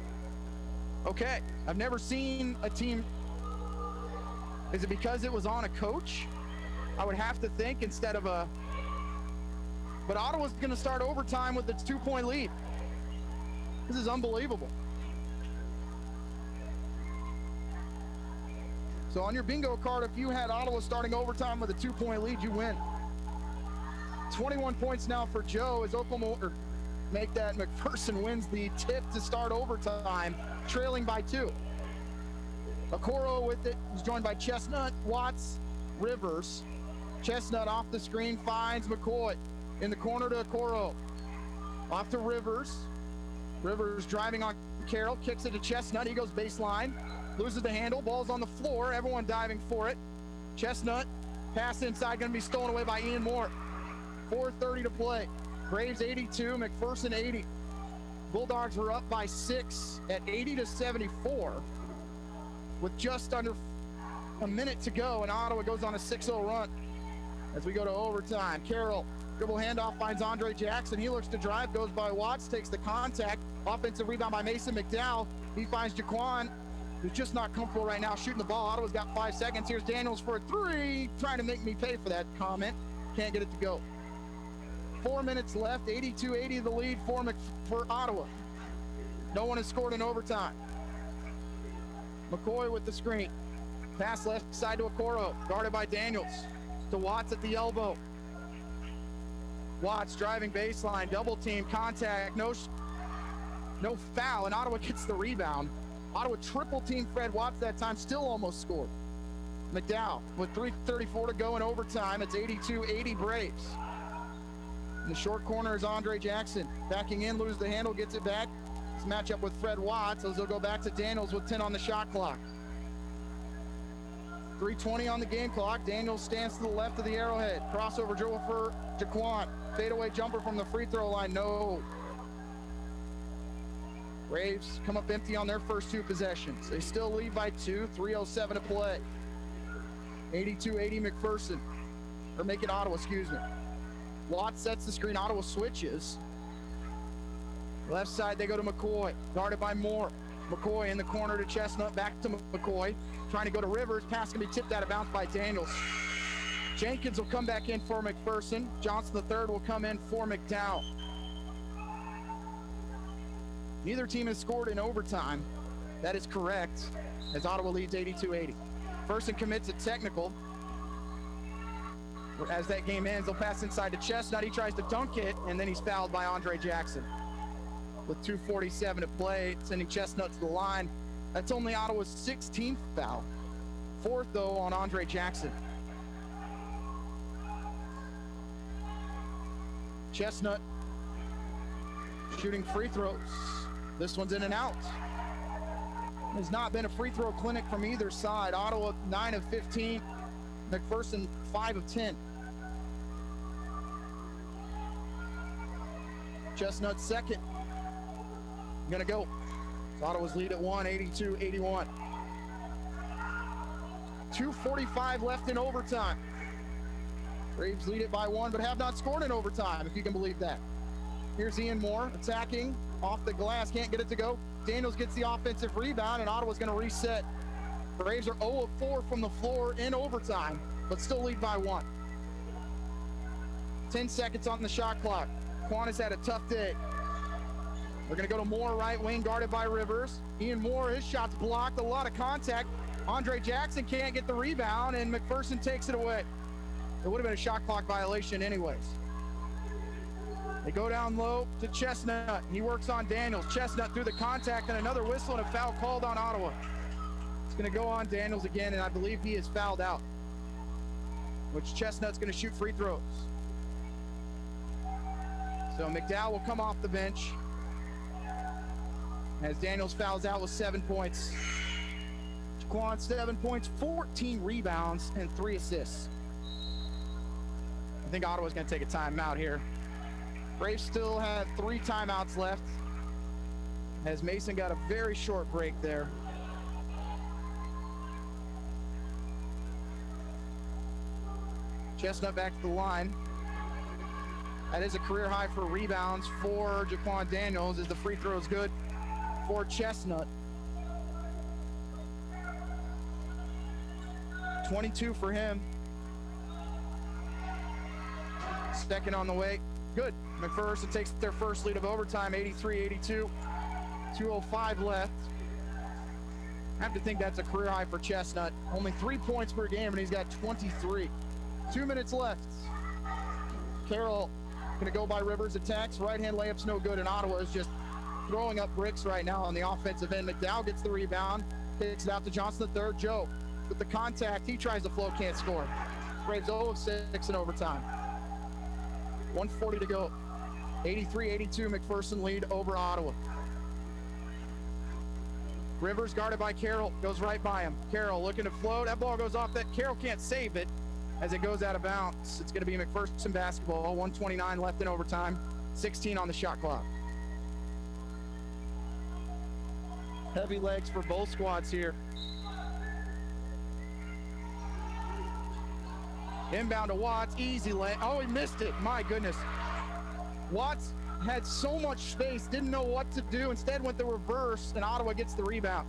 Okay, I've never seen a team. Is it because it was on a coach? I would have to think instead of a. But Ottawa's going to start overtime with its 2-point lead. This is unbelievable. So on your bingo card, if you had Ottawa starting overtime with a 2-point lead, you win. 21 points now for Joe as Oklahoma make that. McPherson wins the tip to start overtime, trailing by 2. Okoro with it. He's joined by Chestnut, Watts, Rivers. Chestnut off the screen finds McCoy in the corner to Okoro. Off to Rivers. Rivers driving on Carroll, kicks it to Chestnut. He goes baseline, loses the handle. Ball's on the floor. Everyone diving for it. Chestnut, pass inside, going to be stolen away by Ian Moore. 4:30 to play. Braves 82, McPherson 80. Bulldogs are up by 6 at 80-74 with just under a minute to go, and Ottawa goes on a 6-0 run as we go to overtime. Carroll, dribble handoff, finds Andre Jackson. He looks to drive, goes by Watts, takes the contact. Offensive rebound by Mason McDowell. He finds Jaquan, who's just not comfortable right now shooting the ball. Ottawa's got 5 seconds. Here's Daniels for a 3, trying to make me pay for that comment. Can't get it to go. 4 minutes left, 82-80 the lead for Ottawa. No one has scored in overtime. McCoy with the screen. Pass left side to Okoro, guarded by Daniels. To Watts at the elbow. Watts driving baseline, double team, contact, no foul, and Ottawa gets the rebound. Ottawa triple team Fred Watts that time, still almost scored. McDowell with 3:34 to go in overtime. It's 82-80 Braves. In the short corner is Andre Jackson. Backing in, loses the handle, gets it back. This matchup with Fred Watts as they'll go back to Daniels with 10 on the shot clock. 3:20 on the game clock. Daniels stands to the left of the arrowhead. Crossover dribble for Jaquan. Fadeaway jumper from the free throw line. No. Braves come up empty on their first two possessions. They still lead by 2. 3:07 to play. 82-80 McPherson. Or make it Ottawa, excuse me. Watts sets the screen. Ottawa switches. Left side, they go to McCoy. Guarded by Moore. McCoy in the corner to Chestnut. Back to McCoy. Trying to go to Rivers. Pass can be tipped out of bounds by Daniels. Jenkins will come back in for McPherson. Johnson III will come in for McDowell. Neither team has scored in overtime. That is correct, as Ottawa leads 82-80. Ferson commits a technical. As that game ends, they'll pass inside to Chestnut. He tries to dunk it, and then he's fouled by Andre Jackson. With 2:47 to play, sending Chestnut to the line. That's only Ottawa's 16th foul. 4th, though, on Andre Jackson. Chestnut shooting free throws. This one's in and out. Has not been a free throw clinic from either side. Ottawa 9 of 15. McPherson 5 of 10. Chestnut second. Gonna go. So Ottawa's lead at 1, 82-81. 2:45 left in overtime. Braves lead it by 1, but have not scored in overtime, if you can believe that. Here's Ian Moore attacking off the glass, can't get it to go. Daniels gets the offensive rebound, and Ottawa's going to reset. Braves are 0 of 4 from the floor in overtime, but still lead by 1. 10 seconds on the shot clock. Quan has had a tough day. They're going to go to Moore, right wing, guarded by Rivers. Ian Moore, his shot's blocked, a lot of contact. Andre Jackson can't get the rebound, and McPherson takes it away. It would have been a shot clock violation anyways. They go down low to Chestnut. He works on Daniels. Chestnut through the contact, and another whistle and a foul called on Ottawa. It's going to go on Daniels again, and I believe he is fouled out, which Chestnut's going to shoot free throws. So McDowell will come off the bench as Daniels fouls out with 7 points. Jaquan, 7 points, 14 rebounds, and 3 assists. I think Ottawa's going to take a timeout here. Braves still have 3 timeouts left, as Mason got a very short break there. Chestnut back to the line. That is a career high for rebounds for Jaquan Daniels, as the free throw is good for Chestnut. 22 for him. Second on the way. Good. McPherson takes their first lead of overtime, 83-82. 2:05 left. I have to think that's a career high for Chestnut. Only 3 points per game, and he's got 23. 2 minutes left. Carroll going to go by Rivers, attacks. Right-hand layup's no good, and Ottawa is just throwing up bricks right now on the offensive end. McDowell gets the rebound, kicks it out to Johnson III. Joe with the contact. He tries to float, can't score. Braves 0 of 6 in overtime. 1:40 to go. 83-82 McPherson lead over Ottawa. Rivers guarded by Carroll, goes right by him. Carroll looking to float. That ball goes off that. Carroll can't save it as it goes out of bounds. It's going to be McPherson basketball. 1:29 left in overtime. 16 on the shot clock. Heavy legs for both squads here. Inbound to Watts, easy lay. Oh, he missed it, my goodness. Watts had so much space, didn't know what to do. Instead went the reverse, and Ottawa gets the rebound.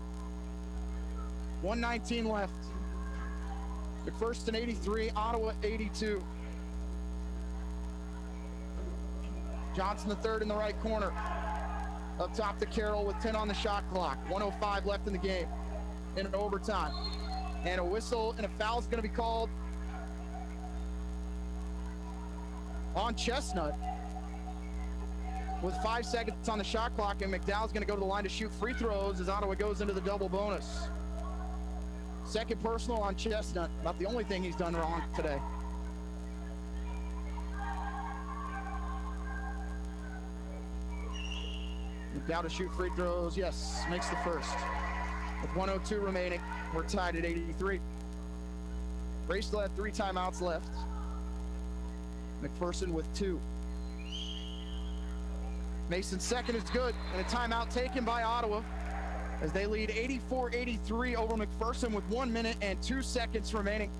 1:19 left. McPherson 83, Ottawa 82. Johnson the third in the right corner. Up top to Carroll with 10 on the shot clock. 1:05 left in the game. In overtime. And a whistle and a foul is going to be called on Chestnut. With 5 seconds on the shot clock, and McDowell's going to go to the line to shoot free throws as Ottawa goes into the double bonus. Second personal on Chestnut. Not the only thing he's done wrong today. McDowell to shoot free throws. Yes, makes the first. With 1:02 remaining, we're tied at 83. Ray still had 3 timeouts left. McPherson with 2. Mason's second is good, and a timeout taken by Ottawa as they lead 84-83 over McPherson with 1 minute and 2 seconds remaining.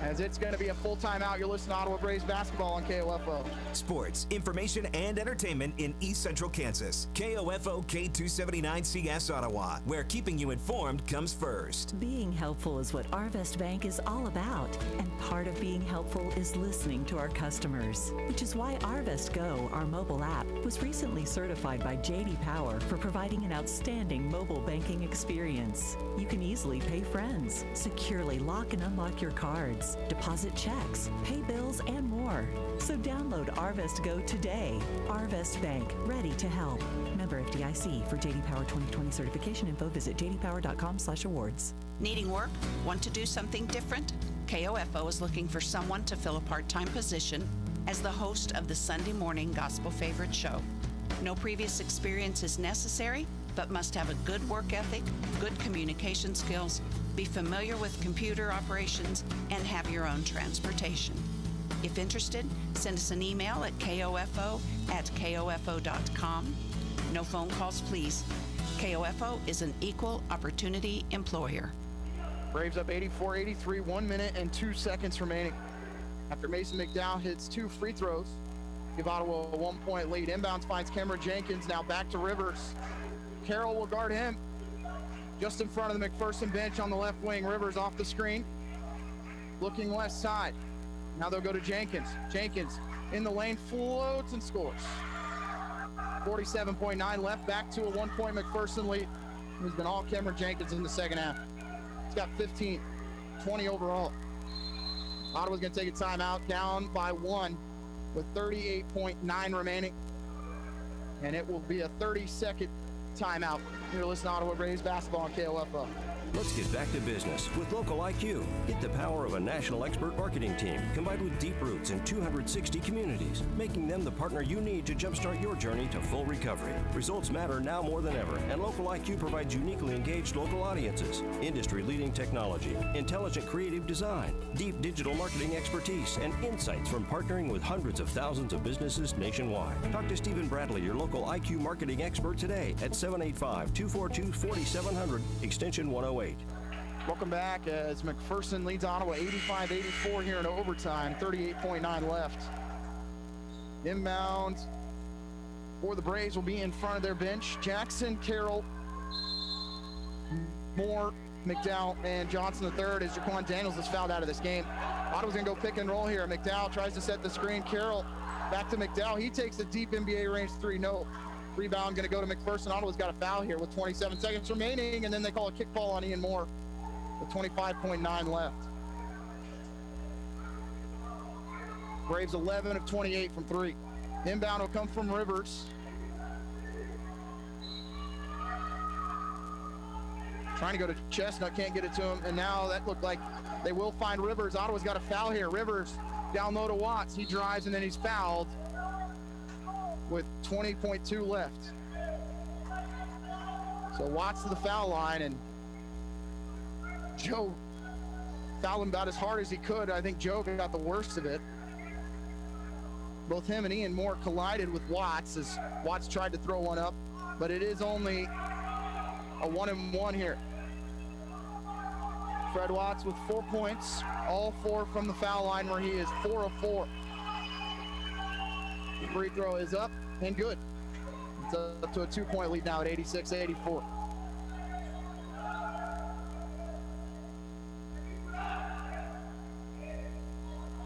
As it's going to be a full timeout. You're listening to Ottawa Braves basketball on KOFO. Sports, information, and entertainment in East Central Kansas. KOFO K279CS Ottawa, where keeping you informed comes first. Being helpful is what Arvest Bank is all about, and part of being helpful is listening to our customers, which is why Arvest Go, our mobile app, was recently certified by J.D. Power for providing an outstanding mobile banking experience. You can easily pay friends, securely lock and unlock your cards, deposit checks, pay bills, and more. So download Arvest Go today. Arvest Bank, ready to help. Member FDIC. For J.D. Power 2020 certification info, visit jdpower.com/awards. Needing work? Want to do something different? KOFO is looking for someone to fill a part-time position as the host of the Sunday morning gospel favorite show. No previous experience is necessary, but must have a good work ethic, good communication skills, be familiar with computer operations, and have your own transportation. If interested, send us an email at kofo@kofo.com. No phone calls, please. KOFO is an equal opportunity employer. Braves up 84-83, 1 minute and 2 seconds remaining. After Mason McDowell hits 2 free throws, give Ottawa a 1-point lead. Inbounds finds Cameron Jenkins, now back to Rivers. Carroll will guard him. Just in front of the McPherson bench on the left wing. Rivers off the screen, looking left side. Now they'll go to Jenkins. Jenkins in the lane, floats and scores. 47.9 left, back to a 1-point McPherson lead. He's been all Cameron Jenkins in the second half. He's got 15, 20 overall. Ottawa's going to take a timeout, down by 1 with 38.9 remaining. And it will be a 30-second timeout. You're listening to Ottawa Braves basketball on KOFO. Let's get back to business with Local IQ. Get the power of a national expert marketing team combined with deep roots in 260 communities, making them the partner you need to jumpstart your journey to full recovery. Results matter now more than ever, and Local IQ provides uniquely engaged local audiences, industry-leading technology, intelligent creative design, deep digital marketing expertise, and insights from partnering with hundreds of thousands of businesses nationwide. Talk to Stephen Bradley, your local IQ marketing expert today at 785-242-4700, extension 108. Welcome back as McPherson leads Ottawa 85-84 here in overtime, 38.9 left. Inbound for the Braves will be in front of their bench. Jackson, Carroll, Moore, McDowell, and Johnson III as Jaquan Daniels is fouled out of this game. Ottawa's gonna go pick and roll here. McDowell tries to set the screen. Carroll back to McDowell. He takes a deep NBA range 3, no. Rebound gonna go to McPherson. Ottawa's got a foul here with 27 seconds remaining, and then they call a kickball on Ian Moore with 25.9 left. Braves 11 of 28 from 3. Inbound will come from Rivers. Trying to go to Chestnut, can't get it to him, and now that looked like they will find Rivers. Ottawa's got a foul here. Rivers down low to Watts. He drives and then he's fouled with 20.2 left. So Watts to the foul line, and Joe fouled him about as hard as he could. I think Joe got the worst of it. Both him and Ian Moore collided with Watts as Watts tried to throw one up, but it is only a 1-and-1 here. Fred Watts with 4 points, all 4 from the foul line where he is 4 of 4. The free throw is up and good. It's up to a 2-point lead now at 86-84.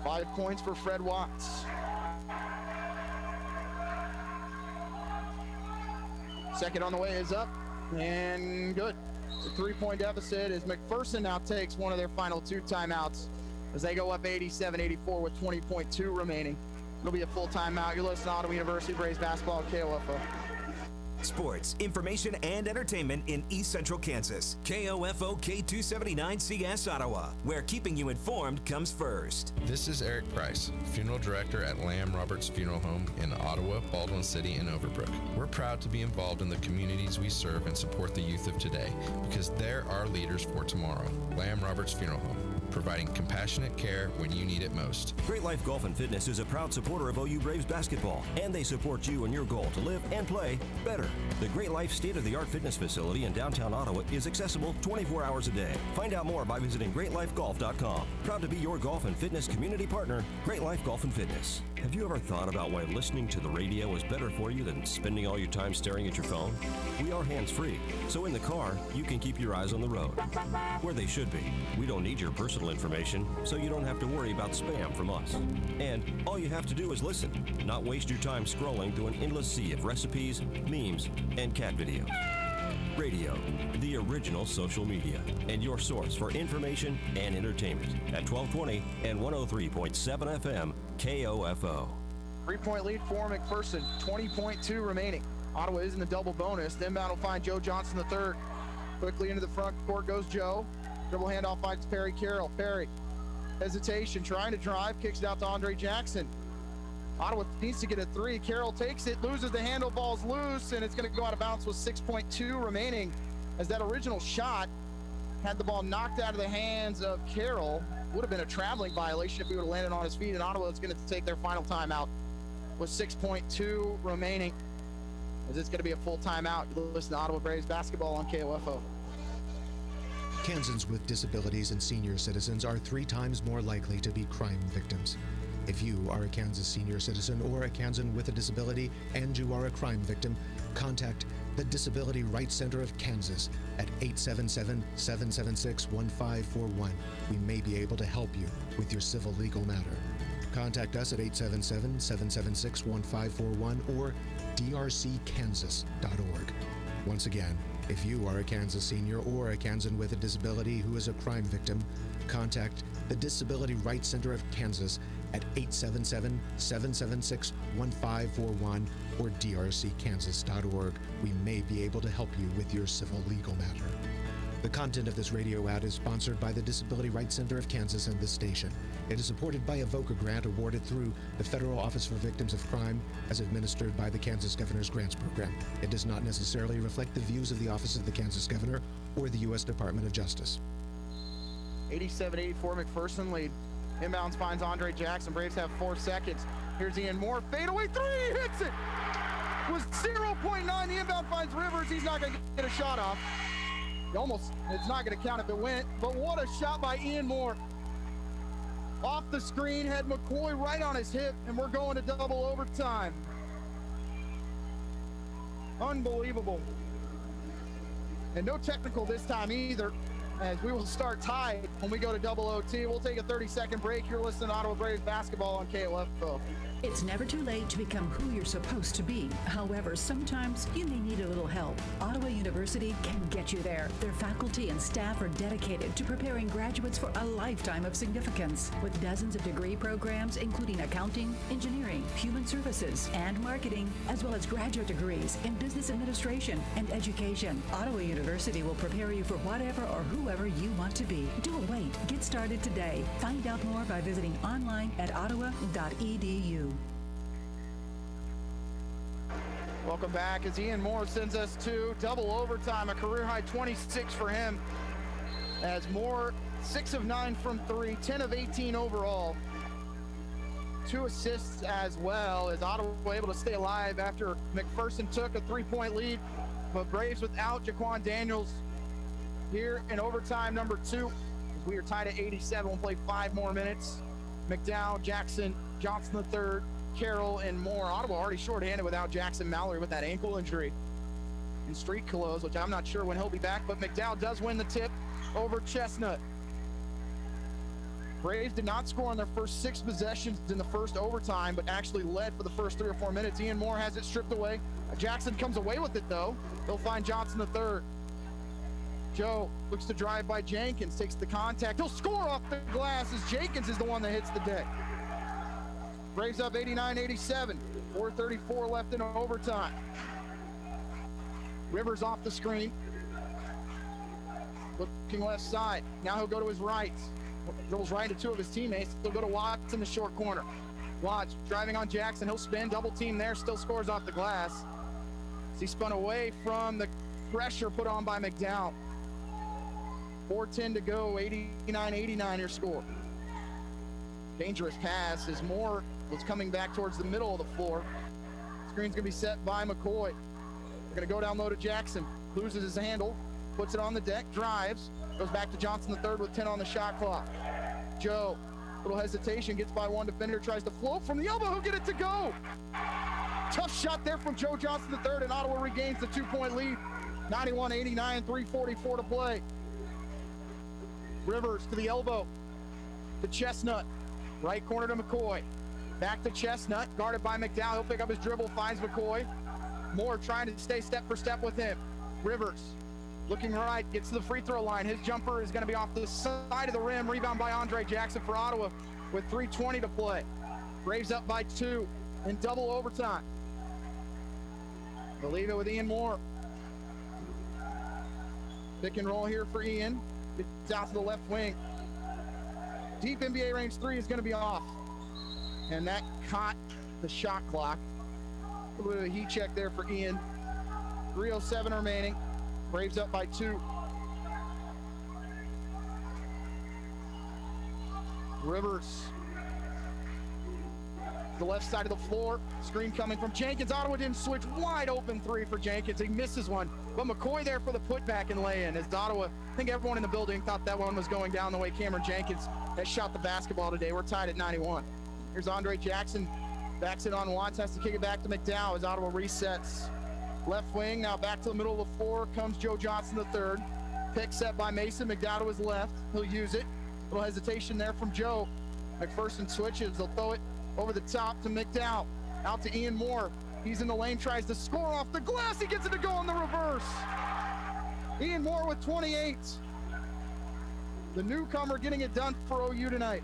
Five points for Fred Watts. Second on the way is up. And good. It's a 3-point deficit as McPherson now takes one of their final 2 timeouts as they go up 87-84 with 20.2 remaining. It'll be a full timeout. You're listening to Ottawa University Braves basketball at KOFO. Sports, information, and entertainment in East Central Kansas. KOFO K279CS Ottawa, where keeping you informed comes first. This is Eric Price, Funeral Director at Lamb Roberts Funeral Home in Ottawa, Baldwin City, and Overbrook. We're proud to be involved in the communities we serve and support the youth of today because they're our leaders for tomorrow. Lamb Roberts Funeral Home, providing compassionate care when you need it most. Great Life Golf and Fitness is a proud supporter of OU Braves basketball, and they support you in your goal to live and play better. The Great Life state-of-the-art fitness facility in downtown Ottawa is accessible 24 hours a day. Find out more by visiting greatlifegolf.com. Proud to be your golf and fitness community partner, Great Life Golf and Fitness. Have you ever thought about why listening to the radio is better for you than spending all your time staring at your phone? We are hands-free, so in the car, you can keep your eyes on the road, where they should be. We don't need your personal information, so you don't have to worry about spam from us. And all you have to do is listen, not waste your time scrolling through an endless sea of recipes, memes, and cat videos. Radio, the original social media, and your source for information and entertainment at 1220 and 103.7 FM KOFO. 3-point lead for McPherson, 20.2 remaining. Ottawa is in the double bonus. The inbound will find Joe Johnson III. Quickly into the front court goes Joe. Dribble handoff finds Perry Carroll. Perry, hesitation, trying to drive, kicks it out to Andre Jackson. Ottawa needs to get a 3. Carroll takes it, loses the handle, ball's loose, and it's going to go out of bounds with 6.2 remaining as that original shot had the ball knocked out of the hands of Carroll. Would have been a traveling violation if he would have landed on his feet, and Ottawa is going to take their final timeout with 6.2 remaining as it's going to be a full timeout. You listen to Ottawa Braves basketball on KOFO. Kansans with disabilities and senior citizens are 3 times more likely to be crime victims. If you are a Kansas senior citizen or a Kansan with a disability and you are a crime victim, contact the Disability Rights Center of Kansas at 877-776-1541. We may be able to help you with your civil legal matter. Contact us at 877-776-1541 or drckansas.org. Once again, if you are a Kansas senior or a Kansan with a disability who is a crime victim, contact the Disability Rights Center of Kansas at 877-776-1541 or drckansas.org. We may be able to help you with your civil legal matter. The content of this radio ad is sponsored by the Disability Rights Center of Kansas and this station. It is supported by a VOCA grant awarded through the Federal Office for Victims of Crime as administered by the Kansas Governor's Grants Program. It does not necessarily reflect the views of the Office of the Kansas Governor or the U.S. Department of Justice. 87-84 McPherson lead. Inbounds finds Andre Jackson. Braves have 4 seconds. Here's Ian Moore. Fadeaway 3. Hits it. Was 0.9. The inbound finds Rivers. He's not going to get a shot off. It's not going to count if it went. But what a shot by Ian Moore. Off the screen. Had McCoy right on his hip. And we're going to double overtime. Unbelievable. And no technical this time either, as we will start tied when we go to double OT. We'll take a 30-second break. You're listening to Ottawa Braves basketball on KOFO. It's never too late to become who you're supposed to be. However, sometimes you may need a little help. Ottawa University can get you there. Their faculty and staff are dedicated to preparing graduates for a lifetime of significance. With dozens of degree programs, including accounting, engineering, human services, and marketing, as well as graduate degrees in business administration and education, Ottawa University will prepare you for whatever or whoever you want to be. Don't wait. Get started today. Find out more by visiting online at ottawa.edu. Welcome back as Ian Moore sends us to double overtime, a career high 26 for him. As Moore, 6 of 9 from 3, 10 of 18 overall. 2 assists as well, as Ottawa able to stay alive after McPherson took a 3-point lead. But Braves without Jaquan Daniels here in overtime number 2. As we are tied at 87, we'll play 5 more minutes. McDowell, Jackson, Johnson III, Carroll, and Moore. Ottawa already shorthanded without Jackson Mallory with that ankle injury and street close, which I'm not sure when he'll be back, but McDowell does win the tip over Chestnut. Braves did not score on their first 6 possessions in the first overtime, but actually led for the first 3 or 4 minutes. Ian Moore has it stripped away. Jackson comes away with it, though. He'll find Johnson the third. Joe looks to drive by Jenkins, takes the contact. He'll score off the glass as Jenkins is the one that hits the deck. Braves up 89-87. 4:34 left in overtime. Rivers off the screen. Looking left side. Now he'll go to his right. Dribbles right into 2 of his teammates. He'll go to Watts in the short corner. Watts driving on Jackson. He'll spin, double team there, still scores off the glass. As he spun away from the pressure put on by McDowell. 4:10 to go, 89-89 your score. Dangerous pass as Moore was coming back towards the middle of the floor. Screen's gonna be set by McCoy. They're gonna go down low to Jackson. Loses his handle, puts it on the deck, drives, goes back to Johnson the third with 10 on the shot clock. Joe, little hesitation, gets by one defender, tries to float from the elbow, he'll get it to go. Tough shot there from Joe Johnson the third, and Ottawa regains the 2-point lead. 91-89, 3:44 to play. Rivers to the elbow, to Chestnut, right corner to McCoy. Back to Chestnut, guarded by McDowell. He'll pick up his dribble, finds McCoy. Moore trying to stay step for step with him. Rivers looking right, gets to the free throw line. His jumper is going to be off the side of the rim. Rebound by Andre Jackson for Ottawa with 3:20 to play. Braves up by 2 in double overtime. They'll leave it with Ian Moore. Pick and roll here for Ian. Gets out to the left wing. Deep NBA range 3 is going to be off. And that caught the shot clock. A little bit of a heat check there for Ian. 3:07 remaining. Braves up by 2. Rivers. The left side of the floor. Screen coming from Jenkins. Ottawa didn't switch. Wide open 3 for Jenkins. He misses one. But McCoy there for the putback and lay-in. As Ottawa, I think everyone in the building thought that one was going down the way Cameron Jenkins has shot the basketball today. We're tied at 91. Here's Andre Jackson. Backs it on Watts. Has to kick it back to McDowell as Ottawa resets. Left wing, now back to the middle of the floor comes Joe Johnson the third. Pick set by Mason. McDowell to his left. He'll use it. Little hesitation there from Joe. McPherson switches. They'll throw it over the top to McDowell. Out to Ian Moore. He's in the lane, tries to score off the glass. He gets it to go on the reverse. Ian Moore with 28. The newcomer getting it done for OU tonight.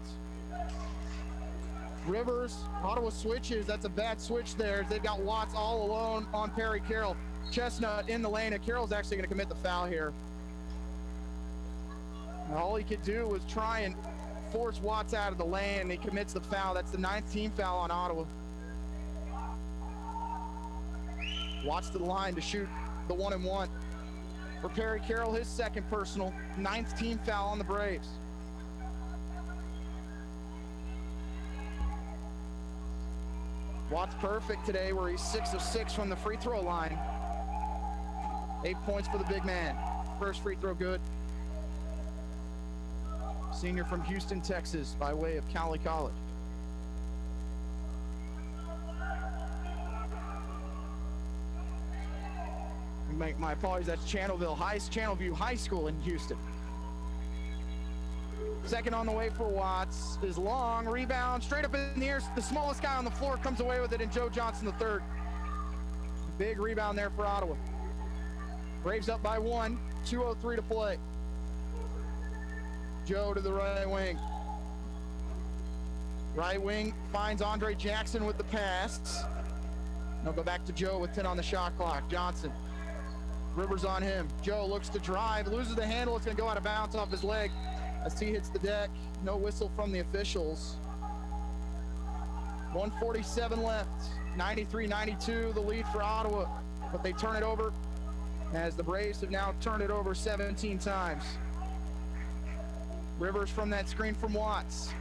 Rivers, Ottawa switches. That's a bad switch there. They've got Watts all alone on Perry Carroll. Chestnut in the lane, and Carroll's actually going to commit the foul here. And all he could do was try and force Watts out of the lane. He commits the foul. That's the 9th team foul on Ottawa. Watts to the line to shoot the 1-and-1. For Perry Carroll, his 2nd personal, 9th team foul on the Braves. Watts perfect today, where he's 6 of 6 from the free throw line. 8 points for the big man. First free throw good. Senior from Houston, Texas, by way of Cali College. My apologies, that's Channelview High School in Houston. Second on the way for Watts is long, rebound, straight up in the air. The smallest guy on the floor comes away with it, and Joe Johnson the third. Big rebound there for Ottawa. Braves up by 1, 2:03 to play. Joe to the right wing. Right wing finds Andre Jackson with the pass. They'll go back to Joe with 10 on the shot clock. Johnson. Rivers on him. Joe looks to drive, loses the handle. It's going to go out of bounds off his leg as he hits the deck. No whistle from the officials. 1:47 left. 93-92, the lead for Ottawa. But they turn it over as the Braves have now turned it over 17 times. Rivers from that screen from Watts.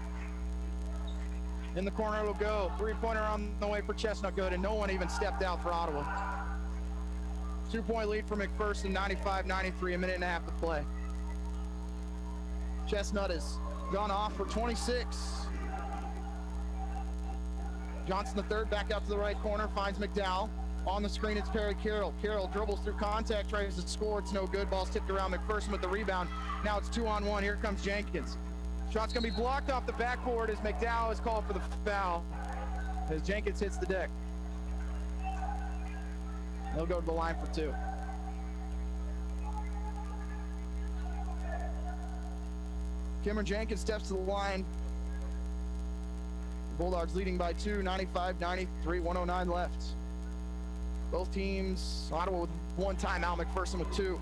In the corner it'll go. 3-pointer on the way for Chestnut, good, and no one even stepped out for Ottawa. 2-point lead for McPherson, 95-93, a minute and a half to play. Chestnut has gone off for 26. Johnson the third back out to the right corner, finds McDowell. On the screen, it's Perry Carroll. Carroll dribbles through contact, tries to score. It's no good. Ball's tipped around. McPherson with the rebound. Now it's 2-on-1. Here comes Jenkins. Shot's going to be blocked off the backboard as McDowell is called for the foul as Jenkins hits the deck. They'll go to the line for two. Cameron Jenkins steps to the line. The Bulldogs leading by 2, 95-93, 109 left. Both teams, Ottawa with 1 timeout, McPherson with 2.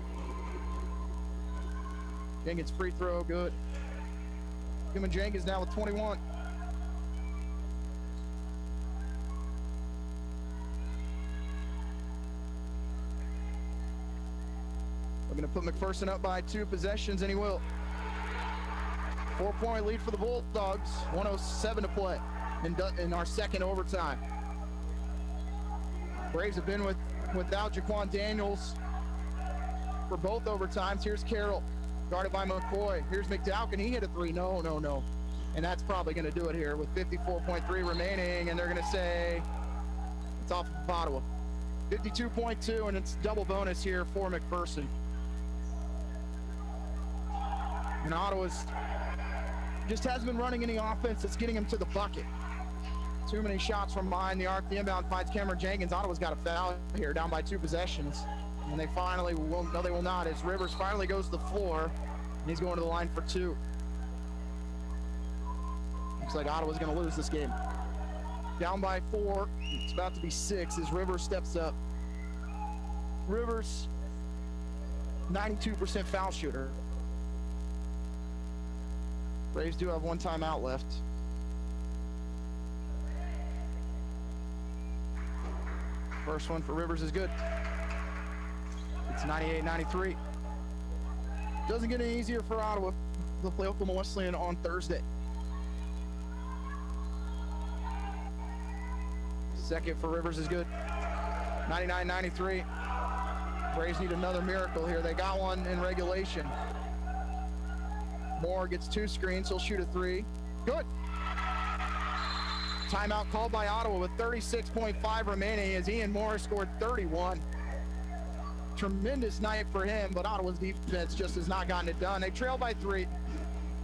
Jenkins free throw, good. Cameron Jenkins now with 21. We're going to put McPherson up by 2 possessions, and he will. 4-point lead for the Bulldogs, 1:07 to play in our second overtime. Braves have been without Jaquan Daniels for both overtimes. Here's Carroll, guarded by McCoy. Here's McDowell, can he hit a 3? No. And that's probably going to do it here with 54.3 remaining, and they're going to say it's off of Ottawa. 52.2, and it's double bonus here for McPherson. And Ottawa's just hasn't been running any offense that's getting him to the bucket. Too many shots from behind the arc. The inbound finds Cameron Jenkins. Ottawa's got a foul here, down by 2 possessions. And they finally will, no, they will not, as Rivers finally goes to the floor, and he's going to the line for 2. Looks like Ottawa's going to lose this game. Down by 4. It's about to be 6 as Rivers steps up. Rivers, 92% foul shooter. Braves do have 1 timeout left. First one for Rivers is good. It's 98-93. Doesn't get any easier for Ottawa. They'll play Oklahoma Wesleyan on Thursday. Second for Rivers is good. 99-93. Braves need another miracle here. They got one in regulation. Moore gets 2 screens. He'll shoot a 3. Good. Timeout called by Ottawa with 36.5 remaining as Ian Moore scored 31. Tremendous night for him, but Ottawa's defense just has not gotten it done. They trail by 3.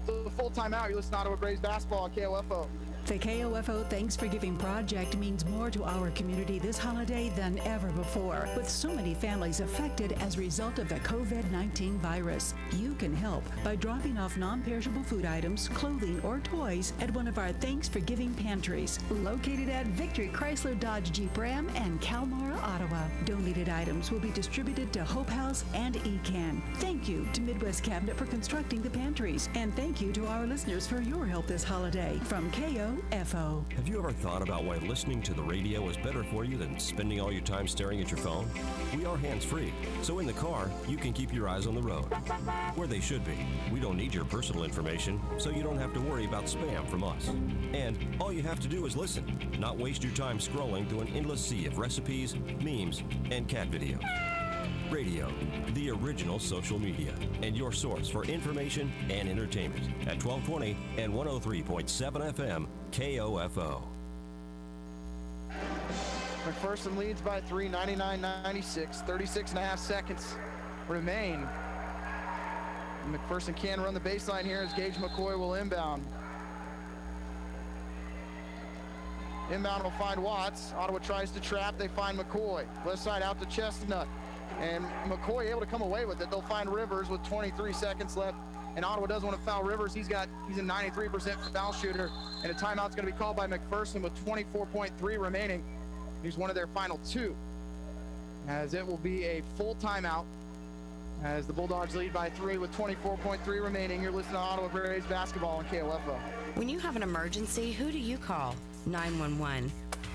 So the full timeout, you listen to Ottawa Braves basketball on KOFO. The KOFO Thanks for Giving project means more to our community this holiday than ever before. With so many families affected as a result of the COVID-19 virus, you can help by dropping off non-perishable food items, clothing, or toys at one of our Thanks for Giving pantries, located at Victory Chrysler Dodge Jeep Ram and Kalmara, Ottawa. Donated items will be distributed to Hope House and ECAN. Thank you to Midwest Cabinet for constructing the pantries, and thank you to our listeners for your help this holiday. From KOFO. Have you ever thought about why listening to the radio is better for you than spending all your time staring at your phone? We are hands-free, so in the car, you can keep your eyes on the road, where they should be. We don't need your personal information, so you don't have to worry about spam from us. And all you have to do is listen, not waste your time scrolling through an endless sea of recipes, memes, and cat videos. Radio, the original social media, and your source for information and entertainment at 1220 and 103.7 FM KOFO. McPherson leads by 3, 99-96. 36.5 seconds remain. McPherson can run the baseline here as Gage McCoy will inbound. Inbound will find Watts. Ottawa tries to trap. They find McCoy. Left side out to Chestnut. And McCoy able to come away with it. They'll find Rivers with 23 seconds left. And Ottawa doesn't want to foul Rivers. He's a 93% foul shooter. And a timeout's going to be called by McPherson with 24.3 remaining. He's one of their final 2. As it will be a full timeout as the Bulldogs lead by 3 with 24.3 remaining. You're listening to Ottawa Braves basketball on KOFO. When you have an emergency, who do you call? 911.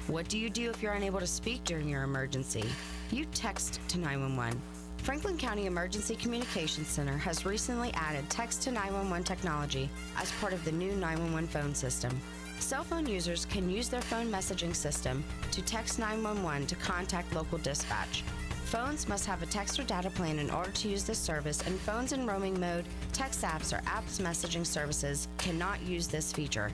What do you do if you're unable to speak during your emergency? You text to 911. Franklin County Emergency Communications Center has recently added text to 911 technology as part of the new 911 phone system. Cell phone users can use their phone messaging system to text 911 to contact local dispatch. Phones must have a text or data plan in order to use this service, and phones in roaming mode, text apps, or apps messaging services cannot use this feature.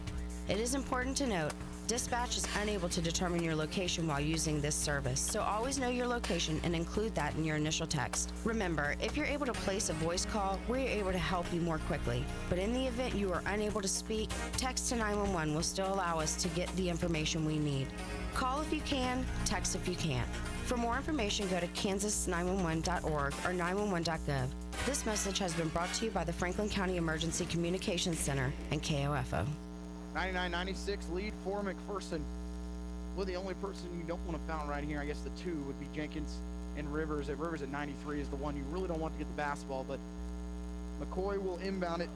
It is important to note Dispatch is unable to determine your location while using this service, so always know your location and include that in your initial text. Remember, if you're able to place a voice call, we're able to help you more quickly. But in the event you are unable to speak, text to 911 will still allow us to get the information we need. Call if you can, text if you can't. For more information, go to kansas911.org or 911.gov. This message has been brought to you by the Franklin County Emergency Communications Center and KOFO. 99-96 lead for McPherson. Well, the only person you don't want to foul right here, I guess the two would be Jenkins and Rivers. Rivers at 93 is the one you really don't want to get the basketball, but McCoy will inbound it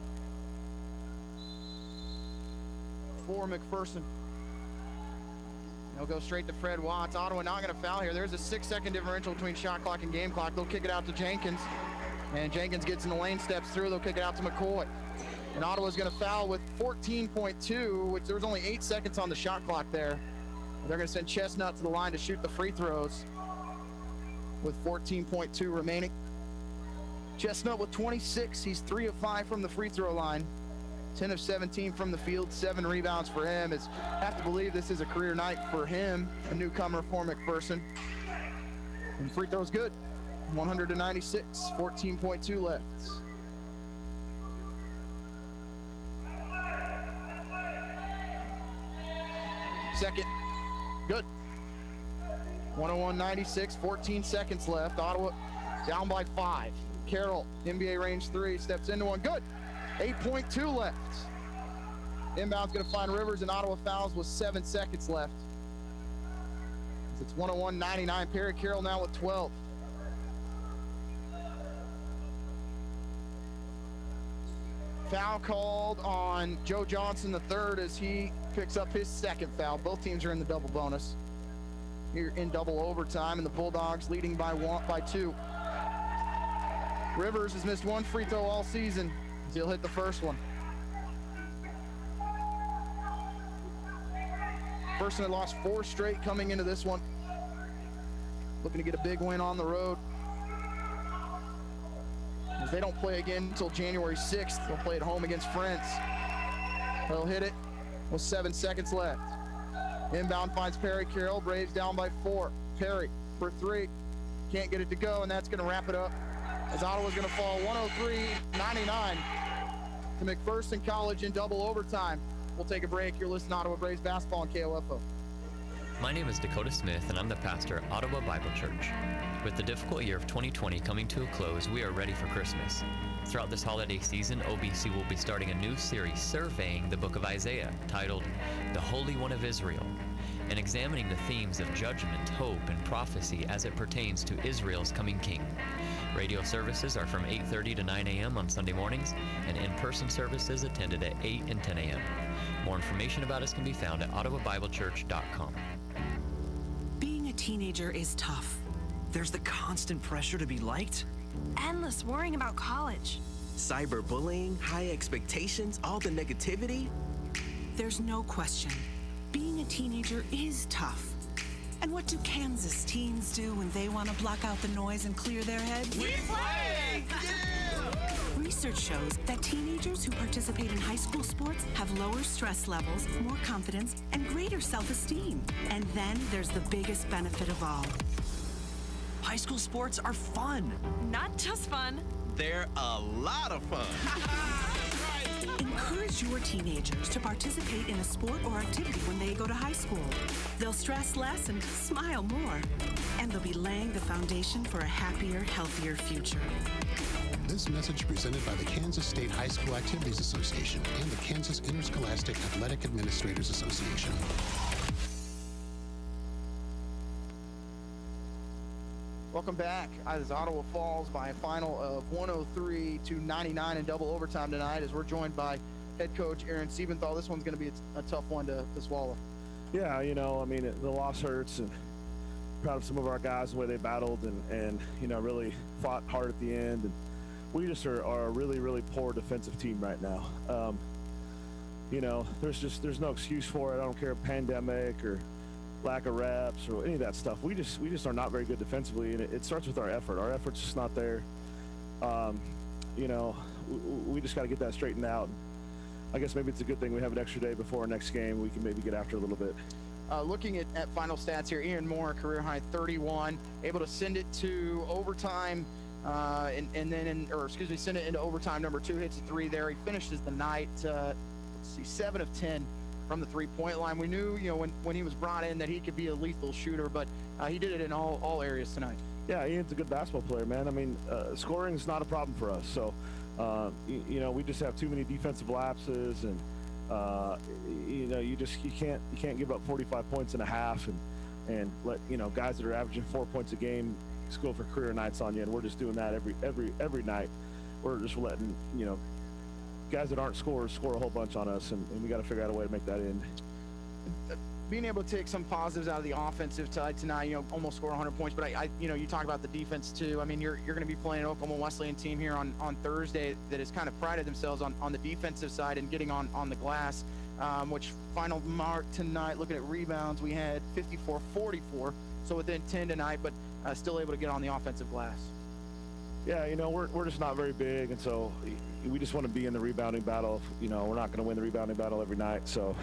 for McPherson. They'll go straight to Fred Watts. Ottawa not going to foul here. There's a 6-second differential between shot clock and game clock. They'll kick it out to Jenkins, and Jenkins gets in the lane, steps through. They'll kick it out to McCoy. And Ottawa's going to foul with 14.2, which there was only 8 seconds on the shot clock there. They're going to send Chestnut to the line to shoot the free throws with 14.2 remaining. Chestnut with 26. He's 3 of 5 from the free throw line. 10 of 17 from the field, 7 rebounds for him. Have to believe this is a career night for him, a newcomer for McPherson. And free throw's good. 100-96, 14.2 left. Second, good. 101-96, 14 seconds left. Ottawa down by 5. Carroll, NBA range 3, steps into one, good. 8.2 left. Inbound's gonna find Rivers, and Ottawa fouls with 7 seconds left. It's 101-99, Perry Carroll now with 12. Foul called on Joe Johnson III as he picks up his second foul. Both teams are in the double bonus. Here in double overtime, and the Bulldogs leading by 2. Rivers has missed 1 free throw all season. He'll hit the first one. McPherson had lost 4 straight coming into this one. Looking to get a big win on the road. As they don't play again until January 6th. They'll play at home against Friends. They'll hit it with 7 seconds left. Inbound finds Perry Carroll. Braves down by 4. Perry for 3. Can't get it to go, and that's going to wrap it up. As Ottawa's going to fall 103-99 to McPherson College in double overtime. We'll take a break. You're listening to Ottawa Braves basketball on KOFO. My name is Dakota Smith, and I'm the pastor at Ottawa Bible Church. With the difficult year of 2020 coming to a close, we are ready for Christmas. Throughout this holiday season, OBC will be starting a new series surveying the book of Isaiah, titled The Holy One of Israel, and examining the themes of judgment, hope, and prophecy as it pertains to Israel's coming king. Radio services are from 8:30 to 9 a.m. on Sunday mornings, and in-person services attended at 8 and 10 a.m. More information about us can be found at ottawabiblechurch.com. Being a teenager is tough. There's the constant pressure to be liked. Endless worrying about college. Cyberbullying, high expectations, all the negativity. There's no question. Being a teenager is tough. And what do Kansas teens do when they want to block out the noise and clear their heads? We play! Yeah! Research shows that teenagers who participate in high school sports have lower stress levels, more confidence, and greater self-esteem. And then there's the biggest benefit of all. High school sports are fun. Not just fun. They're a lot of fun. Encourage your teenagers to participate in a sport or activity when they go to high school. They'll stress less and smile more. And they'll be laying the foundation for a happier, healthier future. This message presented by the Kansas State High School Activities Association and the Kansas Interscholastic Athletic Administrators Association. Welcome back. As Ottawa falls by a final of 103-99 in double overtime tonight, as we're joined by head coach Aaron Siebenthal. This one's going to be a tough one to swallow. Yeah, you know, I mean, the loss hurts, and proud of some of our guys, the way they battled and you know, really fought hard at the end. And we just are a really, really poor defensive team right now. You know, there's no excuse for it. I don't care if pandemic or lack of reps or any of that stuff. We just are not very good defensively, and it starts with our effort. Our effort's just not there. You know, we just got to get that straightened out. I guess maybe it's a good thing we have an extra day before our next game. We can maybe get after a little bit. Looking at final stats here, Ian Moore, career high 31, able to send it to overtime, send it into overtime. Number 2 hits a 3 there. He finishes the night, 7 of 10 from the 3-point line. We knew, when he was brought in that he could be a lethal shooter, but he did it in all areas tonight. Yeah, Ian's a good basketball player, man. I mean, scoring is not a problem for us. So, we just have too many defensive lapses, and you can't give up 45 points in a half and let guys that are averaging 4 points a game go for career nights on you. And we're just doing that every night. We're just letting guys that aren't scorers score a whole bunch on us, and we got to figure out a way to make that end. Being able to take some positives out of the offensive side tonight, almost score 100 points. But you talk about the defense too. I mean, you're going to be playing an Oklahoma Wesleyan team here on Thursday that has kind of prided themselves on the defensive side and getting on the glass. Which final mark tonight, looking at rebounds, we had 54-44, so within 10 tonight, but still able to get on the offensive glass. Yeah, we're just not very big, and so we just want to be in the rebounding battle. We're not going to win the rebounding battle every night, so.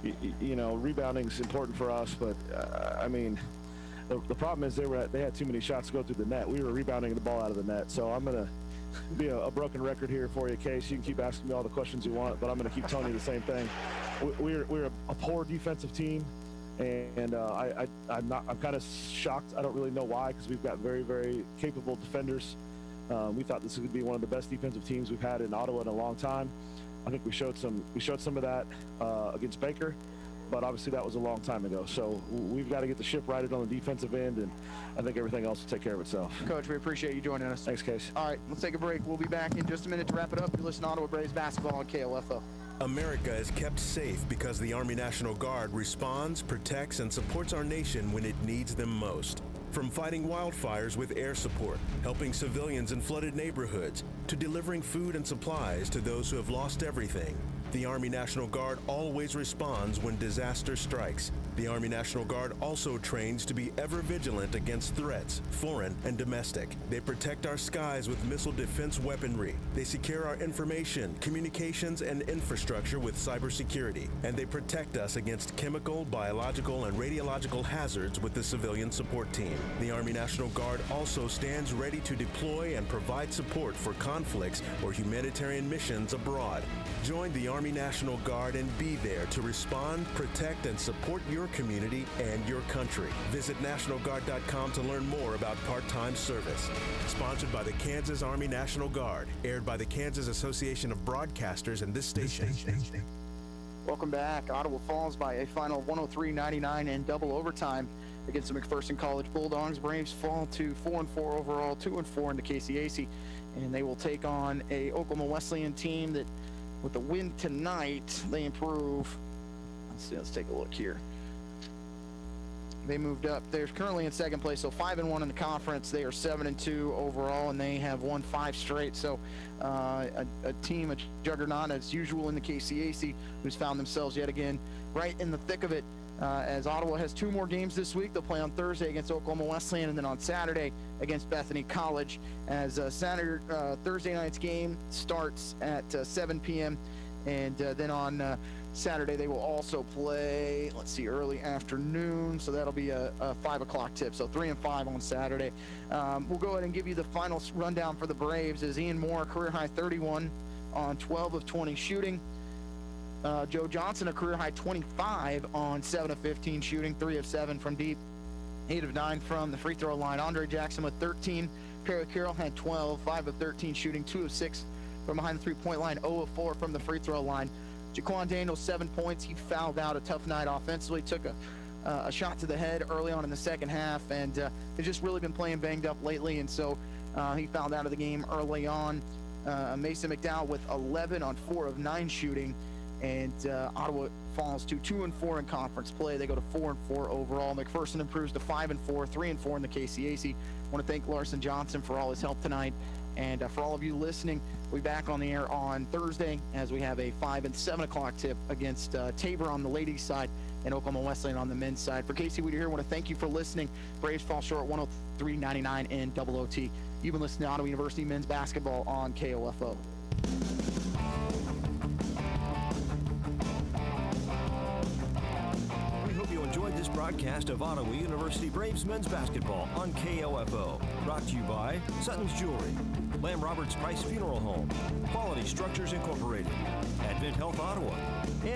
Rebounding is important for us, but the problem is they had too many shots to go through the net. We were rebounding the ball out of the net, so I'm going to be a broken record here for you, Case. You can keep asking me all the questions you want, but I'm going to keep telling you the same thing. We're a poor defensive team, and I'm kind of shocked. I don't really know why, because we've got very, very capable defenders. We thought this would be one of the best defensive teams we've had in Ottawa in a long time. I think we showed some of that against Baker, but obviously that was a long time ago. So we've got to get the ship righted on the defensive end, and I think everything else will take care of itself. Coach, we appreciate you joining us. Thanks, Case. All right, let's take a break. We'll be back in just a minute to wrap it up. You're listening to Ottawa Braves basketball on KOFO. America is kept safe because the Army National Guard responds, protects, and supports our nation when it needs them most. From fighting wildfires with air support, helping civilians in flooded neighborhoods, to delivering food and supplies to those who have lost everything, the Army National Guard always responds when disaster strikes. The Army National Guard also trains to be ever vigilant against threats, foreign and domestic. They protect our skies with missile defense weaponry. They secure our information, communications, and infrastructure with cybersecurity. And they protect us against chemical, biological, and radiological hazards with the civilian support team. The Army National Guard also stands ready to deploy and provide support for conflicts or humanitarian missions abroad. Join the Army National Guard and be there to respond, protect, and support your community and your country. Visit NationalGuard.com to learn more about part-time service. Sponsored by the Kansas Army National Guard. Aired by the Kansas Association of Broadcasters and this station. Welcome back. Ottawa falls by a final 103-99 in double overtime against the McPherson College Bulldogs. Braves fall to 4-4 overall, 2-4 in the KCAC, and they will take on a Oklahoma Wesleyan team that, with the win tonight, they improve. Let's take a look here. They moved up. They're currently in second place, so 5-1 in the conference. They are 7-2 overall, and they have won 5 straight. So a team, a juggernaut as usual in the KCAC, who's found themselves yet again right in the thick of it. As Ottawa has 2 more games this week. They'll play on Thursday against Oklahoma Wesleyan, and then on Saturday against Bethany College. As Thursday night's game starts at 7 p.m. And then on Saturday they will also play, early afternoon. So that'll be a 5 o'clock tip. So 3 and 5 on Saturday. We'll go ahead and give you the final rundown for the Braves. As Ian Moore, career high 31 on 12 of 20 shooting. Joe Johnson, a career high 25 on 7 of 15 shooting, 3 of 7 from deep, 8 of 9 from the free throw line. Andre Jackson with 13. Perry Carroll had 12, 5 of 13 shooting, 2 of 6 from behind the three-point line, 0 of 4 from the free throw line. Jaquan Daniels, 7 points. He fouled out. A tough night offensively. Took a shot to the head early on in the second half, and has just really been playing banged up lately, and so he fouled out of the game early on. Mason McDowell with 11 on 4 of 9 shooting. And Ottawa falls to 2-4 in conference play. They go to 4-4 overall. McPherson improves to 5-4, 3-4 in the KCAC. I want to thank Larson Johnson for all his help tonight. And for all of you listening, we'll be back on the air on Thursday as we have a 5 and 7 o'clock tip against Tabor on the ladies' side and Oklahoma Wesleyan on the men's side. For Casey Weeder here, I want to thank you for listening. Braves fall short 103-99 in double OT. You've been listening to Ottawa University men's basketball on KOFO. this broadcast of Ottawa University Braves men's basketball on KOFO. Brought to you by Sutton's Jewelry, Lamb Roberts Price Funeral Home, Quality Structures Incorporated, Advent Health Ottawa, and